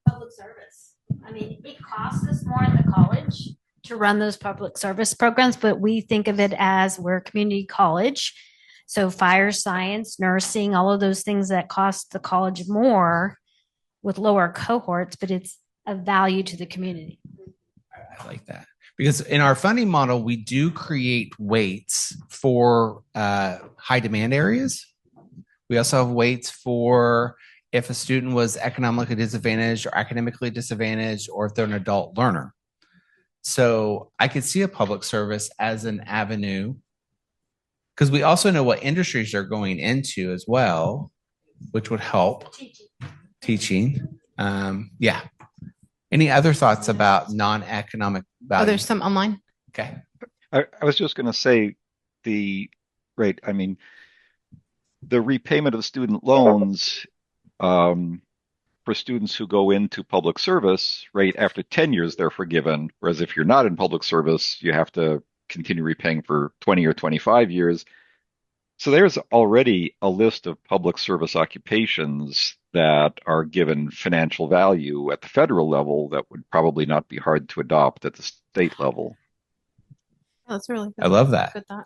Public service. I mean, it costs us more at the college to run those public service programs, but we think of it as we're a community college. So fire science, nursing, all of those things that cost the college more with lower cohorts, but it's a value to the community. I like that. Because in our funding model, we do create weights for high demand areas. We also have weights for if a student was economically disadvantaged or academically disadvantaged, or if they're an adult learner. So I could see a public service as an avenue because we also know what industries they're going into as well, which would help. Teaching. Yeah. Any other thoughts about non-economic value? Oh, there's some online. Okay. I was just going to say right. I mean, the repayment of student loans for students who go into public service, right, after 10 years, they're forgiven. Whereas if you're not in public service, you have to continue repaying for 20 or 25 years. So there's already a list of public service occupations that are given financial value at the federal level that would probably not be hard to adopt at the state level. Oh, that's really good. I love that. Good thought.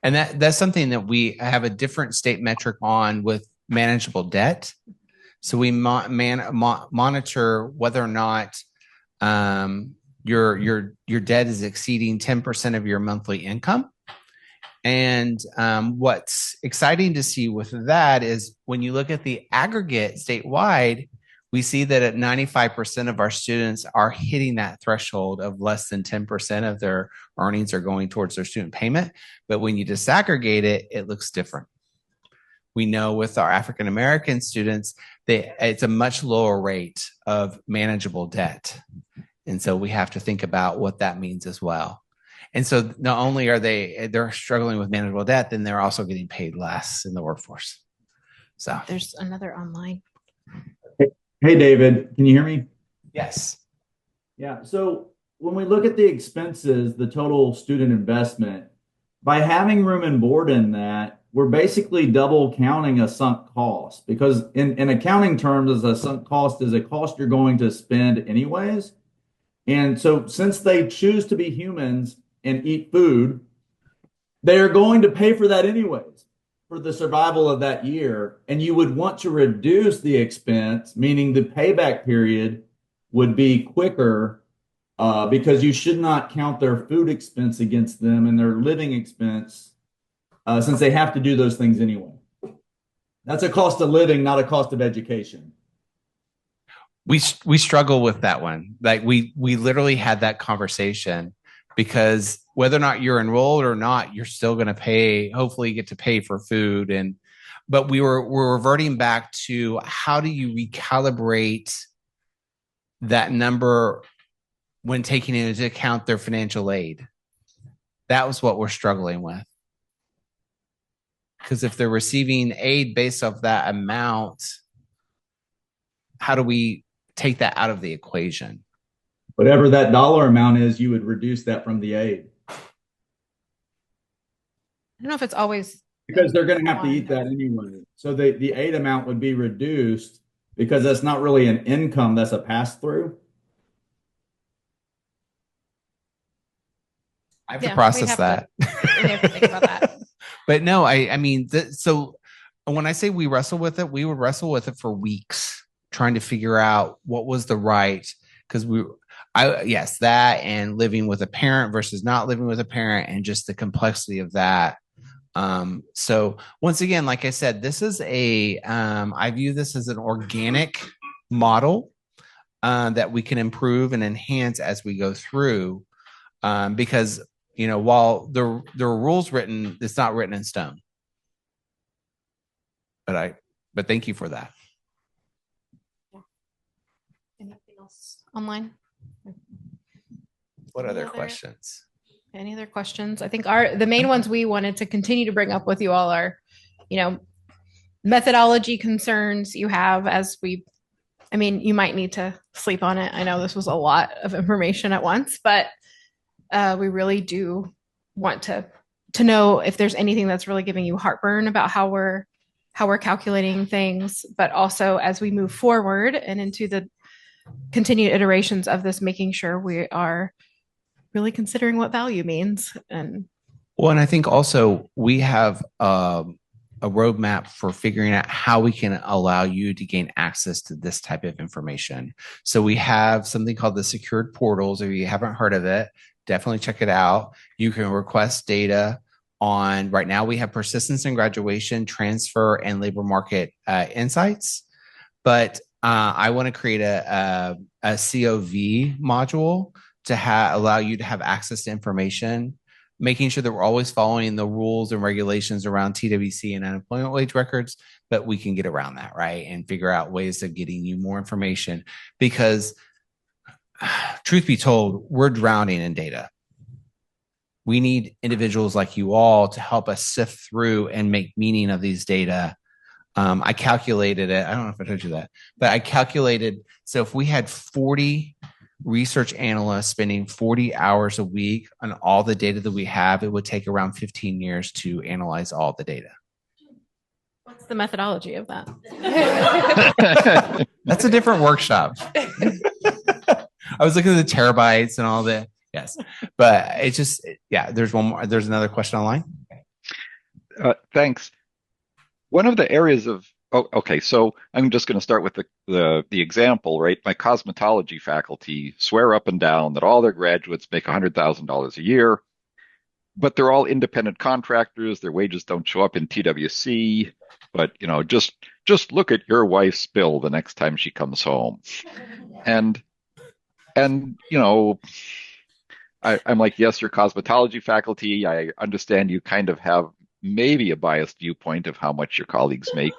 And that's something that we have a different state metric on with manageable debt. So we monitor whether or not your debt is exceeding 10% of your monthly income. And what's exciting to see with that is when you look at the aggregate statewide, we see that at 95% of our students are hitting that threshold of less than 10% of their earnings are going towards their student payment. But when you disaggregate it, it looks different. We know with our African American students, it's a much lower rate of manageable debt. And so we have to think about what that means as well. And so not only are they're struggling with manageable debt, then they're also getting paid less in the workforce. So there's another online. Hey, David, can you hear me? Yes. Yeah. So when we look at the expenses, the total student investment, by having room and board in that, we're basically double counting a sunk cost, because in accounting terms, a sunk cost is a cost you're going to spend anyways. And so since they choose to be humans and eat food, they're going to pay for that anyways for the survival of that year. And you would want to reduce the expense, meaning the payback period would be quicker, because you should not count their food expense against them and their living expense, since they have to do those things anyway. That's a cost of living, not a cost of education. We struggle with that one. Like we literally had that conversation, because whether or not you're enrolled or not, you're still going to pay, hopefully get to pay for food. But we're reverting back to how do you recalibrate that number when taking into account their financial aid? That was what we're struggling with. Because if they're receiving aid based off that amount, how do we take that out of the equation? Whatever that dollar amount is, you would reduce that from the aid. I don't know if it's always, because they're going to have to eat that anyway. So the aid amount would be reduced because that's not really an income, that's a pass through. I have to process that. We have to think about that. But no, I mean, so when I say we wrestle with it, we would wrestle with it for weeks trying to figure out what was the right, because yes, that and living with a parent versus not living with a parent and just the complexity of that. So once again, like I said, this is I view this as an organic model that we can improve and enhance as we go through, because while there are rules written, it's not written in stone. But thank you for that. Anything else online? What other questions? Any other questions? I think the main ones we wanted to continue to bring up with you all are, methodology concerns you have you might need to sleep on it. I know this was a lot of information at once, but we really do want to know if there's anything that's really giving you heartburn about how we're calculating things, but also as we move forward and into the continued iterations of this, making sure we are really considering what value means. And I think also we have a roadmap for figuring out how we can allow you to gain access to this type of information. So we have something called the secured portals. If you haven't heard of it, definitely check it out. You can request data on, right now we have persistence in graduation, transfer, and labor market insights. But I want to create a COV module to allow you to have access to information making sure that we're always following the rules and regulations around TWC and unemployment wage records, but we can get around that, right? And figure out ways of getting you more information because truth be told, we're drowning in data. We need individuals like you all to help us sift through and make meaning of these data. I calculated it. I don't know if I told you that, but I calculated. So if we had 40 research analysts spending 40 hours a week on all the data that we have, it would take around 15 years to analyze all the data. What's the methodology of that? That's a different workshop. I was looking at the terabytes and all that. Yes. But it's just, yeah, there's one more. There's another question online. Thanks. One of the areas of, okay, so I'm just going to start with the example, right? My cosmetology faculty swear up and down that all their graduates make $100,000 a year, but they're all independent contractors. Their wages don't show up in TWC, but just look at your wife's bill the next time she comes home. And I'm like, yes, you're cosmetology faculty. I understand you kind of have maybe a biased viewpoint of how much your colleagues make.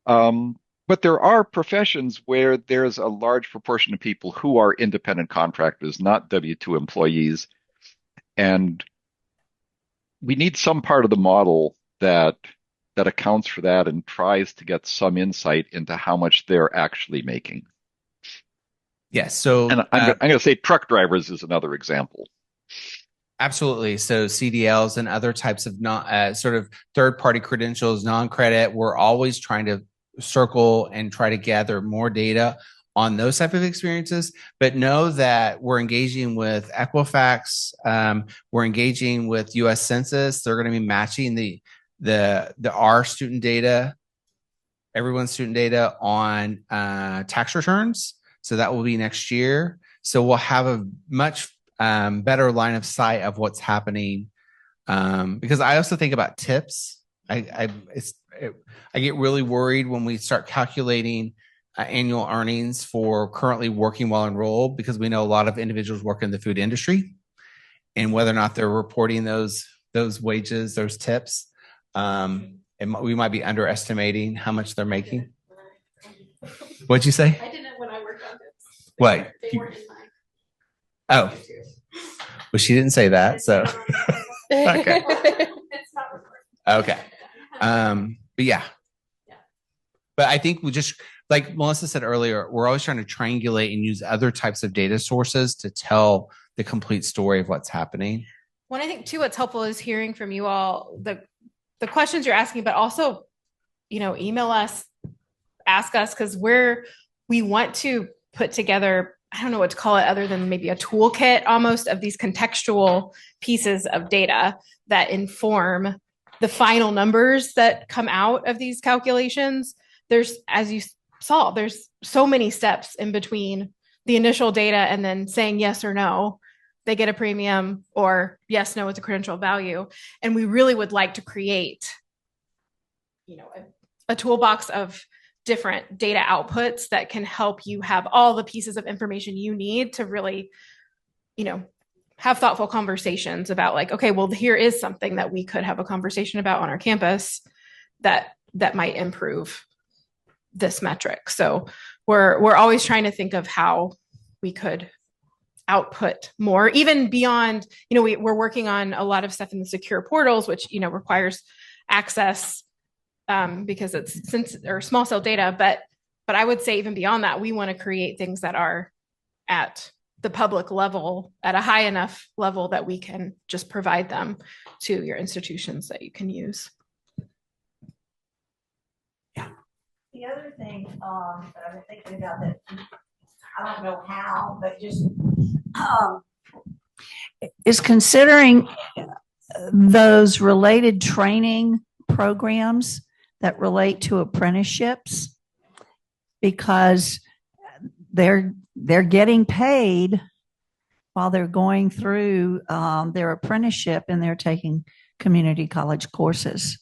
But there are professions where there's a large proportion of people who are independent contractors, not W-2 employees. And we need some part of the model that accounts for that and tries to get some insight into how much they're actually making. Yes. So and I'm going to say truck drivers is another example. Absolutely. So CDLs and other types of sort of third-party credentials, non-credit, we're always trying to circle and try to gather more data on those type of experiences. But know that we're engaging with Equifax. We're engaging with U.S. Census. They're going to be matching our student data, everyone's student data on tax returns. So that will be next year. So we'll have a much better line of sight of what's happening. Because I also think about tips. I get really worried when we start calculating annual earnings for currently working while enrolled, because we know a lot of individuals work in the food industry, and whether or not they're reporting those wages, those tips, we might be underestimating how much they're making. What'd you say? I didn't when I worked on tips. What? They weren't in my. Oh, well, she didn't say that, so okay. It's not recorded. Okay. But yeah. But I think we just, like Melissa said earlier, we're always trying to triangulate and use other types of data sources to tell the complete story of what's happening. One, I think too, what's helpful is hearing from you all the questions you're asking, but also, email us, ask us, because we want to put together, I don't know what to call it other than maybe a toolkit almost of these contextual pieces of data that inform the final numbers that come out of these calculations. There's, as you saw, there's so many steps in between the initial data and then saying yes or no, they get a premium, or yes, no, it's a credential value. And we really would like to create, a toolbox of different data outputs that can help you have all the pieces of information you need to really, have thoughtful conversations about, like, okay, well, here is something that we could have a conversation about on our campus that might improve this metric. So we're always trying to think of how we could output more, even beyond, we're working on a lot of stuff in the secure portals, which, requires access because it's small cell data. But I would say even beyond that, we want to create things that are at the public level, at a high enough level that we can just provide them to your institutions that you can use. The other thing that I've been thinking about, that I don't know how, but just is considering those related training programs that relate to apprenticeships, because they're getting paid while they're going through their apprenticeship, and they're taking community college courses.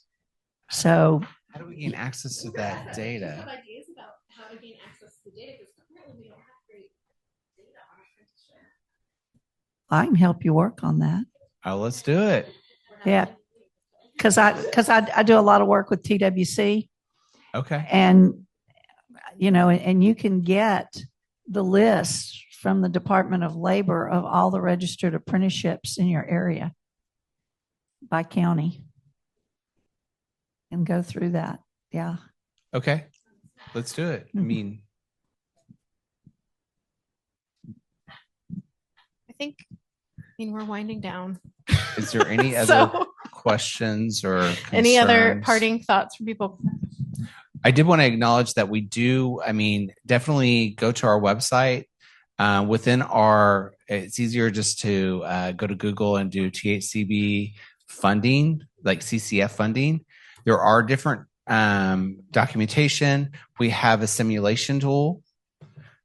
So how do we gain access to that data? I have ideas about how to gain access to data, because currently we don't have great data on apprenticeship. I can help you work on that. Let's do it. Yeah. Because I do a lot of work with TWC. Okay. And, and you can get the list from the Department of Labor of all the registered apprenticeships in your area by county and go through that. Yeah. Okay. Let's do it. I mean, we're winding down. is there any other So- questions or Any other concerns? parting thoughts from people? I did want to acknowledge that we do, definitely go to our website. It's easier just to go to Google and do THCB funding, like CCF funding. There are different documentation. We have a simulation tool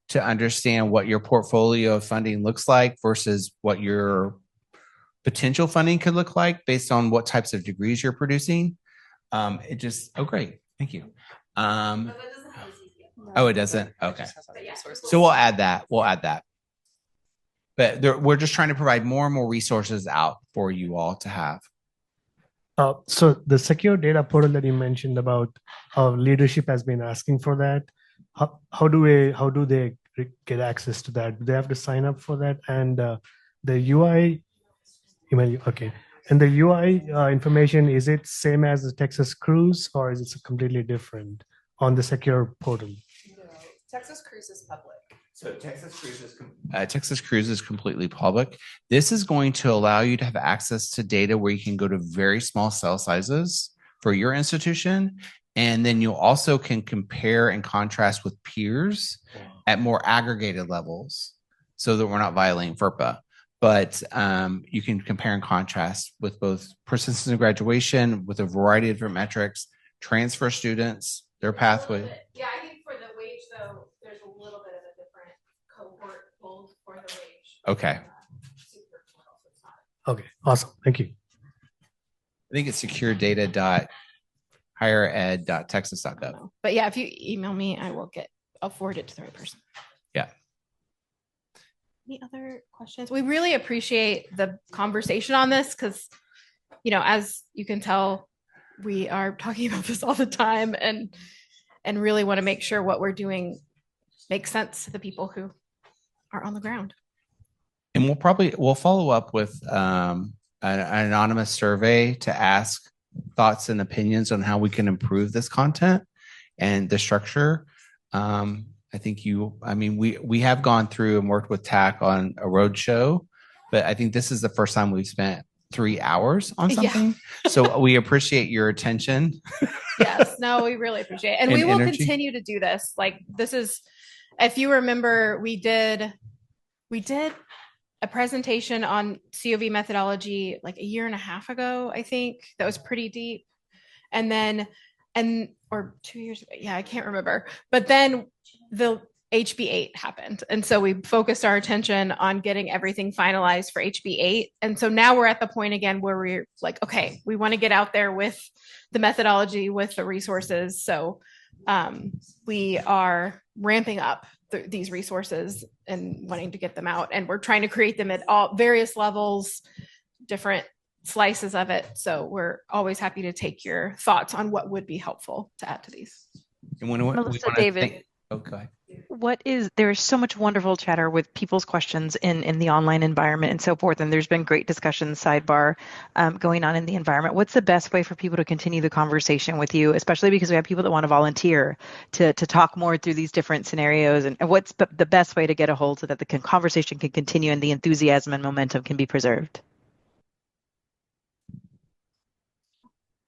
to understand what your portfolio of funding looks like versus what your potential funding could look like based on what types of degrees you're producing. Great. Thank you. It doesn't? Okay. So we'll add that. But we're just trying to provide more and more resources out for you all to have. So the secure data portal that you mentioned about leadership has been asking for that. How do they get access to that? Do they have to sign up for that? And the UI email, okay. And the UI information, is it same as the Texas Cruise or is it completely different on the secure portal? Texas Cruise is public. So Texas Cruise is completely public. This is going to allow you to have access to data where you can go to very small cell sizes for your institution. And then you also can compare and contrast with peers at more aggregated levels so that we're not violating FERPA. But you can compare and contrast with both persistence and graduation with a variety of different metrics, transfer students, their pathway. Yeah, I think for the wage, though, there's a little bit of a different cohort pulled for the wage. Okay. Okay, awesome. Thank you. I think it's securedata.highered.texas.gov. But yeah, if you email me, I'll forward it to the right person. Yeah. Any other questions? We really appreciate the conversation on this because, as you can tell, we are talking about this all the time and really want to make sure what we're doing makes sense to the people who are on the ground. And we'll follow up with an anonymous survey to ask thoughts and opinions on how we can improve this content and the structure. I think we have gone through and worked with TAC on a roadshow, but I think this is the first time we've spent 3 hours on something. Yeah. So we appreciate your attention. Yes, no, we really appreciate it. And we will continue to do this. Like this is, if you remember, we did a presentation on COV methodology like a year and a half ago, I think, that was pretty deep. Or 2 years ago. Yeah, I can't remember. But then the HB8 happened. And so we focused our attention on getting everything finalized for HB8. And so now we're at the point again where we're like, okay, we want to get out there with the methodology, with the resources. So we are ramping up these resources and wanting to get them out. And we're trying to create them at all various levels, different slices of it. So we're always happy to take your thoughts on what would be helpful to add to these. And Melissa, David. Okay. There's so much wonderful chatter with people's questions in the online environment and so forth. And there's been great discussion sidebar going on in the environment. What's the best way for people to continue the conversation with you, especially because we have people that want to volunteer to talk more through these different scenarios? And what's the best way to get a hold so that the conversation can continue and the enthusiasm and momentum can be preserved?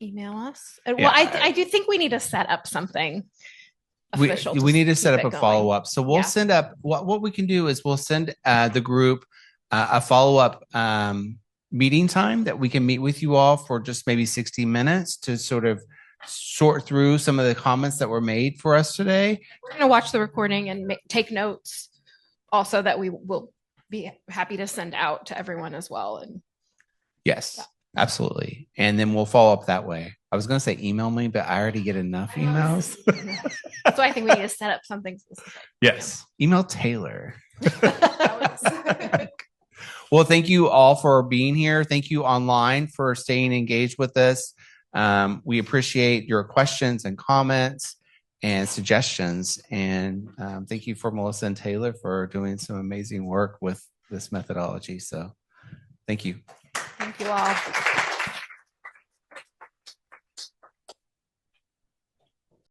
Email us. Well, I do think we need to set up something official. We need to set up a follow-up. So we'll send up what we can do is we'll send the group a follow-up meeting time that we can meet with you all for just maybe 60 minutes to sort of sort through some of the comments that were made for us today. We're going to watch the recording and take notes also that we will be happy to send out to everyone as well. And yes. Absolutely. And then we'll follow up that way. I was going to say email me, but I already get enough emails. So I think we need to set up something specific. Yes. Email Taylor. Well, thank you all for being here. Thank you online for staying engaged with us. We appreciate your questions and comments and suggestions. And thank you for Melissa and Taylor for doing some amazing work with this methodology. So thank you. Thank you all.